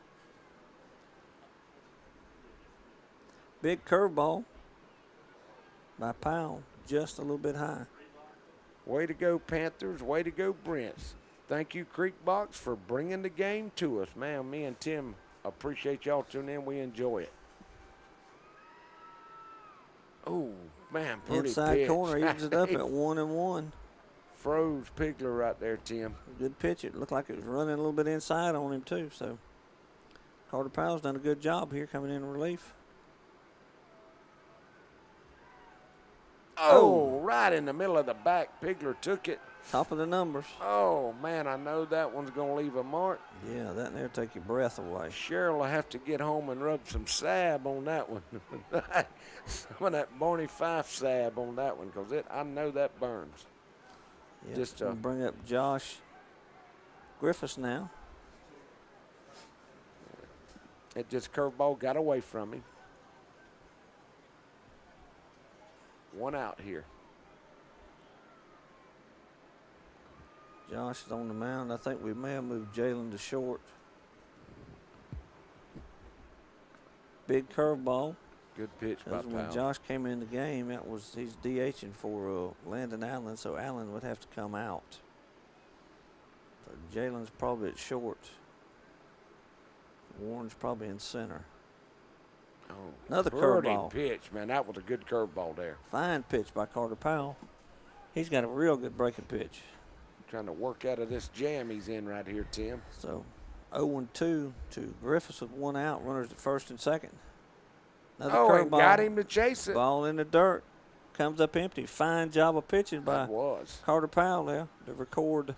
Big curveball by Powell, just a little bit high. Way to go, Panthers. Way to go, Brents. Thank you, Creekbox, for bringing the game to us. Man, me and Tim appreciate y'all tuning in. We enjoy it. Oh, man, pretty Inside pitch. corner, evens it up at 1-1. Froze Pigler right there, Tim. Good pitch. It looked like it was running a little bit inside on him, too. So Carter Powell's done a good job here coming in relief. Oh, right in the middle of the back. Pigler took it. Top of the numbers. Oh, man, I know that one's going to leave a mark. Yeah, that there take your breath away. Cheryl will have to get home and rub some salve on that one. Some of that Barney Fife salve on that one, because I know that burns. Yeah, Just bring up Josh Griffiths now. It just curveball got away from him. One out here. Josh is on the mound. I think we may have moved Jalen to short. Big curveball. Good pitch by Powell. When Josh came in the game, he's DHing for Landon Allen, so Allen would have to come out. So Jalen's probably at short. Warren's probably in center. Oh, another pretty curveball. Pitch, man. That was a good curveball there. Fine pitch by Carter Powell. He's got a real good breaking pitch. Trying to work out of this jam he's in right here, Tim. So 0-2 to Griffiths with one out. Runners at first and second. Another and curveball. got him to chase it. Ball in the dirt. Comes up empty. Fine job of pitching by Carter Powell there to record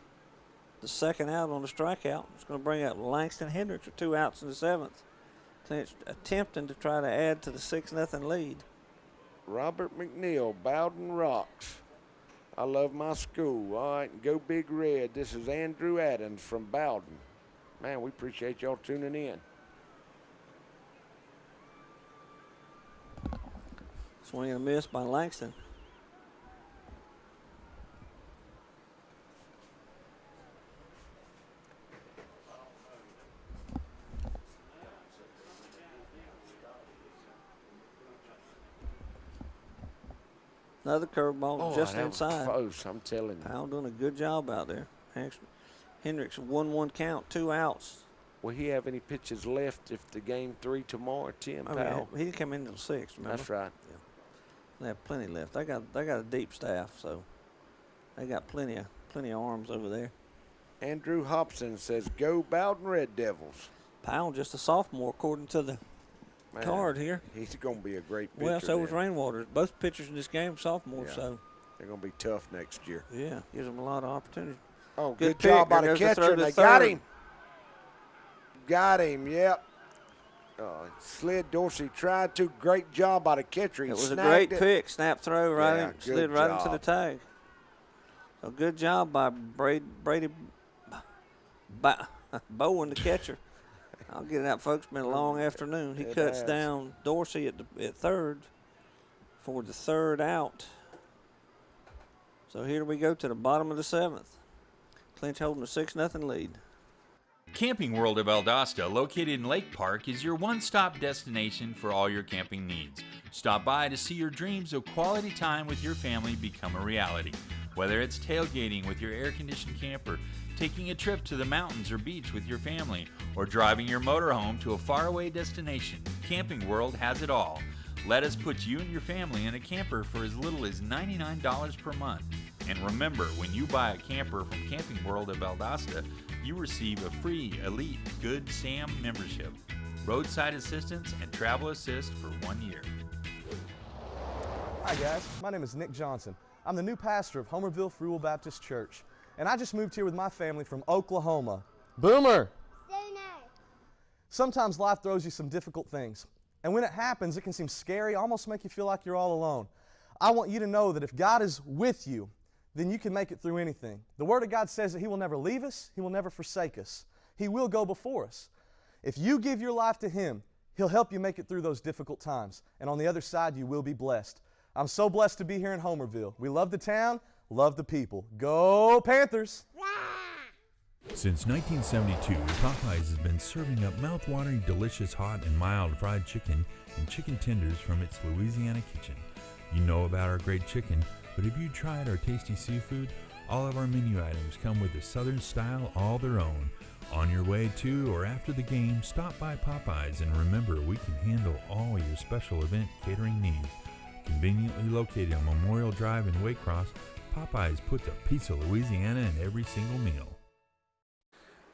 the second out on the strikeout. It's going to bring up Langston Hendricks with 2 outs in the 7th. Clinch attempting to try to add to the 6-0 lead. Robert McNeil, Bowdon Rocks. I love my school. All right, go Big Red. This is Andrew Adams from Bowdon. Man, we appreciate y'all tuning in. Swing and a miss by Langston. Another curveball just that was inside. close, I'm telling you. Powell doing a good job out there. Hendricks 1-1 count, 2 outs. Will he have any pitches left if the game 3 tomorrow, Tim Oh, Powell? yeah, he didn't come in until 6, remember? That's right. Yeah. They have plenty left. They got a deep staff, so they got plenty of arms over there. Andrew Hobson says, go Bowdon Red Devils. Powell just a sophomore according to the card here. He's going to be a great pitcher. Well, so was Rainwater. Both pitchers in this game are sophomores, so. They're going to be tough next year. Yeah, gives them a lot of opportunity. Oh, good job by the catcher, and they got him. Got him, yep. Slid Dorsey tried to. Great job by the catcher. He It was a snagged great pick, snap throw, right in, slid right job. into the tag. So good job by Brady Bowen, the catcher. I'll get it out, folks. It's been a long afternoon. He cuts down Dorsey at third for the third out. So here we go to the bottom of the 7th. Clinch holding a 6-0 lead. Camping World of Valdosta, located in Lake Park, is your one-stop destination for all your camping needs. Stop by to see your dreams of quality time with your family become a reality. Whether it's tailgating with your air-conditioned camper, taking a trip to the mountains or beach with your family, or driving your motorhome to a faraway destination, Camping World has it all. Let us put you and your family in a camper for as little as $99 per month. And remember, when you buy a camper from Camping World of Valdosta, you receive a free Elite Good Sam membership, roadside assistance, and travel assist for 1 year. Hi guys, my name is Nick Johnson. I'm the new pastor of Homerville Free Will Baptist Church, and I just moved here with my family from Oklahoma. Boomer! Sometimes life throws you some difficult things, and when it happens, it can seem scary, almost make you feel like you're all alone. I want you to know that if God is with you, then you can make it through anything. The Word of God says that He will never leave us, He will never forsake us. He will go before us. If you give your life to Him, He'll help you make it through those difficult times. And on the other side, you will be blessed. I'm so blessed to be here in Homerville. We love the town, love the people. Go Panthers! Since 1972, Popeyes has been serving up mouth-watering, delicious, hot, and mild fried chicken and chicken tenders from its Louisiana kitchen. You know about our great chicken, but have you tried our tasty seafood? All of our menu items come with a Southern style all their own. On your way to or after the game, stop by Popeyes and remember we can handle all your special event catering needs. Conveniently located on Memorial Drive in Waycross, Popeyes puts a piece of Louisiana in every single meal.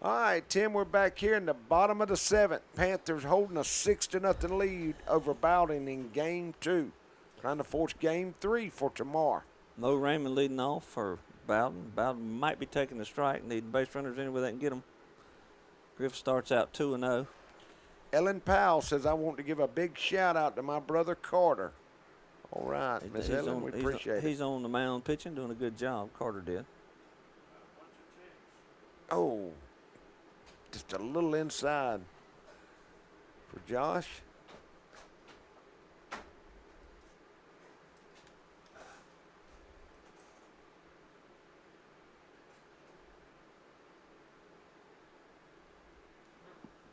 All right, Tim, we're back here in the bottom of the 7th. Panthers holding a 6-0 lead over Bowdon in Game 2. Trying to force Game 3 for tomorrow. Mo Raymond leading off for Bowdon. Bowdon might be taking the strike, needing base runners anywhere they can get them. Griff starts out 2-0. Ellen Powell says, I want to give a big shout-out to my brother Carter. All right, Miss Ellen, we appreciate it. He's on the mound pitching, doing a good job. Carter did. Oh, just a little inside for Josh.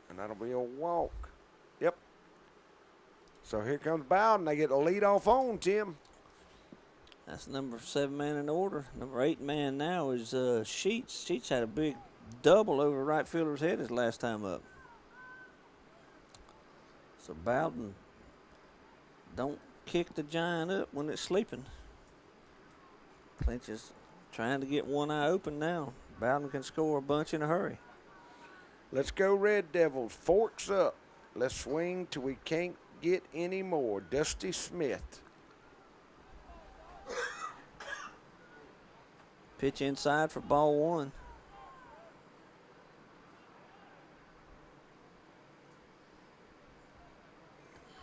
And that'll be a walk. Yep. So here comes Bowdon. They get a lead off on, Tim. That's number 7 man in order. Number 8 man now is Sheets. Sheets had a big double over right fielder's head his last time up. So Bowdon don't kick the giant up when it's sleeping. Clinch is trying to get one eye open now. Bowdon can score a bunch in a hurry. Let's go Red Devils. Forks up. Let's swing till we can't get any more. Dusty Smith. Pitch inside for ball 1.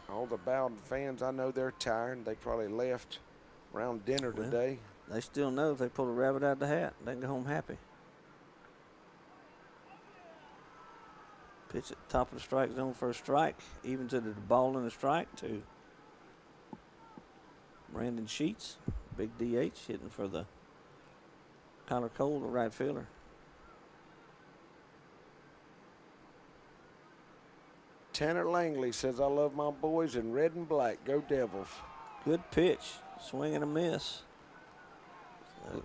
All the Bowdon fans, I know they're tired. They probably left around dinner today. They still know if they pull a rabbit out of the hat, they can go home happy. Pitch at the top of the strike zone for a strike, even to the ball and a strike to Brandon Sheets, big DH, hitting for the Tyler Cole, the right fielder. Tanner Langley says, I love my boys in red and black. Go Devils. Good pitch. Swing and a miss. So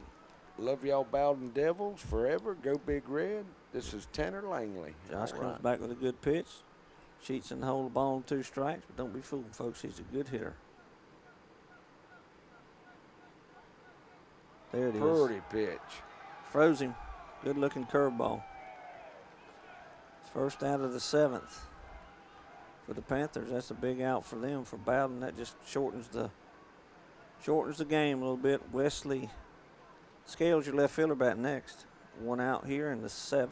Love y'all Bowdon Devils forever. Go Big Red. This is Tanner Langley. Josh All comes right. back with a good pitch. Cheats and hold the ball on 2 strikes, but don't be fooled, folks. He's a good hitter. There it is. Pretty pitch. Froze him. Good looking curveball. First out of the 7th for the Panthers. That's a big out for them. For Bowdon, that just shortens the game a little bit. Wesley Scales, your left fielder, bat next. 1 out here in the 7th.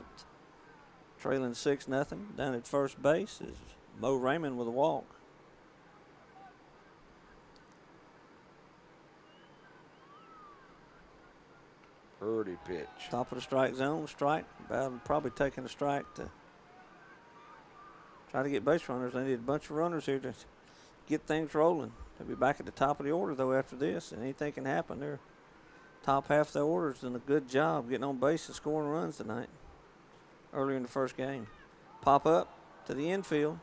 Trailing 6-0. Down at first base is Mo Raymond with a walk. Pretty pitch. Top of the strike zone, strike. Bowdon probably taking a strike to try to get base runners. They need a bunch of runners here to get things rolling. They'll be back at the top of the order, though, after this, and anything can happen. Their top half of the order's done a good job getting on base and scoring runs tonight. Earlier in the first game. Pop up to the infield.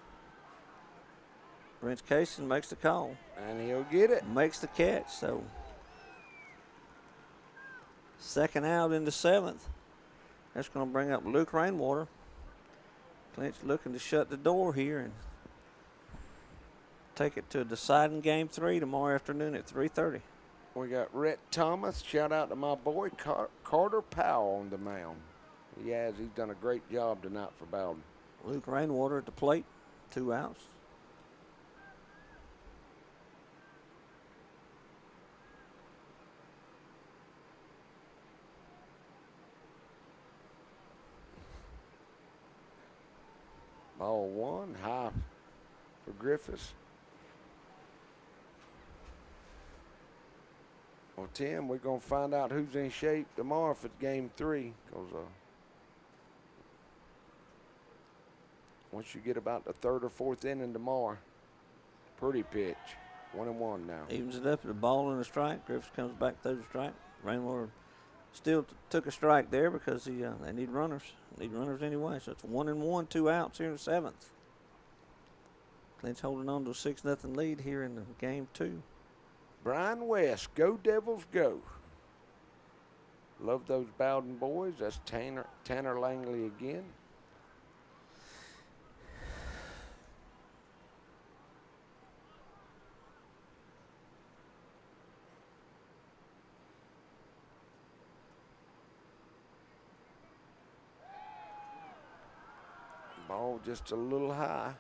Brent Casey makes the call. And he'll get it. Makes the catch, so second out in the 7th. That's going to bring up Luke Rainwater. Clinch looking to shut the door here and take it to a deciding game 3 tomorrow afternoon at 3:30. We got Rhett Thomas. Shout out to my boy Carter Powell on the mound. He has. He's done a great job tonight for Bowdon. Luke Rainwater at the plate. 2 outs. Ball 1, high for Griffiths. Well, Tim, we're going to find out who's in shape tomorrow for game 3. Because once you get about the 3rd or 4th inning tomorrow, pretty pitch. 1-1 now. Evens it up at a ball and a strike. Griffiths comes back through the strike. Rainwater still took a strike there because they need runners. Need runners anyway. So it's 1-1, 2 outs here in the 7th. Clinch holding on to a 6-0 lead here in the game 2. Brian West, go Devils, go. Love those Bowdon boys. That's Tanner Langley again. Ball just a little high.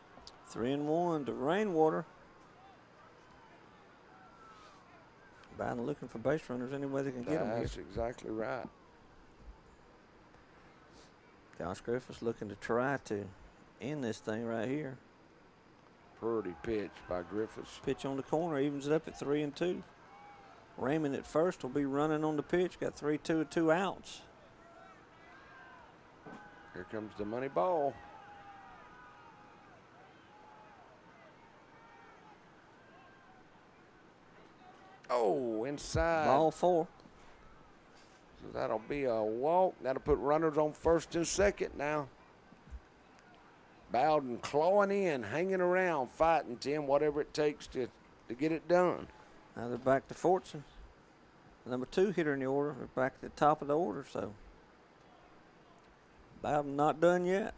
3-1 to Rainwater. Bowdon looking for base runners any way they can get them here. That's exactly right. Josh Griffiths looking to try to end this thing right here. Pretty pitch by Griffiths. Pitch on the corner, evens it up at 3-2. Raymond at first will be running on the pitch. Got 3-2 and 2 outs. Here comes the money ball. Oh, inside. Ball 4. So that'll be a walk. That'll put runners on 1st and 2nd now. Bowdon clawing in, hanging around, fighting, Tim, whatever it takes to get it done. Now they're back to Fortson. Number 2 hitter in the order. They're back at the top of the order, so Bowdon not done yet.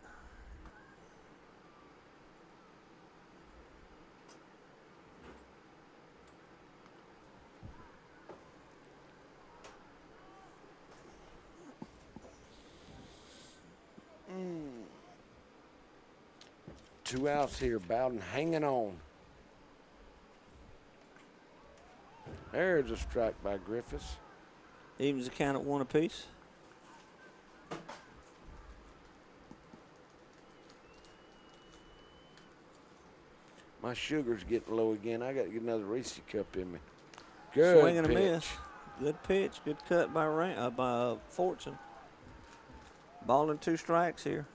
Two outs here, Bowdon hanging on. There's a strike by Griffiths. Evens the count at 1 apiece. My sugar's getting low again. I got to get another Reese cup in me. Good Swing and a pitch. miss. Good pitch. Good cut by Fortson. Ball and 2 strikes here.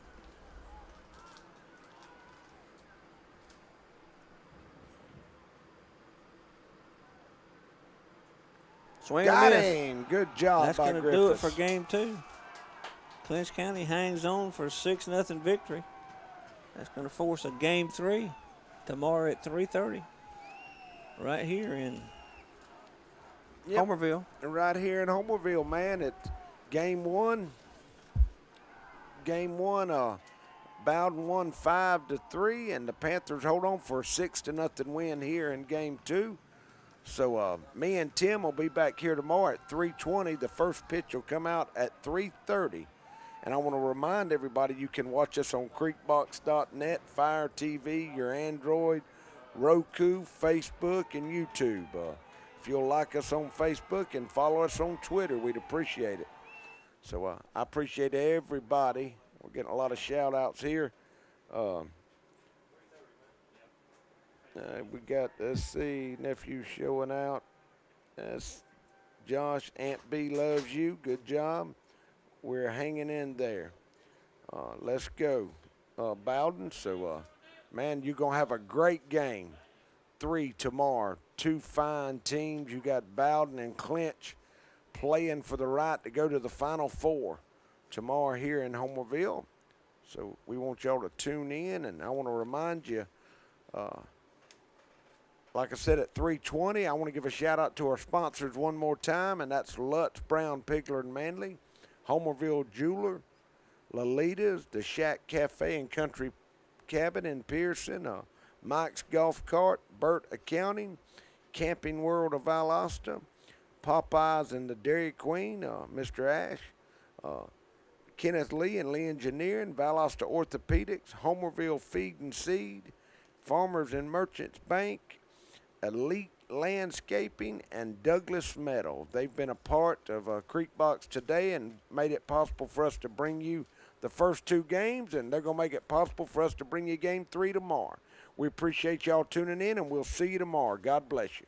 Swing Got and a miss. him. Good job That's by going to Griffiths. do it for game 2. Clinch County hangs on for a 6-0 victory. That's going to force a game 3 tomorrow at 3:30. Right here in Yep. Homerville. Right here in Homerville, man. It's game one. Bowdon won 5-3, and the Panthers hold on for a 6-0 win here in game two. So me and Tim will be back here tomorrow at 3:20. The first pitch will come out at 3:30. And I want to remind everybody you can watch us on creekbox.net, Fire TV, your Android, Roku, Facebook, and YouTube. If you'll like us on Facebook and follow us on Twitter, we'd appreciate it. So I appreciate everybody. We're getting a lot of shout-outs here. We got, let's see, nephew showing out. That's Josh. Aunt B loves you. Good job. We're hanging in there. Let's go, Bowdon. So, man, you're going to have a great game. 3 tomorrow. 2 fine teams. You got Bowdon and Clinch playing for the right to go to the Final Four tomorrow here in Homerville. So we want y'all to tune in, and I want to remind you, like I said, at 3:20, I want to give a shout-out to our sponsors one more time, and that's Lutz, Brown, Pigler, and Manley, Homerville Jeweler, Lolita's, the Shack Cafe and Country Cabin in Pearson, Mike's Golf Cart, Burt Accounting, Camping World of Valdosta, Popeyes and the Dairy Queen, Mr. Ash, Kenneth Lee and Lee Engineering, Valdosta Orthopedics, Homerville Feed and Seed, Farmers and Merchants Bank, Elite Landscaping, and Douglas Metal. They've been a part of Creekbox today and made it possible for us to bring you the first 2 games, and they're going to make it possible for us to bring you game 3 tomorrow. We appreciate y'all tuning in, and we'll see you tomorrow. God bless you.